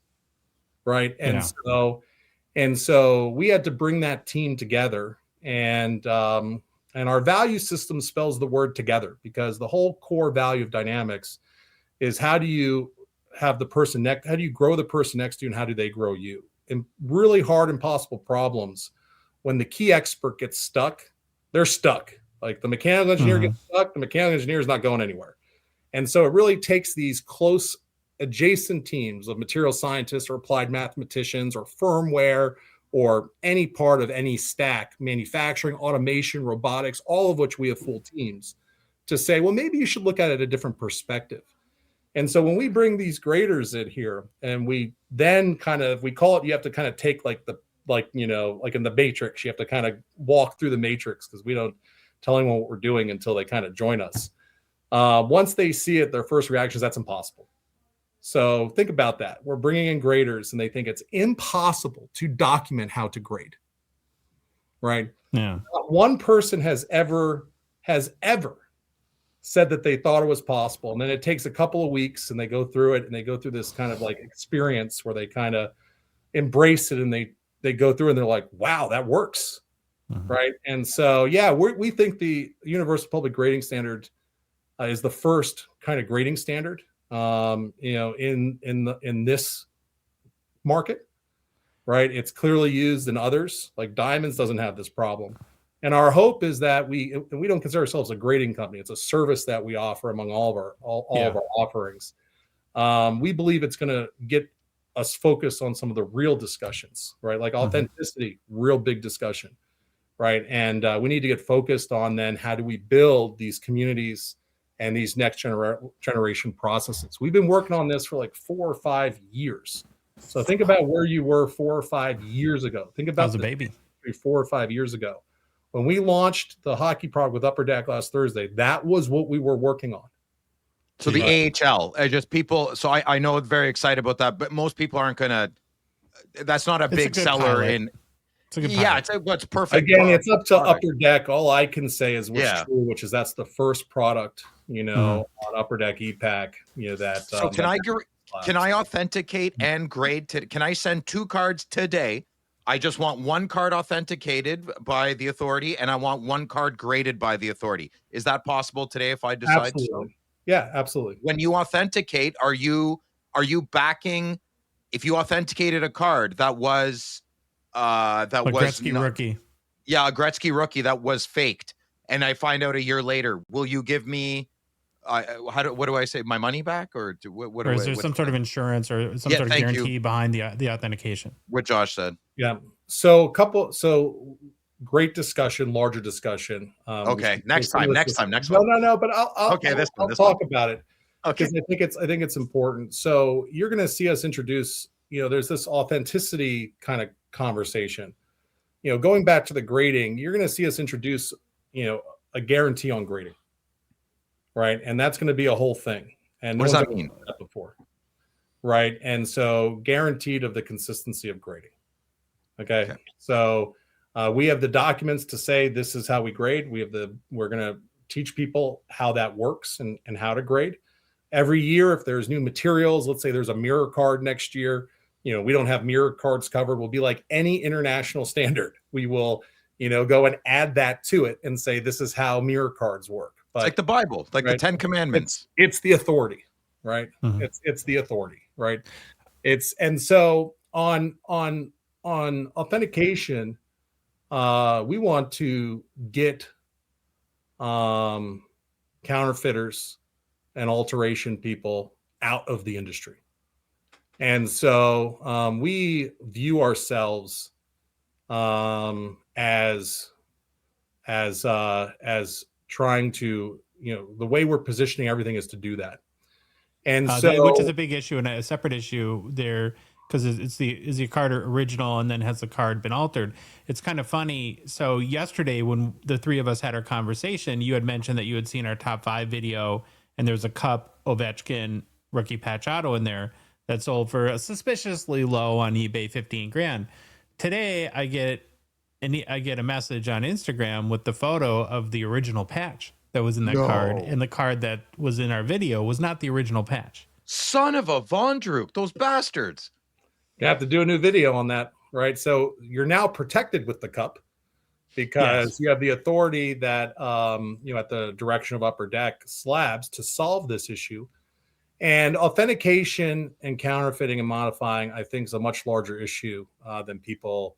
Right. And so we had to bring that team together, and our value system spells the word together, because the whole core value of dynamics is how do you have the person how do you grow the person next to you, and how do they grow you? And really hard, impossible problems, when the key expert gets stuck, they're stuck. Like the mechanical engineer gets stuck, the mechanical engineer is not going anywhere. And so it really takes these close adjacent teams of material scientists or applied mathematicians or firmware or any part of any stack, manufacturing, automation, robotics, all of which we have full teams, to say, well, maybe you should look at it a different perspective. And so when we bring these graders in here, and we then we call it, you have to kind of take like in the Matrix, you have to kind of walk through the Matrix, because we don't tell anyone what we're doing until they kind of join us. Once they see it, their first reaction is that's impossible. So think about that. We're bringing in graders, and they think it's impossible to document how to grade. Right? Yeah. Not one person has ever said that they thought it was possible. And then it takes a couple of weeks, and they go through it, and they go through this kind of like experience where they kind of embrace it, and they go through, and they're like, wow, that works. Right. And so, we think the Universal Public Grading Standard is the first kind of grading standard, in this market. Right. It's clearly used in others, like Diamonds doesn't have this problem. And our hope is that we don't consider ourselves a grading company. It's a service that we offer among all of our offerings. We believe it's going to get us focused on some of the real discussions, right? Like authenticity, real big discussion, right? And we need to get focused on then how do we build these communities and these next generation processes. We've been working on this for like 4 or 5 years. So think about where you were 4 or 5 years ago. Think about a baby 4 or 5 years ago. When we launched the hockey product with Upper Deck last Thursday, that was what we were working on. So the AHL, just people. So I know it's very excited about that, but most people aren't gonna. That's not a big seller pilot. in. It's a good it's perfect. Again, it's up to Upper Deck. All I can say is what's true, which is that's the first product, on Upper Deck EPAC. That. So can I authenticate and grade? Can I send 2 cards today? I just want 1 card authenticated by the Authority, and I want 1 card graded by the Authority. Is that possible today if I decide Absolutely. so? Yeah, absolutely. When you authenticate, are you backing? If you authenticated a card that was Gretzky rookie. Yeah, a Gretzky rookie that was faked, and I find out a year later, will you give me what do I say, my money back, or what? Or is there some sort of insurance or some sort of guarantee behind the authentication? What Josh said. Yeah. So great discussion, larger discussion. Okay, next time. No. But I'll talk about it. Okay. Because I think it's important. So you're going to see us introduce. There's this authenticity kind of conversation. Going back to the grading, you're going to see us introduce, a guarantee on grading. Right. And that's going to be a whole thing. And what does that mean? That before. Right. And so guaranteed of the consistency of grading. Okay. So we have the documents to say this is how we grade. We're going to teach people how that works and how to grade. Every year, if there's new materials, let's say there's a mirror card next year, we don't have mirror cards covered. We'll be like any international standard. We will, go and add that to it and say, this is how mirror cards work. But, it's like the Bible, like the 10 Commandments. It's the Authority, right? Mm-hmm. It's the Authority, right? And so on authentication, we want to get counterfeiters and alteration people out of the industry. And so we view ourselves as trying to, the way we're positioning everything is to do that. And so, which is a big issue and a separate issue there, because is the card original and then has the card been altered? It's kind of funny. So yesterday when the 3 of us had our conversation, you had mentioned that you had seen our top 5 video, and there's a Cup Ovechkin rookie patch auto in there that sold for a suspiciously low on eBay, $15,000. Today I get a message on Instagram with the photo of the original patch that was in that card, and the card that was in our video was not the original patch. Son of a Von Druk, those bastards. You have to do a new video on that, right? So you're now protected with the Cup because you have the Authority that, at the direction of Upper Deck slabs to solve this issue. And authentication and counterfeiting and modifying, I think, is a much larger issue than people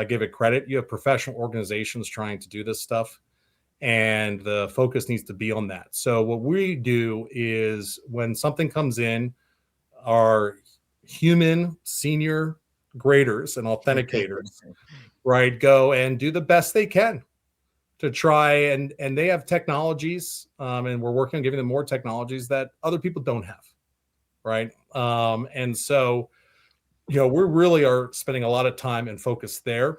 give it credit. You have professional organizations trying to do this stuff, and the focus needs to be on that. So what we do is when something comes in, our human senior graders and authenticators, right, go and do the best they can to try, and they have technologies, and we're working on giving them more technologies that other people don't have, right? And so, we really are spending a lot of time and focus there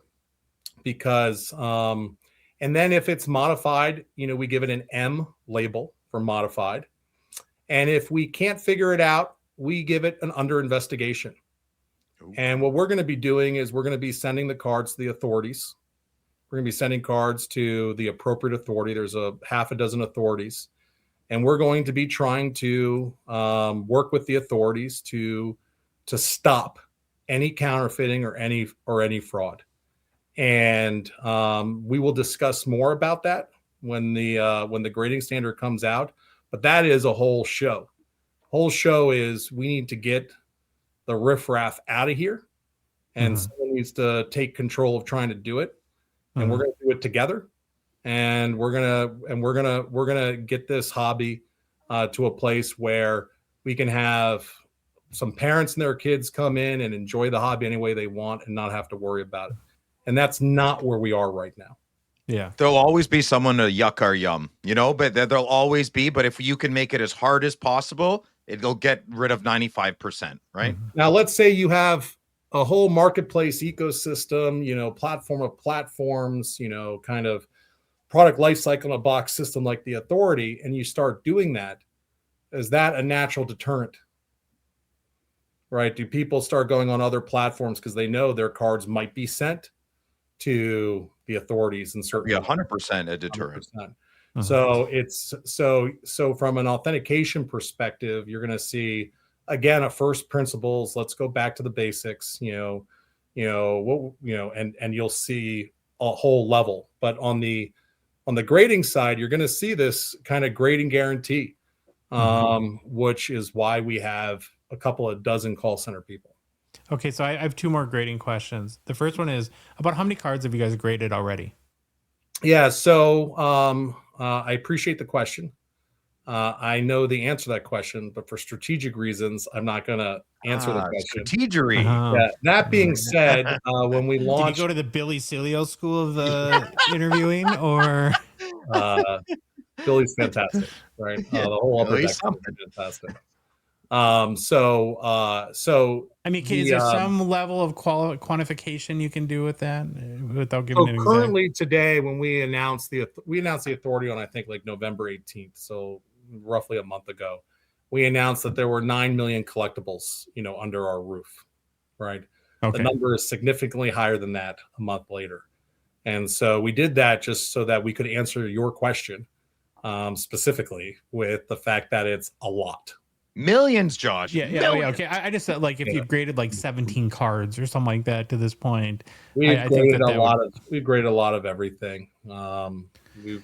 because, and then if it's modified, we give it an M label for modified. And if we can't figure it out, we give it an under investigation. Ooh. And what we're going to be doing is we're going to be sending the cards to the authorities. We're going to be sending cards to the appropriate authority. There's a half a dozen authorities. And we're going to be trying to work with the authorities to stop any counterfeiting or any fraud. And we will discuss more about that when the grading standard comes out. But that is a whole show. Whole show is we need to get the riffraff out of here, and someone needs to take control of trying to do it. And we're going to do it together. And we're gonna get this hobby to a place where we can have some parents and their kids come in and enjoy the hobby any way they want and not have to worry about it. And that's not where we are right now. Yeah. There'll always be someone to yuck our yum, but there'll always be. But if you can make it as hard as possible, it'll get rid of 95%, right? Mm-hmm. Now, let's say you have a whole marketplace ecosystem, platform of platforms, kind of product lifecycle in a box system like the Authority, and you start doing that. Is that a natural deterrent? Right? Do people start going on other platforms because they know their cards might be sent to the authorities in certain? Yeah, 100% a deterrent. 100%. Mm-hmm. So it's so from an authentication perspective, you're going to see again a first principles. Let's go back to the basics. And you'll see a whole level. But on the grading side, you're going to see this kind of grading guarantee, which is why we have a couple of dozen call center people. Okay, so I have two more grading questions. The first one is about how many cards have you guys graded already? Yeah, so I appreciate the question. I know the answer to that question, but for strategic reasons, I'm not going to answer the question. Strategery. Yeah, that being said, when we launched, did you go to the Billy Cilio School of interviewing, or Billy's fantastic, right? The whole upper deck is fantastic. So I mean, is there some level of quantification you can do with that without giving an example? Currently today, when we announced the Authority on, I think, like November 18th, so roughly a month ago, we announced that there were 9 million collectibles, under our roof, right? Okay. The number is significantly higher than that a month later. And so we did that just so that we could answer your question specifically with the fact that it's a lot. Millions, Josh. Yeah, Millions. okay. I just said, like, if you graded like 17 cards or something like that to this point, we've graded a lot of everything. We've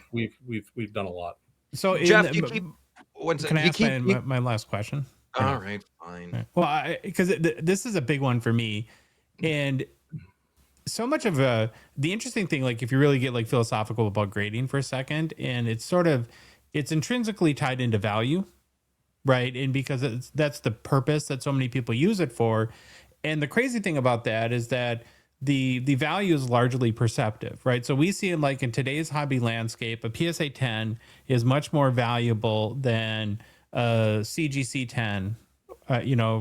done a lot. So Jeff, can I ask my last question? All right, fine. Right. Well, because this is a big one for me, and so much of the interesting thing, like if you really get like philosophical about grading for a second, and it's intrinsically tied into value. Right. And because that's the purpose that so many people use it for. And the crazy thing about that is that the value is largely perceptive. Right. So we see like in today's hobby landscape, a PSA 10 is much more valuable than a CGC 10,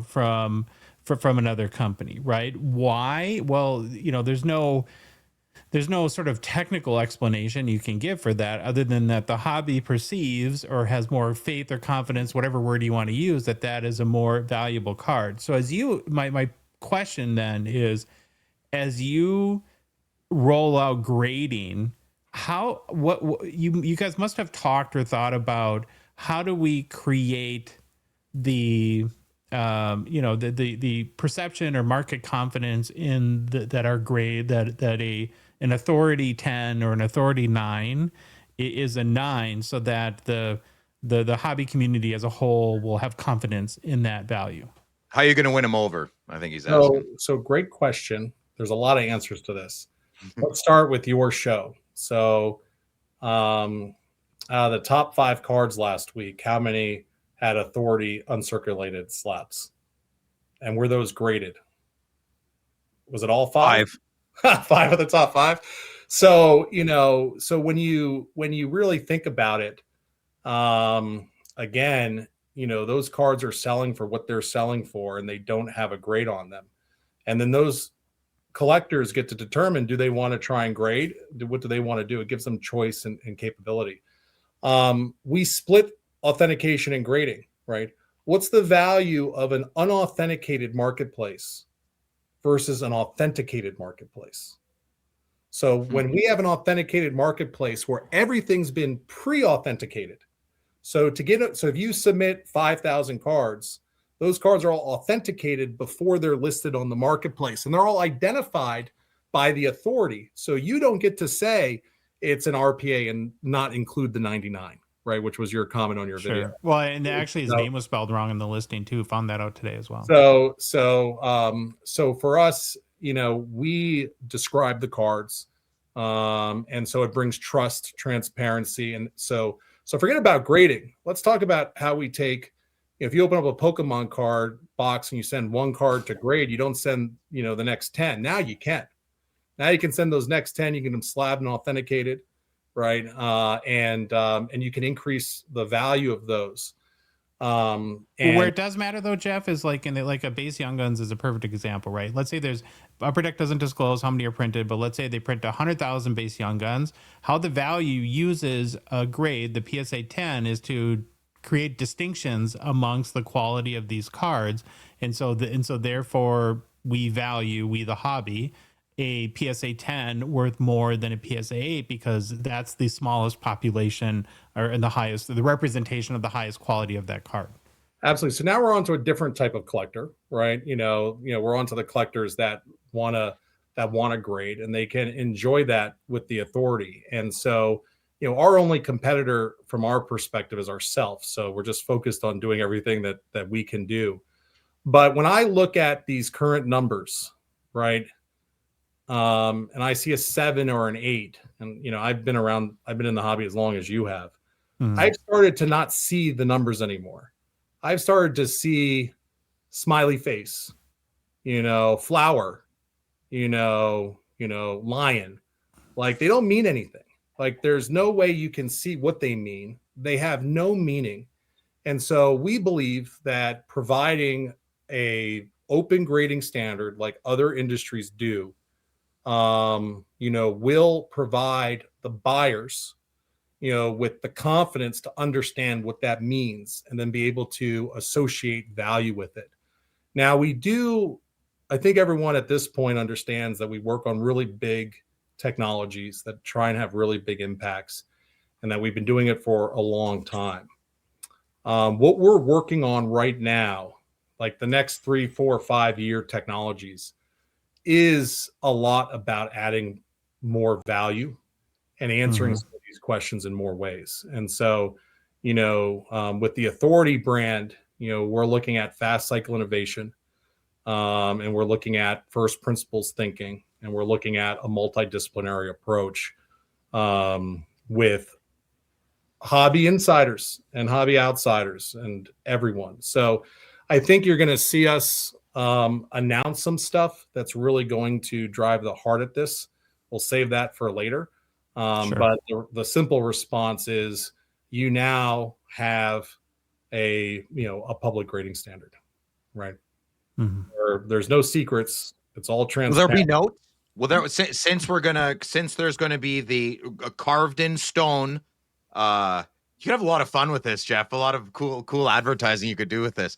from another company. Right. Why? Well, there's no sort of technical explanation you can give for that other than that the hobby perceives or has more faith or confidence, whatever word you want to use, that is a more valuable card. So my question then is, as you roll out grading, what you guys must have talked or thought about how do we create the the perception or market confidence in that our grade that an Authority 10 or an Authority 9 is a 9, so that the hobby community as a whole will have confidence in that value. How are you going to win them over? I think he's asking. So great question. There's a lot of answers to this. Let's start with your show. So the top 5 cards last week, how many had Authority uncirculated slabs? And were those graded? Was it all 5? 5 of the top 5. So, so when you really think about it, again, those cards are selling for what they're selling for, and they don't have a grade on them. And then those collectors get to determine, do they want to try and grade? What do they want to do? It gives them choice and capability. We split authentication and grading, right? What's the value of an unauthenticated marketplace versus an authenticated marketplace? So when we have an authenticated marketplace where everything's been pre-authenticated, so if you submit 5,000 cards, those cards are all authenticated before they're listed on the marketplace, and they're all identified by the Authority. So you don't get to say it's an RPA and not include the 99. Right, which was your comment on your video. Well, and actually his name was spelled wrong in the listing too. Found that out today as well. So for us, we describe the cards, and so it brings trust, transparency, and so forget about grading. Let's talk about how we take. If you open up a Pokemon card box and you send one card to grade, you don't send the next 10. Now you can. Now you can send those next 10, you can get them slabbed and authenticated, right? And you can increase the value of those. And where it does matter though, Jeff, is like like a base Young Guns is a perfect example, right? Let's say there's Upper Deck doesn't disclose how many are printed, but let's say they print 100,000 base Young Guns. How the value uses a grade, the PSA 10, is to create distinctions amongst the quality of these cards, and so therefore we the hobby, a PSA 10 worth more than a PSA 8 because that's the smallest population or the representation of the highest quality of that card. Absolutely. So now we're on to a different type of collector, right? We're on to the collectors that want to grade, and they can enjoy that with the Authority. And so, our only competitor from our perspective is ourselves. So we're just focused on doing everything that we can do. But when I look at these current numbers, right, and I see a 7 or an 8, and I've been in the hobby as long as you have. Mm-hmm. I've started to not see the numbers anymore. I've started to see smiley face, flower, lion. Like, they don't mean anything. Like, there's no way you can see what they mean. They have no meaning. And so we believe that providing a open grading standard like other industries do, will provide the buyers, with the confidence to understand what that means and then be able to associate value with it. Now I think everyone at this point understands that we work on really big technologies that try and have really big impacts, and that we've been doing it for a long time. What we're working on right now, like the next 3, 4, 5 year technologies, is a lot about adding more value and answering some of these questions in more ways. And so, with the Authority brand, we're looking at fast cycle innovation, and we're looking at first principles thinking, and we're looking at a multidisciplinary approach, with hobby insiders and hobby outsiders and everyone. So I think you're going to see us announce some stuff that's really going to drive the heart at this. We'll save that for later. Sure. But the simple response is you now have a public grading standard, right? Mm-hmm. There's no secrets. It's all transparent. Will there be notes? Since there's gonna be the carved in stone, you could have a lot of fun with this, Jeff. A lot of cool advertising you could do with this.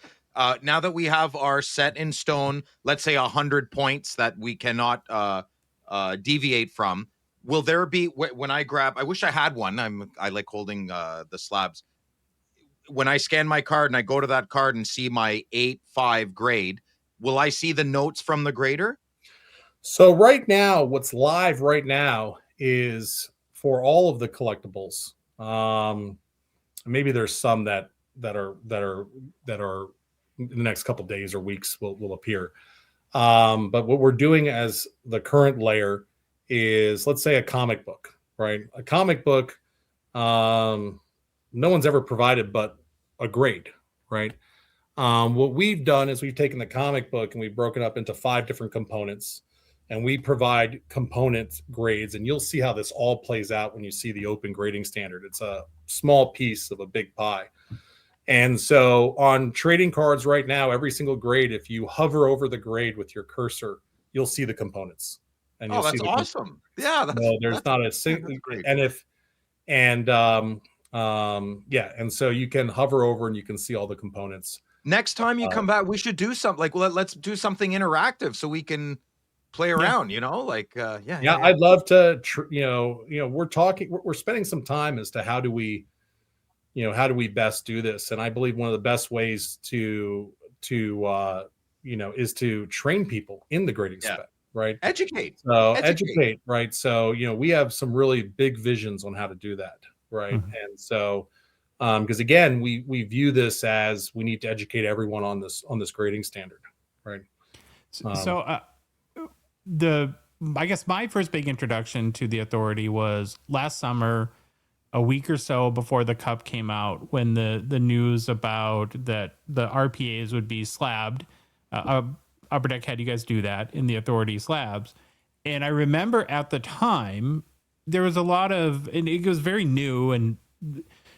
Now that we have our set in stone, let's say 100 points that we cannot deviate from, will there be, when I grab, I wish I had one. I like holding the slabs. When I scan my card and I go to that card and see my 8-5 grade, will I see the notes from the grader? So right now, what's live right now is for all of the collectibles. Maybe there's some that are in the next couple of days or weeks will appear. But what we're doing as the current layer is, let's say, a comic book, right? A comic book, no one's ever provided but a grade, right? What we've done is we've taken the comic book and we've broken up into 5 different components, and we provide component grades, and you'll see how this all plays out when you see the open grading standard. It's a small piece of a big pie. And so on trading cards right now, every single grade, if you hover over the grade with your cursor, you'll see the components. And you'll that's awesome. Yeah, there's not a single. And so you can hover over and you can see all the components. Next time you come back, we should do something like, let's do something interactive so we can play around. I'd love to. We're spending some time as to how do we best do this, and I believe one of the best ways to is to train people in the grading spec. Right. Educate. Right. So, we have some really big visions on how to do that. Right. Mm-hmm. And so, because again, we view this as we need to educate everyone on this grading standard. Right. I guess my first big introduction to the Authority was last summer, a week or so before the Cup came out, when the news about that the RPAs would be slabbed. Upper Deck had you guys do that in the Authority slabs. And I remember at the time, there was a lot of, and it was very new and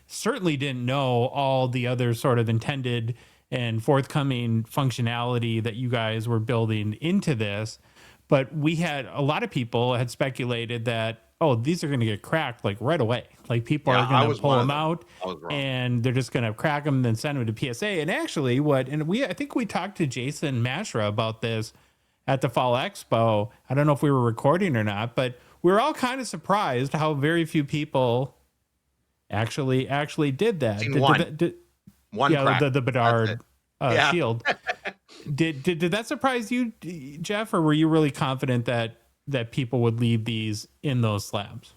certainly didn't know all the other sort of intended and forthcoming functionality that you guys were building into this. But we had a lot of people had speculated that, oh, these are going to get cracked like right away. Like people are going to pull them out and they're just going to crack them and then send them to PSA. And actually I think we talked to Jason Mashra about this at the Fall Expo. I don't know if we were recording or not, but we were all kind of surprised how very few people actually did that. The Bedard shield. Did that surprise you, Jeff, or were you really confident that people would leave these in those slabs?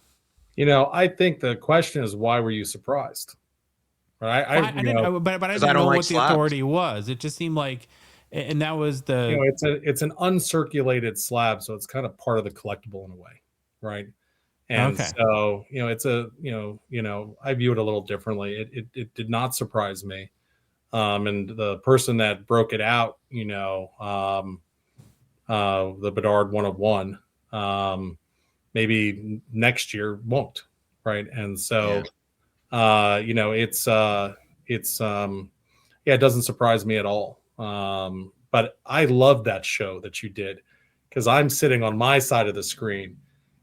I think the question is, why were you surprised? Right? I didn't know what the authority was. It just seemed like, and that was it's an uncirculated slab, so it's kind of part of the collectible in a way, right? And so, it's I view it a little differently. It did not surprise me. And the person that broke it out, the Bedard 1/1, maybe next year won't, right? And so, it doesn't surprise me at all. But I love that show that you did, because I'm sitting on my side of the screen,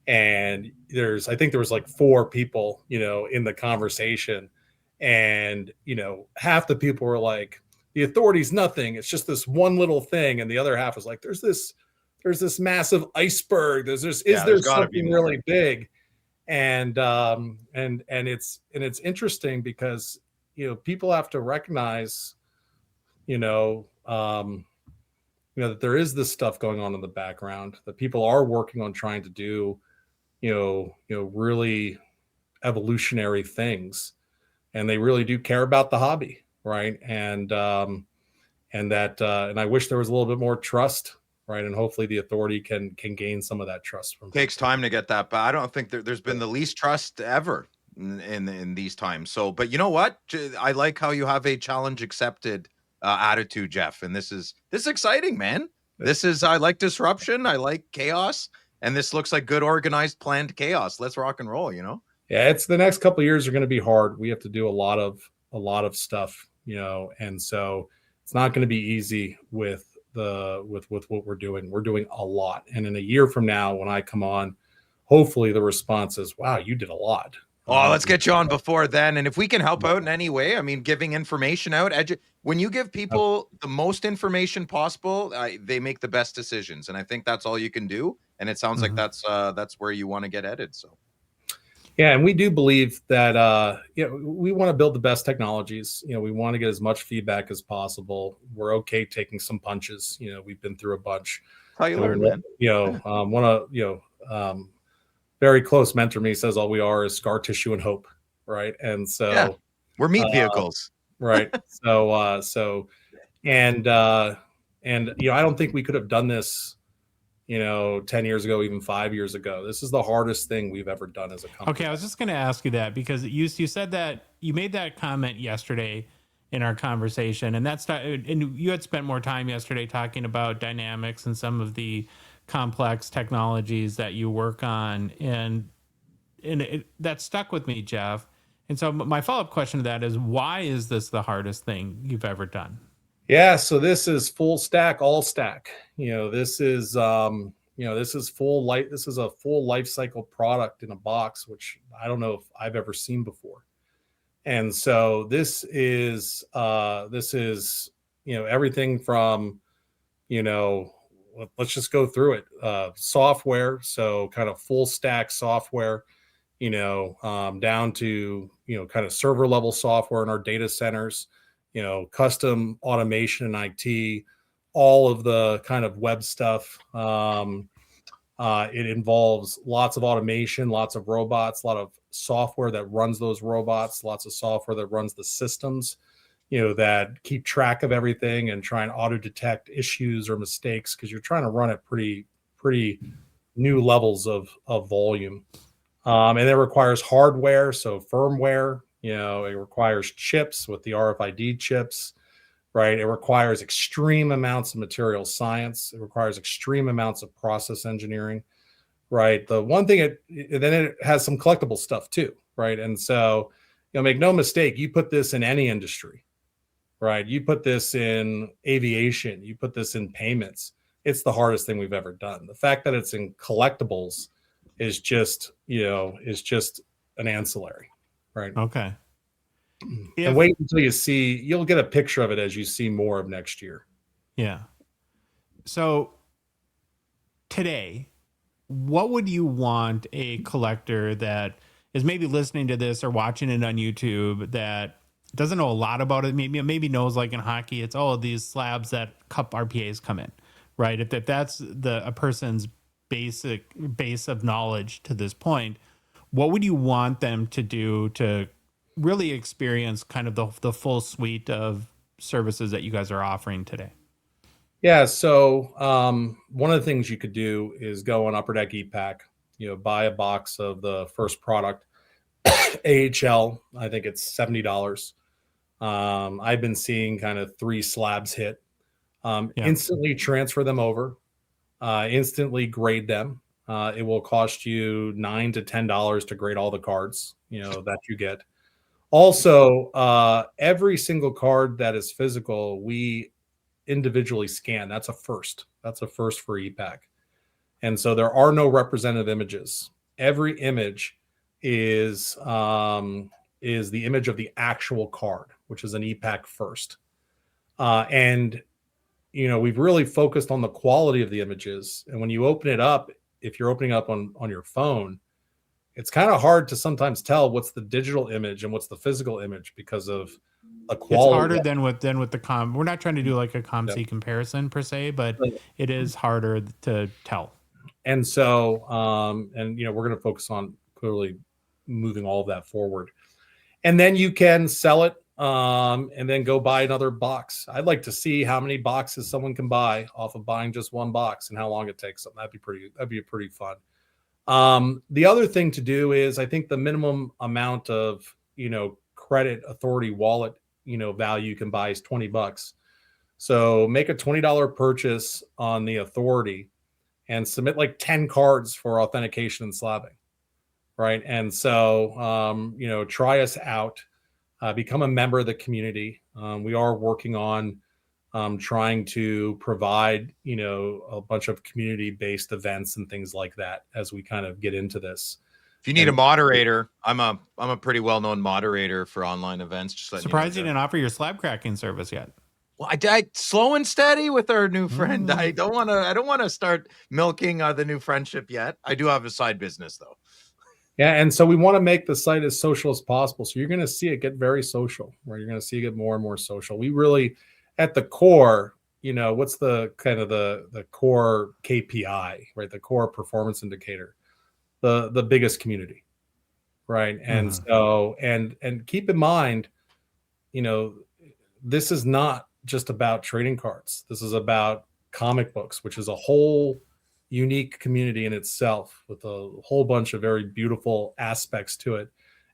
and I think there was like 4 people, in the conversation, and, half the people were like, the authority's nothing. It's just this one little thing. And the other half was like, there's this massive iceberg. Is there something really big? And it's interesting because, people have to recognize, that there is this stuff going on in the background, that people are working on trying to do, really evolutionary things, and they really do care about the hobby, right? And I wish there was a little bit more trust, right? And hopefully the authority can gain some of that trust from. Takes time to get that, but I don't think there's been the least trust ever in these times. So, but you know what? I like how you have a challenge accepted attitude, Jeff, and this is exciting, man. I like disruption, I like chaos, and this looks like good organized planned chaos. Let's rock and roll. Yeah, it's the next couple of years are going to be hard. We have to do a lot of stuff, and so it's not going to be easy with what we're doing. We're doing a lot, and in a year from now, when I come on, hopefully the response is, wow, you did a lot. Oh, let's get you on before then. And if we can help out in any way, giving information out, when you give people the most information possible, they make the best decisions. And I think that's all you can do. And it sounds like that's where you want to get headed. So. Yeah. And we do believe that, we want to build the best technologies. We want to get as much feedback as possible. We're okay taking some punches. We've been through a bunch. How you learn, man. Very close mentor me says all we are is scar tissue and hope, right? And so we're meat vehicles, right? So and I don't think we could have done this, 10 years ago, even 5 years ago. This is the hardest thing we've ever done as a company. Okay, I was just going to ask you that, because you said that you made that comment yesterday in our conversation, and and you had spent more time yesterday talking about dynamics and some of the complex technologies that you work on, and that stuck with me, Jeff. And so my follow-up question to that is, why is this the hardest thing you've ever done? Yeah, so this is full stack, all stack. This is this is full light. This is a full life cycle product in a box, which I don't know if I've ever seen before. And so this is everything from let's just go through it. Software, so kind of full stack software, down to, kind of server level software in our data centers, custom automation and IT, all of the kind of web stuff. It involves lots of automation, lots of robots, a lot of software that runs those robots, lots of software that runs the systems, that keep track of everything and try and auto detect issues or mistakes, because you're trying to run at pretty new levels of volume. And it requires hardware, so firmware, it requires chips with the RFID chips, right? It requires extreme amounts of material science. It requires extreme amounts of process engineering. right? The one thing then it has some collectible stuff too, right? And so, make no mistake, you put this in any industry, right? You put this in aviation, you put this in payments. It's the hardest thing we've ever done. The fact that it's in collectibles is just an ancillary, right? Okay. And wait until you'll get a picture of it as you see more of next year. Yeah. So today, what would you want a collector that is maybe listening to this or watching it on YouTube that doesn't know a lot about it, maybe knows, like in hockey, it's these slabs that cup RPAs come in, right? If that's a person's basic base of knowledge to this point, what would you want them to do to really experience kind of the full suite of services that you guys are offering today? Yeah. So one of the things you could do is go on Upper Deck E-Pack, buy a box of the first product, AHL. I think it's $70. I've been seeing kind of 3 slabs hit. Instantly transfer them over, instantly grade them. It will cost you $9 to $10 to grade all the cards, that you get. Also, every single card that is physical, we individually scan. That's a first for E-Pack. And so there are no representative images. Every image is the image of the actual card, which is an E-Pack first. And we've really focused on the quality of the images. And when you open it up, if you're opening up on your phone, it's kind of hard to sometimes tell what's the digital image and what's the physical image because of a quality. It's harder than with the com. We're not trying to do like a COMC comparison per se, but it is harder to tell. And so, we're going to focus on clearly moving all of that forward. And then you can sell it and then go buy another box. I'd like to see how many boxes someone can buy off of buying just one box and how long it takes them. That'd be pretty fun. The other thing to do is, I think the minimum amount of, credit Authority wallet, value you can buy is $20. So make a $20 purchase on the Authority and submit like 10 cards for authentication and slabbing. Right. And so, try us out, become a member of the community. We are working on trying to provide, a bunch of community-based events and things like that as we kind of get into this. If you need a moderator, I'm a pretty well-known moderator for online events. Just surprised you didn't offer your slab cracking service yet. Well, I slow and steady with our new friend. I don't want to start milking the new friendship yet. I do have a side business though. Yeah, and so we want to make the site as social as possible. So you're going to see it get very social, right? You're going to see it get more and more social. We really, at the core, what's the kind of the core KPI, right? The core performance indicator, the biggest community, right? And so, and keep in mind, this is not just about trading cards. This is about comic books, which is a whole unique community in itself with a whole bunch of very beautiful aspects to it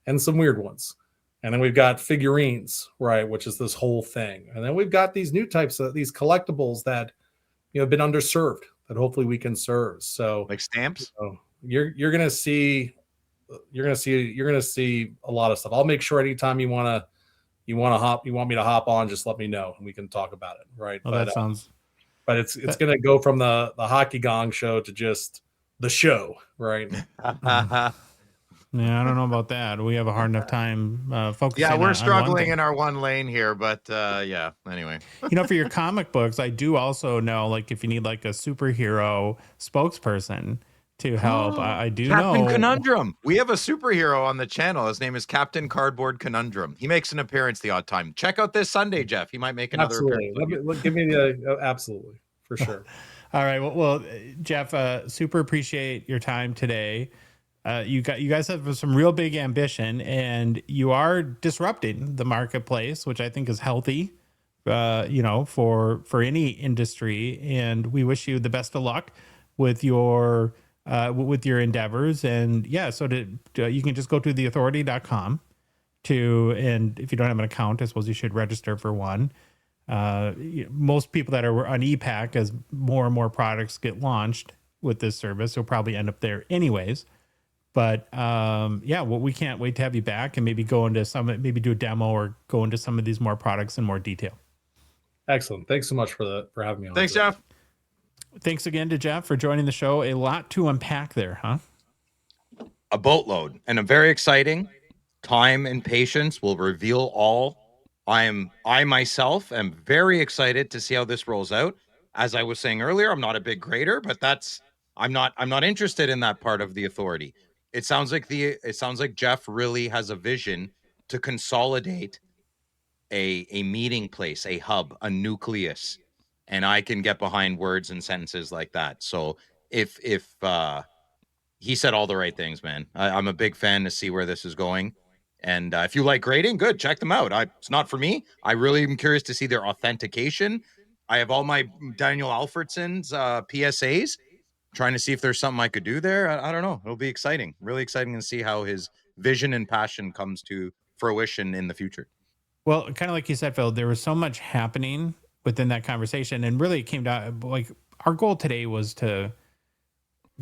and some weird ones. And then we've got figurines, right, which is this whole thing. And then we've got these new types of these collectibles that have been underserved that hopefully we can serve. So like stamps. You're going to see a lot of stuff. I'll make sure anytime you want me to hop on, just let me know and we can talk about it, right? Well, that sounds. But it's going to go from the Hockey Gong Show to just the show, right? Yeah, I don't know about that. We have a hard enough time focusing. Yeah, we're struggling in our one lane here, but yeah. Anyway, for your comic books, I do also know, like, if you need like a superhero spokesperson to help, I do Captain know Conundrum. We have a superhero on the channel. His name is Captain Cardboard Conundrum. He makes an appearance the odd time. Check out this Sunday, Jeff. He might make another absolutely. appearance. Give me the absolutely for sure. All right. Well, Jeff, super appreciate your time today. You guys have some real big ambition, and you are disrupting the marketplace, which I think is healthy, for any industry. And we wish you the best of luck with your endeavors. And yeah, so you can just go to theauthority.com and if you don't have an account, I suppose you should register for one. Most people that are on E-Pack, as more and more products get launched, with this service. He'll probably end up there anyways. But yeah, well, we can't wait to have you back and maybe go into maybe do a demo or go into some of these more products in more detail. Excellent. Thanks so much for having me on. Thanks, Jeff. Thanks again to Jeff for joining the show. A lot to unpack there, huh? A boatload, and a very exciting. Time and patience will reveal all. I myself am very excited to see how this rolls out. As I was saying earlier, I'm not a big grader, but I'm not interested in that part of the Authority. It sounds like Jeff really has a vision to consolidate a meeting place, a hub, a nucleus, and I can get behind words and sentences like that. So if he said all the right things, man. I'm a big fan to see where this is going. And if you like grading, good, check them out. It's not for me. I really am curious to see their authentication. I have all my Daniel Alfredson's PSAs, trying to see if there's something I could do there. I don't know. It'll be exciting. Really exciting to see how his vision and passion comes to fruition in the future. Well, kind of like you said, Phil, there was so much happening within that conversation. And really it came down, like, our goal today was to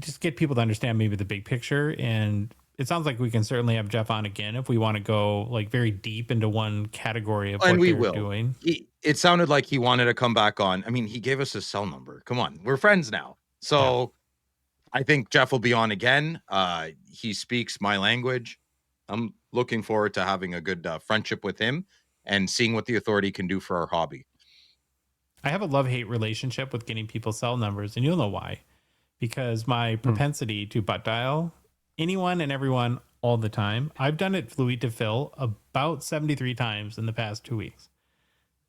just get people to understand maybe the big picture. And it sounds like we can certainly have Jeff on again if we want to go like very deep into one category of what they're doing. It sounded like he wanted to come back on. I mean, he gave us his cell number. Come on, we're friends now. So yeah. I think Jeff will be on again. He speaks my language. I'm looking forward to having a good friendship with him and seeing what the Authority can do for our hobby. I have a love-hate relationship with getting people's cell numbers, and you'll know why. Because my propensity to butt dial anyone and everyone all the time. I've done it fluid to Phil about 73 times in the past 2 weeks.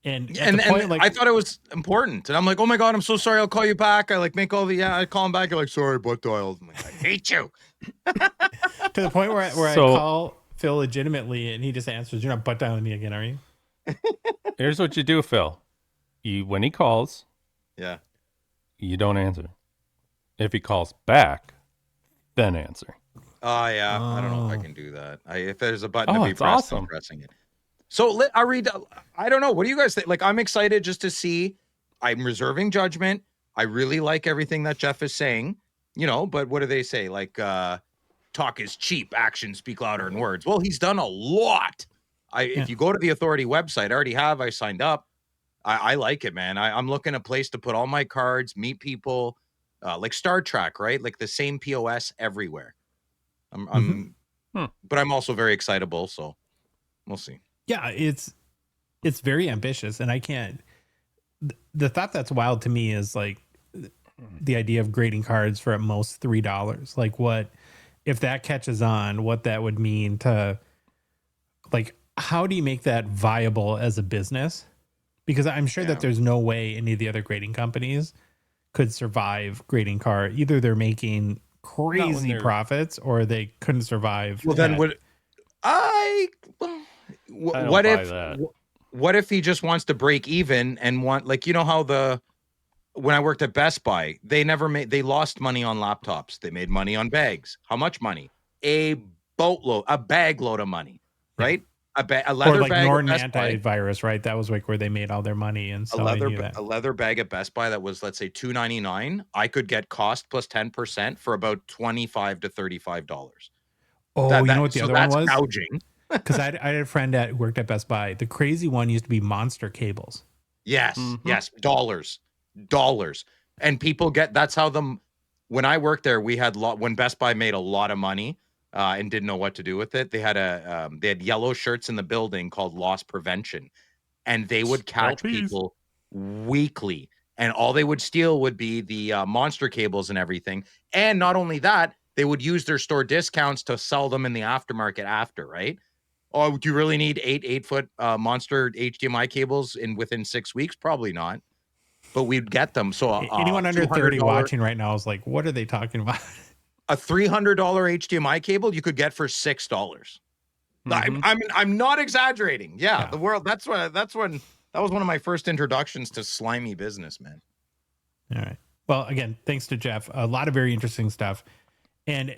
And like, I thought it was important. And I'm like, oh my God, I'm so sorry. I'll call you back. I make all the, I call him back. You're like, sorry, butt dialed. I'm like, I hate you. To the point where I call Phil legitimately and he just answers, you're not butt dialing me again, are you? Here's what you do, Phil. When he calls, you don't answer. If he calls back, then answer. Oh, yeah. I don't know if I can do that. If there's a button to be pressed, awesome. I'm pressing it. So I don't know. What do you guys think? Like, I'm excited just to see. I'm reserving judgment. I really like everything that Jeff is saying, but what do they say? Like, talk is cheap. Actions speak louder than words. Well, he's done a lot. If you go to the Authority website, I signed up. I like it, man. I'm looking a place to put all my cards, meet people, like Star Trek, right? Like the same POS everywhere. But I'm also very excitable, so we'll see. Yeah, it's very ambitious, and I can't. The thought that's wild to me is like the idea of grading cards for at most $3. Like, what if that catches on? What that would mean to, like, how do you make that viable as a business? Because I'm sure that there's no way any of the other grading companies could survive grading card. Either they're making crazy profits or they couldn't survive. Well, then what if he just wants to break even and how when I worked at Best Buy, they lost money on laptops. They made money on bags. How much money? A bag load of money, right? A leather bag Norton antivirus, right? That was like where they made all their money. And so a leather bag at Best Buy that was, let's say, $2.99. I could get cost plus 10% for about $25 to $35. Oh, you know what the other one was? Gouging. Because I had a friend that worked at Best Buy. The crazy one used to be Monster cables. Yes, yes, dollars, and people that's how when I worked there, we had when Best Buy made a lot of money. And didn't know what to do with it. They had they had yellow shirts in the building called loss prevention, and they would catch people weekly, and all they would steal would be the monster cables and everything. And not only that, they would use their store discounts to sell them in the aftermarket after, right? Oh, do you really need 8-foot monster HDMI cables within 6 weeks? Probably not, but we'd get them. So anyone under 30 watching right now is like, what are they talking about? A $300 HDMI cable you could get for $6. I'm not exaggerating. Yeah, the world. That was one of my first introductions to slimy business, man. All right. Well, again, thanks to Jeff. A lot of very interesting stuff. And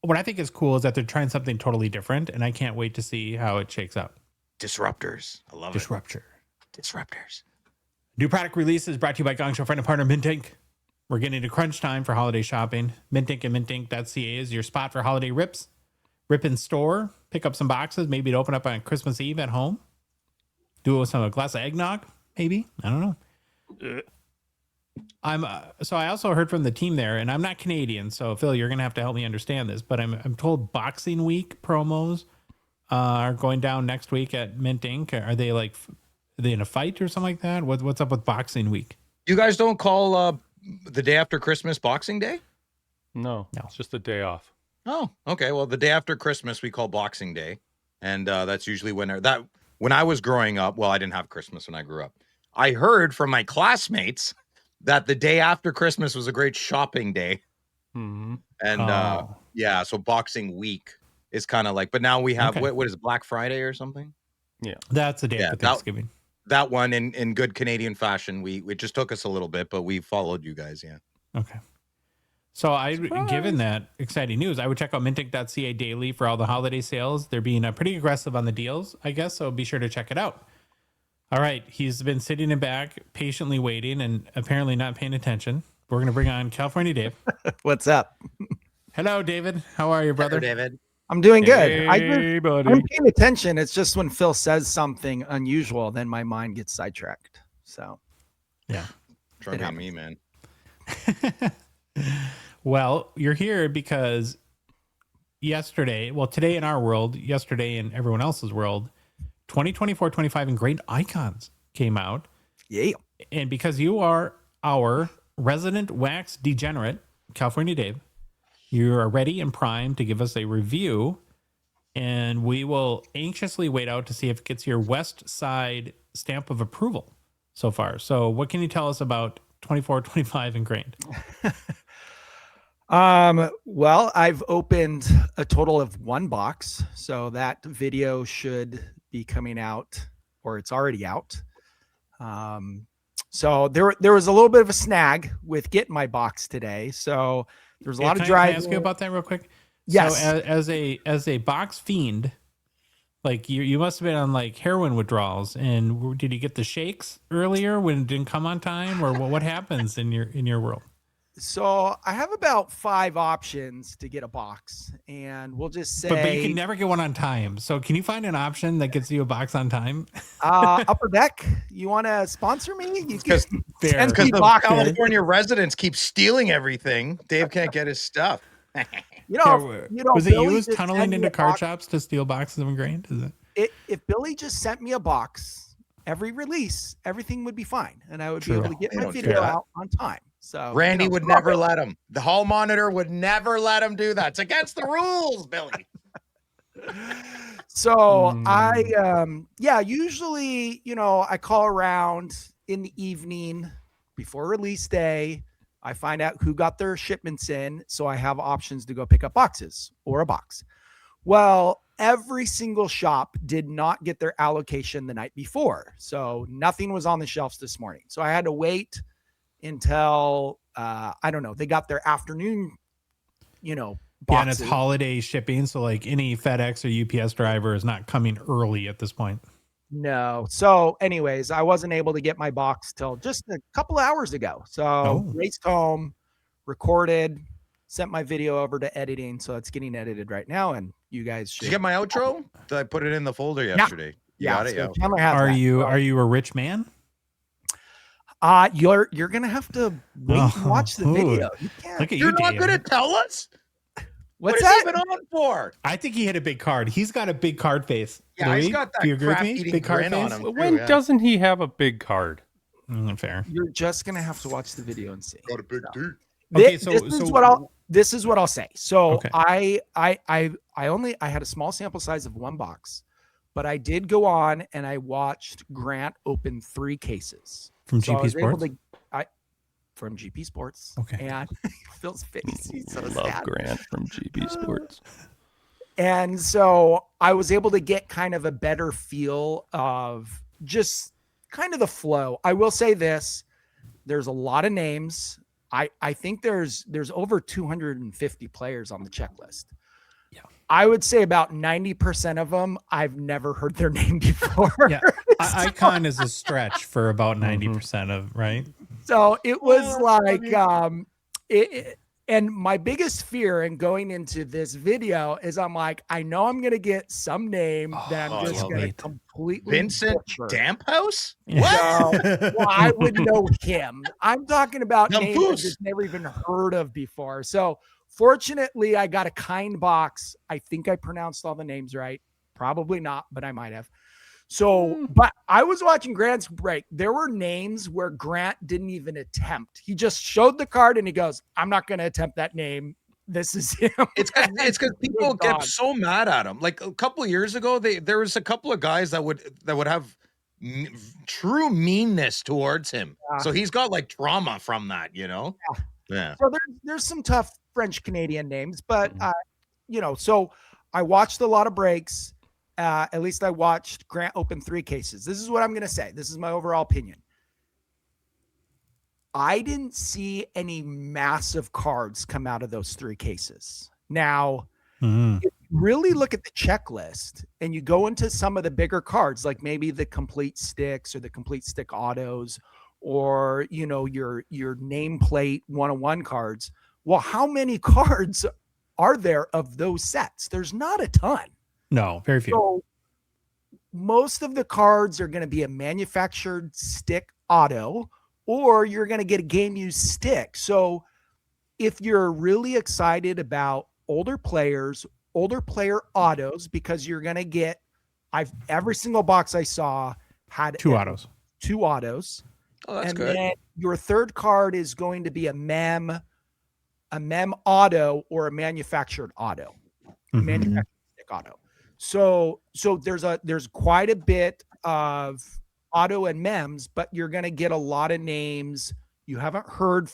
what I think is cool is that they're trying something totally different, and I can't wait to see how it shakes out. Disruptors. I love Disruptors. Disruptors. New product releases brought to you by Gongshow friend and partner Mint Inc. We're getting to crunch time for holiday shopping. Mintink and mintink.ca is your spot for holiday rips. Rip in store, pick up some boxes, maybe to open up on Christmas Eve at home. Do it with a glass of eggnog, maybe. I don't know. So I also heard from the team there, and I'm not Canadian, so Phil, you're gonna have to help me understand this. But I'm told Boxing Week promos are going down next week at Mint Inc. Are they in a fight or something like that? What's up with Boxing Week? You guys don't call the day after Christmas Boxing Day? No, it's just a day off. Oh, okay. Well, the day after Christmas we call Boxing Day, and that's usually when I was growing up. Well, I didn't have Christmas when I grew up. I heard from my classmates that the day after Christmas was a great shopping day, and so Boxing Week is kind of like. But now we have what is it, Black Friday or something? Yeah, that's the day after Thanksgiving. That one in good Canadian fashion, it just took us a little bit, but we followed you guys. Yeah. Okay. So given that exciting news, I would check out mintink.ca daily for all the holiday sales. They're being pretty aggressive on the deals, I guess. So be sure to check it out. All right. He's been sitting in back, patiently waiting and apparently not paying attention. We're going to bring on California Dave. What's up? Hello, David. How are you, brother? Hello, David. I'm doing good. Hey, buddy. I'm paying attention. It's just when Phil says something unusual, then my mind gets sidetracked. So, yeah. Try on me, man. Well, you're here because today in our world, yesterday in everyone else's world, 2024-25 Engrained Icons came out. Yeah. And because you are our resident wax degenerate, California Dave, you are ready and primed to give us a review, and we will anxiously wait out to see if it gets your West Side stamp of approval so far. So what can you tell us about 24-25 Engrained? Well, I've opened a total of one box, so that video should be coming out, or it's already out. So there was a little bit of a snag with getting my box today. So there's a lot of driving. Can I ask you about that real quick? Yes. So as a box fiend, like you must have been on like heroin withdrawals, and did you get the shakes earlier when it didn't come on time, or what happens in your world? So I have about 5 options to get a box, and we'll just say. But you can never get one on time. So can you find an option that gets you a box on time? Upper Deck, you want to sponsor me? You Because the California residents keep stealing everything. Dave can't get his stuff. Was it used tunneling into card shops to steal boxes of Engrained? Is it? If Billy just sent me a box every release, everything would be fine, and I would be able to get my video out on time. So Randy would never let him. The hall monitor would never let him do that. It's against the rules, Billy. So usually, I call around in the evening before release day. I find out who got their shipments in, so I have options to go pick up boxes or a box. Well, every single shop did not get their allocation the night before, so nothing was on the shelves this morning. So I had to wait until they got their afternoon, boxes. Yeah, and it's holiday shipping, so like any FedEx or UPS driver is not coming early at this point. No. So anyways, I wasn't able to get my box till just a couple of hours ago. So raced home, recorded, sent my video over to editing. So it's getting edited right now. And you guys should. Did you get my outro? Did I put it in the folder yesterday? Yeah. Got it. So yeah. Are you a rich man? You're gonna have to wait and watch the video. You can't. You're not gonna tell us. What's that even on for? I think he hit a big card. He's got a big card face. Yeah, Louis, he's got that do you agree with me? crap-eating Big card grin face? on him. When doesn't he have a big card? Fair. You're just gonna have to watch the video and see. Got a big dude. Okay, this is what I'll say. So Okay. I had a small sample size of one box, but I did go on and I watched Grant open 3 cases From So I GP was able Sports? from GP Sports. Okay. And Phil's face, he's so Love sad. Grant from GP Sports. And so I was able to get kind of a better feel of just kind of the flow. I will say this, there's a lot of names. I think there's over 250 players on the checklist. Yeah. I would say about 90% of them, I've never heard their name before. Yeah. Icon is a stretch for about 90% of, right? So it was like, and my biggest fear in going into this video is I'm like, I know I'm going to get some name that I'm just going to completely Vincent butcher. Damphouse? What? Well, I would know him. I'm talking about names I've Damphouse. just never even heard of before. So fortunately, I got a kind box. I think I pronounced all the names right. Probably not, but I might have. So, but I was watching Grant's break. There were names where Grant didn't even attempt. He just showed the card and he goes, I'm not going to attempt that name. This is him. It's because people get so mad at him. Like a couple of years ago, there was a couple of guys that would have true meanness towards him. So he's got like trauma from that, you know? Yeah. So there's some tough French Canadian names, but so I watched a lot of breaks. At least I watched Grant open 3 cases. This is what I'm going to say. This is my overall opinion. I didn't see any massive cards come out of those 3 cases. Now, if you really look at the checklist and you go into some of the bigger cards, like maybe the complete sticks or the complete stick autos, or, your nameplate 101 cards. Well, how many cards are there of those sets? There's not a ton. No, very few. So most of the cards are going to be a manufactured stick auto, or you're going to get a game used stick. So if you're really excited about older player autos, because you're going to get, every single box I saw had 2 autos. 2 autos. Oh, that's and good. Then your third card is going to be a mem auto or a manufactured auto, manufactured stick auto. So there's quite a bit of auto and mems, but you're going to get a lot of names you haven't heard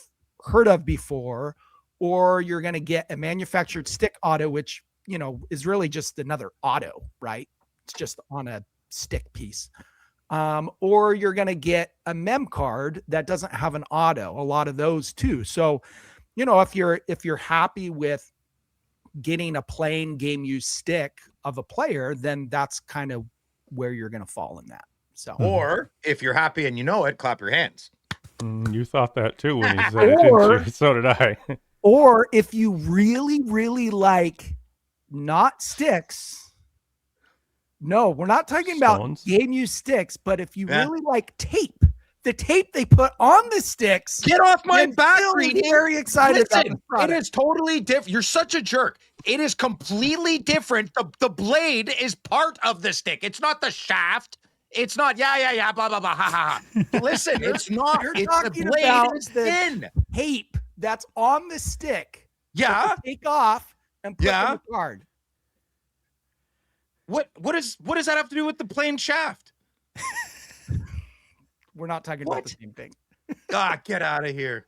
of before, or you're going to get a manufactured stick auto, which, is really just another auto, right? It's just on a stick piece. Or you're going to get a mem card that doesn't have an auto, a lot of those too. So, if you're happy with getting a plain game used stick of a player, then that's kind of where you're going to fall in that. So, or if you're happy and you know it, clap your hands. You thought that too when you said it, didn't you? So did I. Or if you really, really like not sticks. No, we're not talking about game used sticks, but if you really like tape, the tape they put on the sticks. Get off my back, reading. Very excited about this It product. is totally different. You're such a jerk. It is completely different. The blade is part of the stick. It's not the shaft. It's not, blah, blah, blah, ha, ha, ha. Listen, it's not. You're it's talking the blade about is the thin. tape that's on the stick. Yeah. Take off and put on the card. What does that have to do with the plain shaft? We're not talking about the same thing. Get out of here.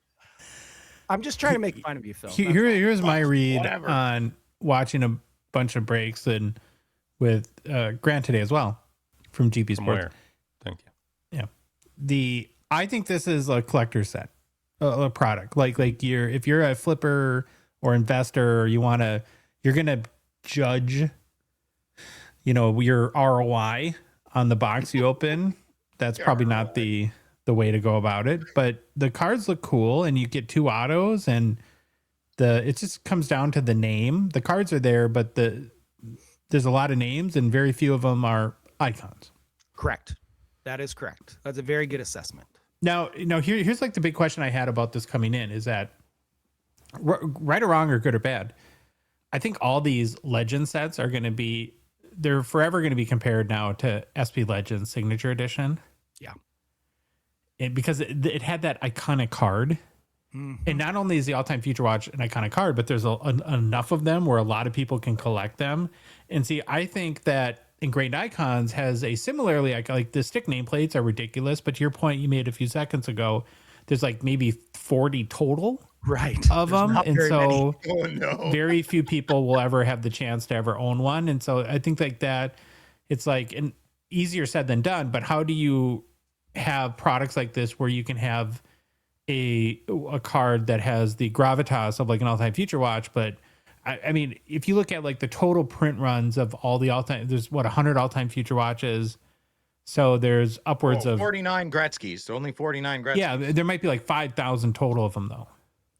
I'm just trying to make fun of you, Phil. Here's my read on watching a bunch of breaks and with Grant today as well from GP Sports. Where? Thank you. Yeah. I think this is a collector set, a product. Like if you're a flipper or investor, or you're going to judge, your ROI on the box you open. That's probably not the way to go about it, but the cards look cool and you get 2 autos, and it just comes down to the name. The cards are there, but there's a lot of names and very few of them are icons. Correct. That is correct. That's a very good assessment. Now, here's like the big question I had about this coming in is that right or wrong or good or bad, I think all these legend sets are going to be, they're forever going to be compared now to SP Legends Signature Edition. Yeah. Because it had that iconic card. Mm-hmm. And not only is the All-Time Future Watch an iconic card, but there's enough of them where a lot of people can collect them. And see, I think that Engrained Icons has a similarly, like the stick nameplates are ridiculous, but to your point you made a few seconds ago, there's like maybe 40 total. Right. Of them. And so very few people will ever have the chance to ever own one. And so I think like that, it's like an easier said than done, but how do you have products like this where you can have a card that has the gravitas of like an All-Time Future Watch, but I mean, if you look at like the total print runs of all the all-time, there's 100 All-Time Future Watches. So there's upwards of 49 Gretzky's. So only 49 Gretzky's. Yeah, there might be like 5,000 total of them though.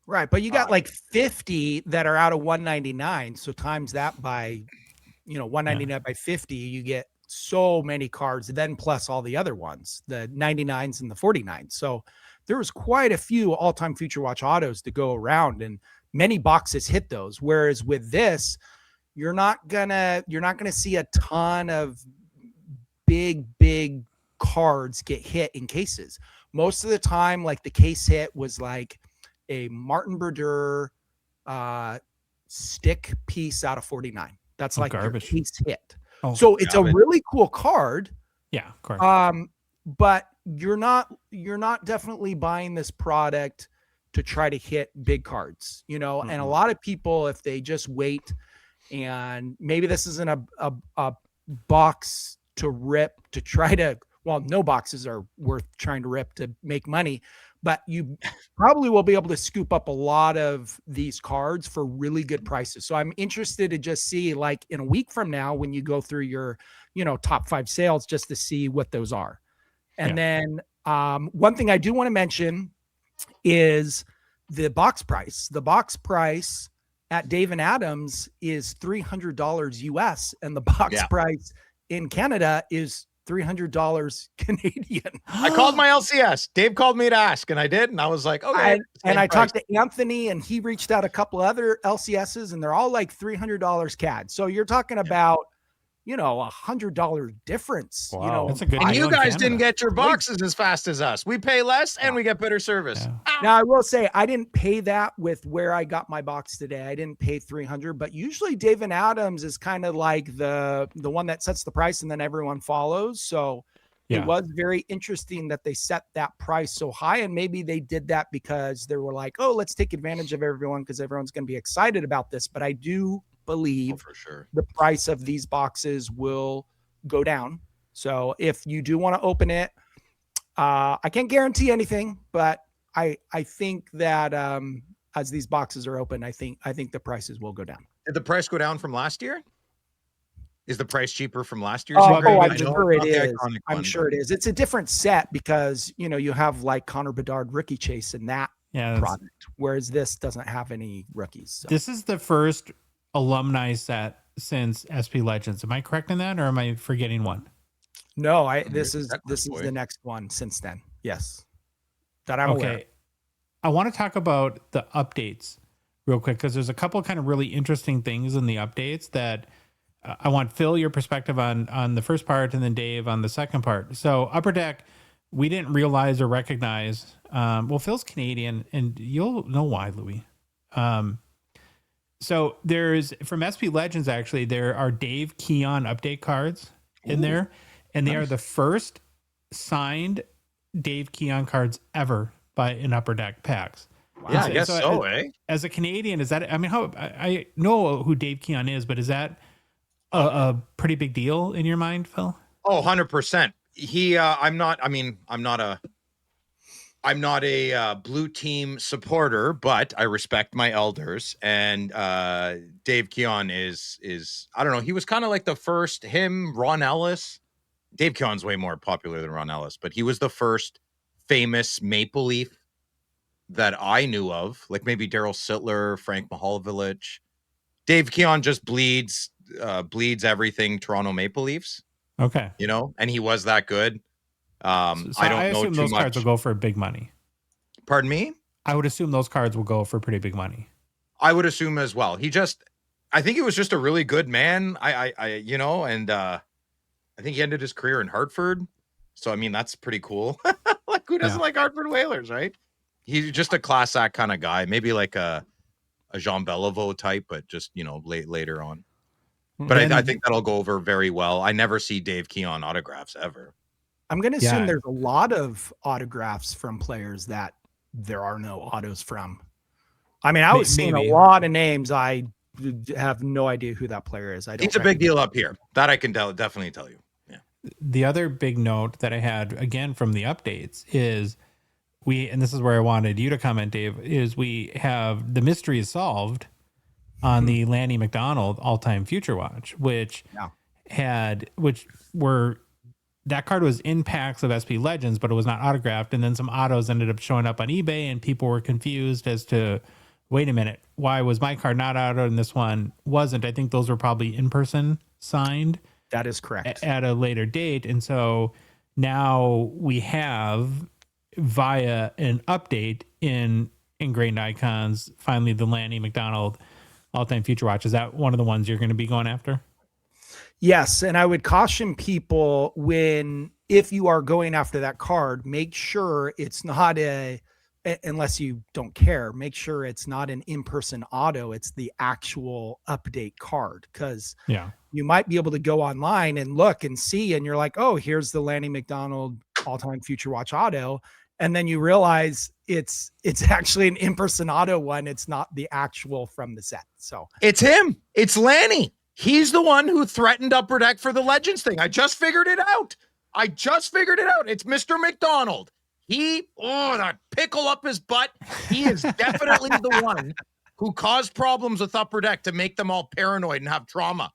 Right, but you got like 50 that are out of 199. So times that by, 199 by 50, you get so many cards. Then plus all the other ones, the 99s and the 49s. So there was quite a few all-time Future Watch autos to go around, and many boxes hit those. Whereas with this, you're not gonna see a ton of big cards get hit in cases. Most of the time, like the case hit was like a Martin Brodeur stick piece out of 49. That's like garbage. Your case hit. Oh, so it's a really cool card. Yeah, of course. But you're not definitely buying this product to try to hit big cards, and a lot of people, if they just wait, and maybe this isn't a box to rip to try to, well, no boxes are worth trying to rip to make money, but you probably will be able to scoop up a lot of these cards for really good prices. So I'm interested to just see, like, in a week from now, when you go through your, top 5 sales, just to see what those are. And then one thing I do want to mention is the box price. The box price at Dave & Adams is $300 US, and the box price in Canada is $300 Canadian. I called my LCS. Dave called me to ask, and I did, and I was like, okay. And I talked to Anthony, and he reached out a couple other LCSs, and they're all like $300 CAD. So you're talking about, $100 difference. Wow. That's a good And deal you in guys Canada. didn't get your boxes as fast as us. We pay less and we get better service. Yeah. Now I will say I didn't pay that with where I got my box today. I didn't pay $300, but usually Dave & Adams is kind of like the one that sets the price and then everyone follows. So it was very interesting that they set that price so high, and maybe they did that because they were like, oh, let's take advantage of everyone because everyone's going to be excited about this. But I do believe for sure the price of these boxes will go down. So if you do want to open it, I can't guarantee anything, but I think that as these boxes are open, I think the prices will go down. Did the price go down from last year? Is the price cheaper from last year? I'm sure it is. I'm sure it is. It's a different set because, you have like Connor Bedard rookie chase in that product, whereas this doesn't have any rookies. So. This is the first alumni set since SP Legends. Am I correct in that, or am I forgetting one? No, this is the next one since then. Yes. That I'm aware of. I want to talk about the updates real quick, because there's a couple kind of really interesting things in the updates that I want Phil, your perspective on the first part, and then Dave on the second part. So Upper Deck, we didn't realize or recognize. Well, Phil's Canadian, and you'll know why, Louis. So there's, from SP Legends, actually, there are Dave Keon update cards in there, and they are the first signed Dave Keon cards ever in Upper Deck packs. Wow. Yeah, I guess so, eh? As a Canadian, is that, I mean, how I know who Dave Keon is, but is that a pretty big deal in your mind, Phil? Oh, 100%. I'm not a blue team supporter, but I respect my elders. And Dave Keon is I don't know. He was kind of like the first. Ron Ellis. Dave Keon's way more popular than Ron Ellis, but he was the first famous Maple Leaf that I knew of. Like maybe Daryl Sittler, Frank Mihaljevic. Dave Keon just bleeds everything Toronto Maple Leafs. Okay, and he was that good. So I assume those cards will go for big money. Pardon me? I would assume those cards will go for pretty big money. I would assume as well. I think he was just a really good man. I think he ended his career in Hartford. So, I mean, that's pretty cool. Like, who doesn't like Hartford Whalers, right? He's just a class act kind of guy. Maybe like a Jean Beliveau type, but just, later on. But I think that'll go over very well. I never see Dave Keon autographs ever. I'm going to assume there's a lot of autographs from players that there are no autos from. I mean, I was seeing a lot of names. I have no idea who that player is. It's a big deal up here. That I can definitely tell you. Yeah. The other big note that I had, again, from the updates is and this is where I wanted you to comment, Dave, is we have the mystery is solved on the Lanny McDonald all-time Future Watch, which were that card was in packs of SP Legends, but it was not autographed. And then some autos ended up showing up on eBay, and people were confused as to, wait a minute, why was my card not auto and this one wasn't? I think those were probably in person signed. That is correct. At a later date. And so now we have, via an update in Engrained Icons, finally the Lanny McDonald All-Time Future Watch. Is that one of the ones you're going to be going after? Yes, and I would caution people if you are going after that card, make sure it's not unless you don't care, make sure it's not an in-person auto. It's the actual update card, because you might be able to go online and look and see, and you're like, oh, here's the Lanny McDonald All-Time Future Watch auto. And then you realize it's actually an in-person auto one. It's not the actual from the set. So it's him. It's Lanny. He's the one who threatened Upper Deck for the Legends thing. I just figured it out. It's Mr. McDonald. That pickle up his butt. He is definitely the one who caused problems with Upper Deck to make them all paranoid and have trauma.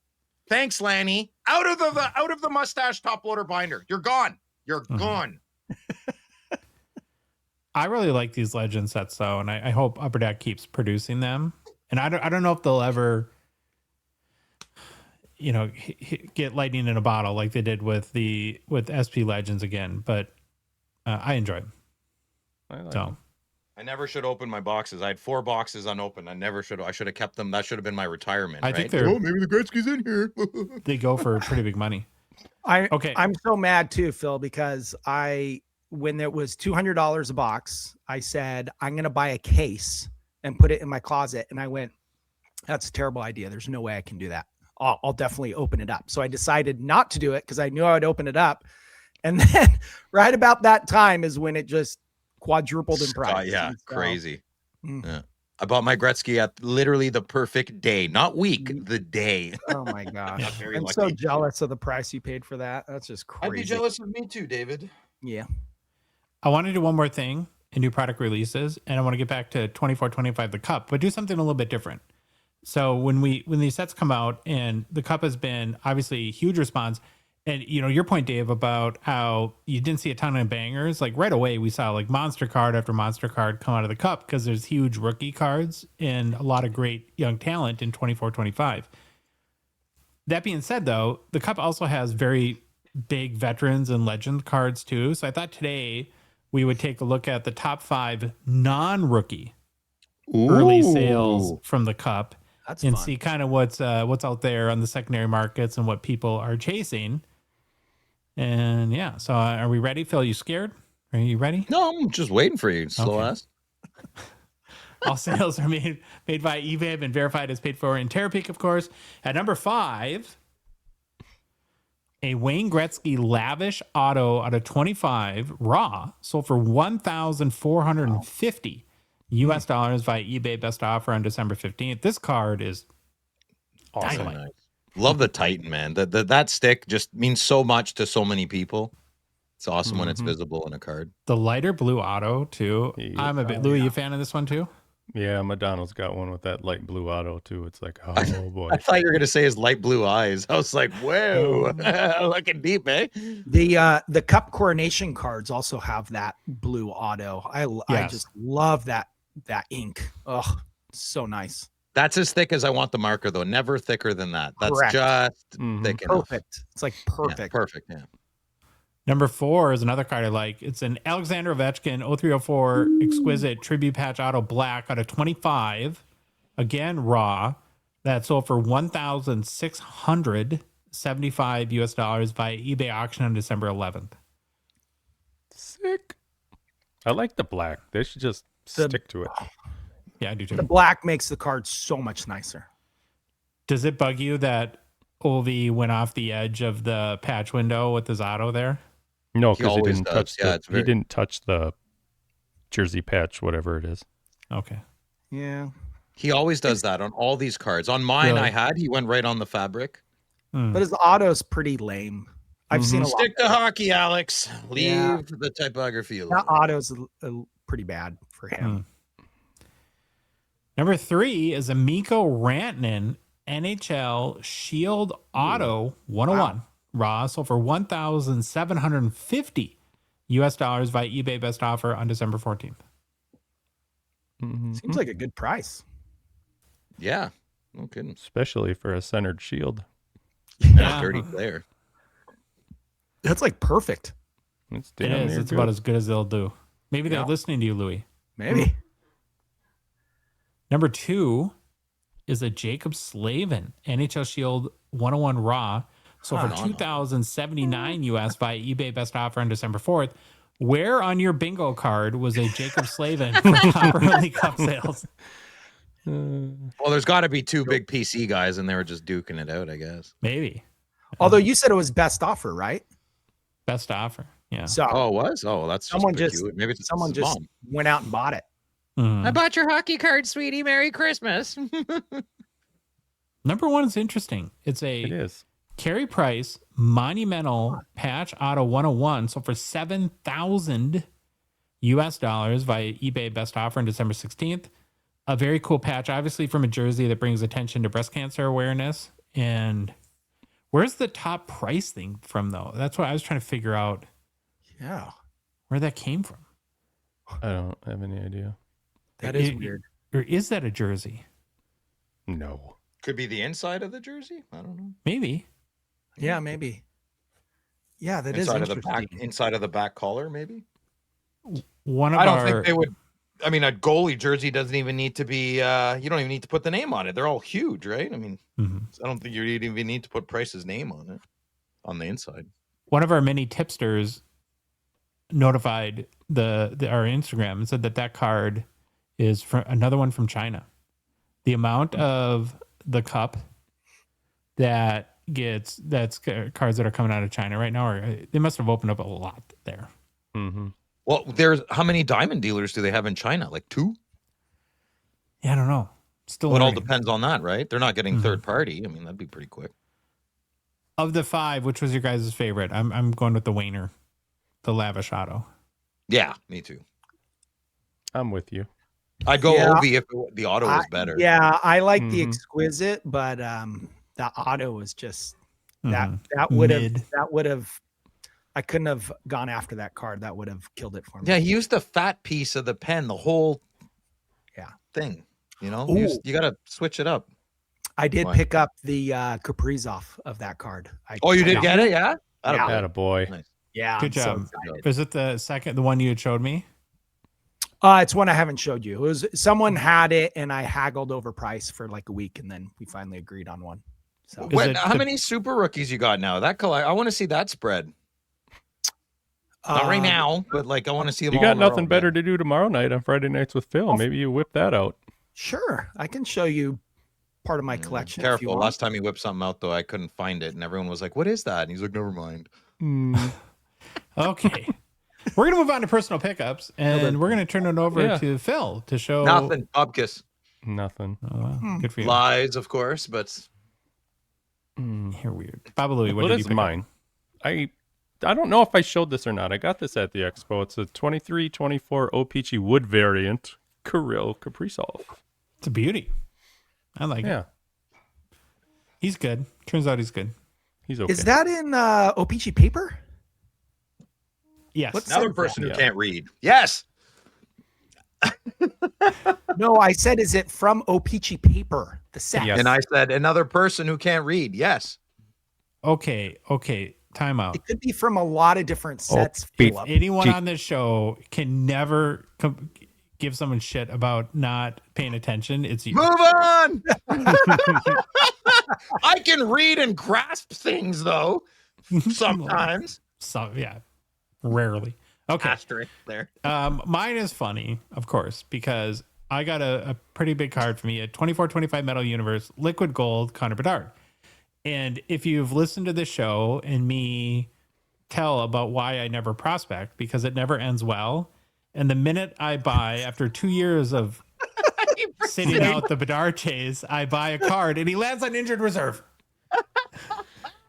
Thanks, Lanny. Out of the mustache top loader binder. You're gone. You're gone. I really like these Legend sets though, and I hope Upper Deck keeps producing them. And I don't know if they'll ever, get lightning in a bottle like they did with SP Legends again. But I enjoy them. I never should open my boxes. I had 4 boxes unopened. I should have kept them. That should have been my retirement. I think maybe the Gretzky's in here. They go for pretty big money. I'm so mad too, Phil, because when it was $200 a box, I said, I'm going to buy a case and put it in my closet. And I went, that's a terrible idea. There's no way I can do that. I'll definitely open it up. So I decided not to do it because I knew I would open it up. And then right about that time is when it just quadrupled in price. Yeah, crazy. Yeah. I bought my Gretzky at literally the perfect day, not week, the day. Oh my gosh. I'm so jealous of the price you paid for that. That's just crazy. I'd be jealous of me too, David. Yeah. I want to do one more thing in new product releases, and I want to get back to 24-25 the cup, but do something a little bit different. So when these sets come out, and the cup has been obviously a huge response, and your point, Dave, about how you didn't see a ton of bangers, like right away we saw like monster card after monster card come out of the cup because there's huge rookie cards and a lot of great young talent in 24-25. That being said, though, the cup also has very big veterans and legend cards too. So I thought today we would take a look at the top 5 non-rookie early sales from the cup. That's fun. See kind of what's out there on the secondary markets and what people are chasing. And yeah, so are we ready, Phil? You scared? Are you ready? No, I'm just waiting for you, slow ass. All sales are made by eBay, have been verified as paid for in Terapeak, of course. At number 5, a Wayne Gretzky lavish auto out of 25 raw sold for $1,450 US dollars via eBay, best offer on December 15th. This card is awesome. Nice. Love the Titan, man. That stick just means so much to so many people. It's awesome when it's visible in a card. The lighter blue auto too. Yeah. I'm a bit Louis, you a fan of this one too? Yeah, Madonna's got one with that light blue auto too. It's like, oh boy. I thought you were gonna say his light blue eyes. I was like, whoa, looking deep, eh? The Cup Coronation cards also have that blue auto. I just love that ink. Oh, so nice. That's as thick as I want the marker, though. Never thicker than that. That's correct. Just thick enough. Perfect. It's like perfect. Yeah, perfect. Yeah. Number 4 is another card I like. It's an Alexander Ovechkin 0304 exquisite tribute patch auto black out of 25. Again, raw. That sold for $1,675 US dollars via eBay auction on December 11th. Sick. I like the black. They should just stick to it. Yeah, I do too. The black makes the card so much nicer. Does it bug you that Ovi went off the edge of the patch window with his auto there? No, because he didn't touch he didn't touch the jersey patch, whatever it is. Okay. Yeah. He always does that on all these cards. On mine, really? He went right on the fabric. But his auto's pretty lame. I've seen a lot. Stick to hockey, Alex. Leave the typography alone. That auto's pretty bad for him. Number 3 is a Mikko Rantanen NHL Shield Auto 101. Wow. raw sold for $1,750 via eBay best offer on December 14th. Seems like a good price. Yeah. No kidding. Especially for a centered shield. Yeah. Dirty player. That's like perfect. It's It damn is. near It's good. about as good as they'll do. Maybe they're Yeah. listening to you, Louis. Maybe. Number 2 is a Jacob Slavin NHL Shield 101 Raw. So for $2,079 via eBay best offer on December 4th. Where on your bingo card was a Jacob Slavin for top early cup sales? Well, there's got to be 2 big PC guys, and they were just duking it out, I guess. Maybe. Although you said it was best offer, right? Best offer. Yeah. So Oh, it was? Oh, that's someone just just peculiar. Maybe it's someone his just mom. went out and bought it. Mhm. bought your hockey card, sweetie. Merry Christmas. Number 1 is interesting. It's It a is. Carey Price Monumental Patch Auto 101. So for $7,000 via eBay best offer on December 16th. A very cool patch, obviously from a jersey that brings attention to breast cancer awareness. And where's the top price thing from, though? That's what I was trying to figure out Yeah. where that came from. I don't have any idea. That is It- weird. Or is that a jersey? No. Could be the inside of the jersey. I don't know. Maybe. Yeah, maybe. Yeah, that is Inside of the interesting. back, inside of the back collar, maybe. One of I don't our think they would. I mean, a goalie jersey doesn't even need to be. You don't even need to put the name on it. They're all huge, right? I mean, Mhm. I don't think you even need to put Price's name on it on the inside. One of our many tipsters notified our Instagram and said that card is for another one from China. The amount of the cup that's cards that are coming out of China right now, or they must have opened up a lot there. Mm-hmm. Well, there's how many diamond dealers do they have in China? Like 2? Yeah, I don't know. Still, Well, it all learning. depends on that, right? They're not getting Mhm. third party. I mean, that'd be pretty quick. Of the 5, which was your guys' favorite? I'm going with the Wayner, the Lavish Auto. Yeah, me too. I'm with you. I'd go Yeah. Ovi if the auto was better. Yeah, I like the Mhm. exquisite, but the auto was just that Mhm. that would have I couldn't have gone after that card. That would have killed it for me. Yeah, he used the fat piece of the pen, the whole thing. You know, Ooh. you got to switch it up. I did Why? pick up the Kaprizov of that card. Oh, you did Yeah. get it? Yeah. Yeah. Had a boy. Nice. Yeah, Good I'm so job. excited. Is it the one you had showed me? It's one I haven't showed you. It was someone had it, and I haggled over price for like a week, and then we finally agreed on one. So Is it How the- many super rookies you got now? That I want to see that spread. Not right now, but like I want to see them. You all got in a row nothing again. better to do tomorrow night on Friday Nights with Phil. Maybe you whip that out. Sure, I can show you part of my collection. If you Careful. want. Last time he whipped something out, though, I couldn't find it, and everyone was like, "What is that?" And he's like, "Never mind." Okay. We're going to move on to personal pickups, and we're going to turn it over Yeah. to Phil to show. Nothing. Bubkiss. Nothing. Oh, wow. Good for you. Lies, of course, but You're weird. Baba Louie, what Well, did this you is pick mine. I don't know if I showed this or not. I got this at the expo. It's a 23-24 O-Pee-Chee wood variant Kirill Kaprizov. It's a beauty. I like it. Yeah, He's good. Turns out he's good. he's okay. Is that in O-Pee-Chee paper? Yes. What's- another says person that? who Yeah. can't read. Yes. No, I said, is it from O-Pee-Chee paper? The set. Yes. And I said another person who can't read. Yes. Okay. Time out. It could be from a lot of different sets. Beef. Philip. Anyone on this show can never give someone shit about not paying attention. It's you. Move on. I can read and grasp things though. Sometimes. So, yeah. Rarely. Okay. Asterisk there. Mine is funny, of course, because I got a pretty big card for me, a 24-25 Metal Universe Liquid Gold Connor Bedard. And if you've listened to this show and me tell about why I never prospect, because it never ends well. And the minute I buy, after 2 years of sitting out the Bedard chase, I buy a card and he lands on injured reserve.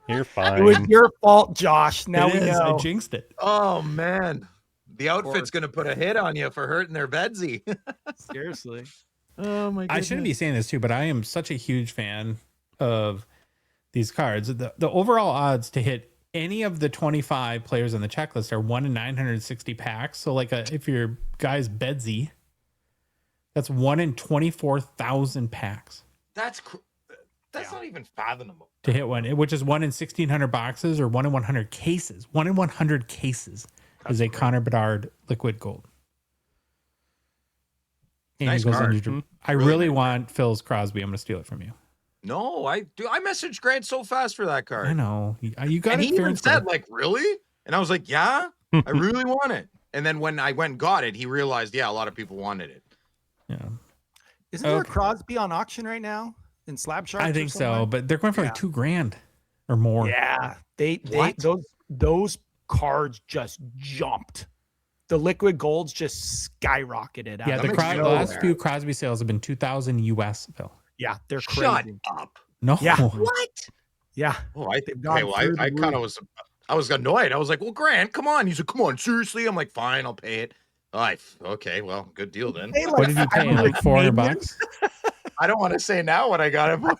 You're It was fine. your fault, Josh. Now It we is. know. I jinxed it. Oh man. The outfit's gonna put a hit on you for hurting their bedsy. Seriously. Oh my I shouldn't be saying this too, but I am such a huge fan of these cards. The overall odds to hit any of the 25 players on the checklist are 1 in 960 packs. So like if your guy's Bedsy, that's 1 in 24,000 packs. That's not even fathomable. To hit one, which is 1 in 1,600 boxes or 1 in 100 cases. 1 in 100 cases is a Connor Bedard liquid gold. And Nice he goes card. into, I really want Phil's Crosby. I'm going to steal it from you. No, I messaged Grant so fast for that card. I know. You got and it. he even said, like, really? And I was like, yeah, I really want it. And then when I went and got it, he realized, yeah, a lot of people wanted it. Yeah. Isn't there a Crosby on auction right now in Slab Sharks? I think so, but they're going for like $2,000 or more. Yeah, those cards just jumped. The liquid golds just skyrocketed out. Yeah, the last few Crosby sales have been $2,000 US, Phil. Yeah, they're crazy. Shut up. No. Yeah. What? Yeah. Oh, I kind of was annoyed. I was like, well, Grant, come on. He said, come on, seriously? I'm like, fine, I'll pay it. Okay, well, good deal then. Hey, What did you pay him? Like $400? I don't want to say now what I got it for.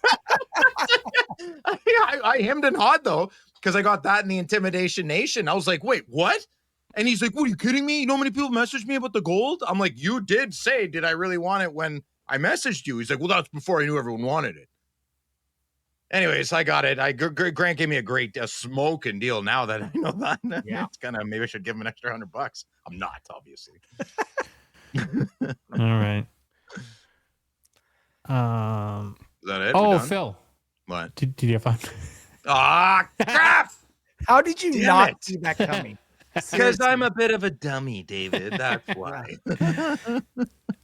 I hemmed and hawed though, because I got that in the Intimidation Nation. I was like, wait, what? And he's like, what, are you kidding me? You know how many people messaged me about the gold? I'm like, you did say, did I really want it when I messaged you? He's like, well, that's before I knew everyone wanted it. Anyways, I got it. Grant gave me a smoking deal. Now that I know that, it's gonna, maybe I should give him an extra $100. I'm not, obviously. All right. Is that it? Oh, Phil. What? Did you have fun? Crap! How did you not see that coming? Because I'm a bit of a dummy, David. That's why.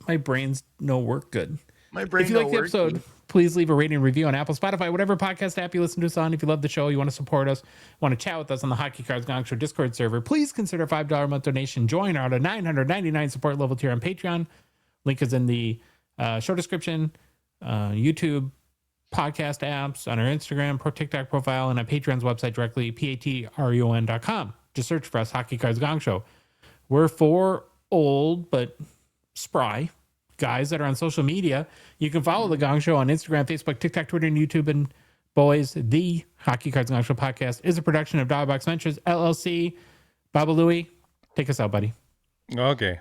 My brain's no work good. My brain. If you like the episode, please leave a rating and review on Apple, Spotify, whatever podcast app you listen to us on. If you love the show, you want to support us, want to chat with us on the Hockey Cards Gongshow Discord server, please consider a $5 a month donation. Join our $999 support level tier on Patreon. Link is in the show description, YouTube, podcast apps, on our Instagram, TikTok profile, and on Patreon's website directly, patreon.com. Just search for us, Hockey Cards Gong Show. We're 4 old but spry guys that are on social media. You can follow the Gong Show on Instagram, Facebook, TikTok, Twitter, and YouTube. And boys, the Hockey Cards Gong Show podcast is a production of Dogbox Ventures LLC. Baba Louie, take us out, buddy. Okay.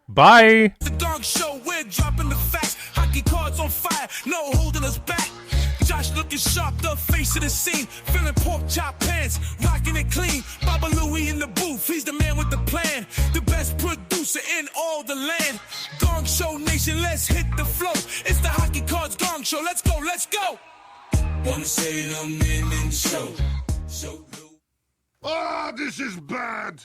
Bye. The Gong Show, we're dropping the facts. Hockey cards on fire, no holding us back. Josh looking sharp, the face of the scene. Feeling pork chop pants, rocking it clean. Baba Louie in the booth, he's the man with the plan. The best producer in all the land. Gong Show Nation, let's hit the flow. It's the Hockey Cards Gong Show, let's go, let's go. Wanna say them in the show. So, This is bad.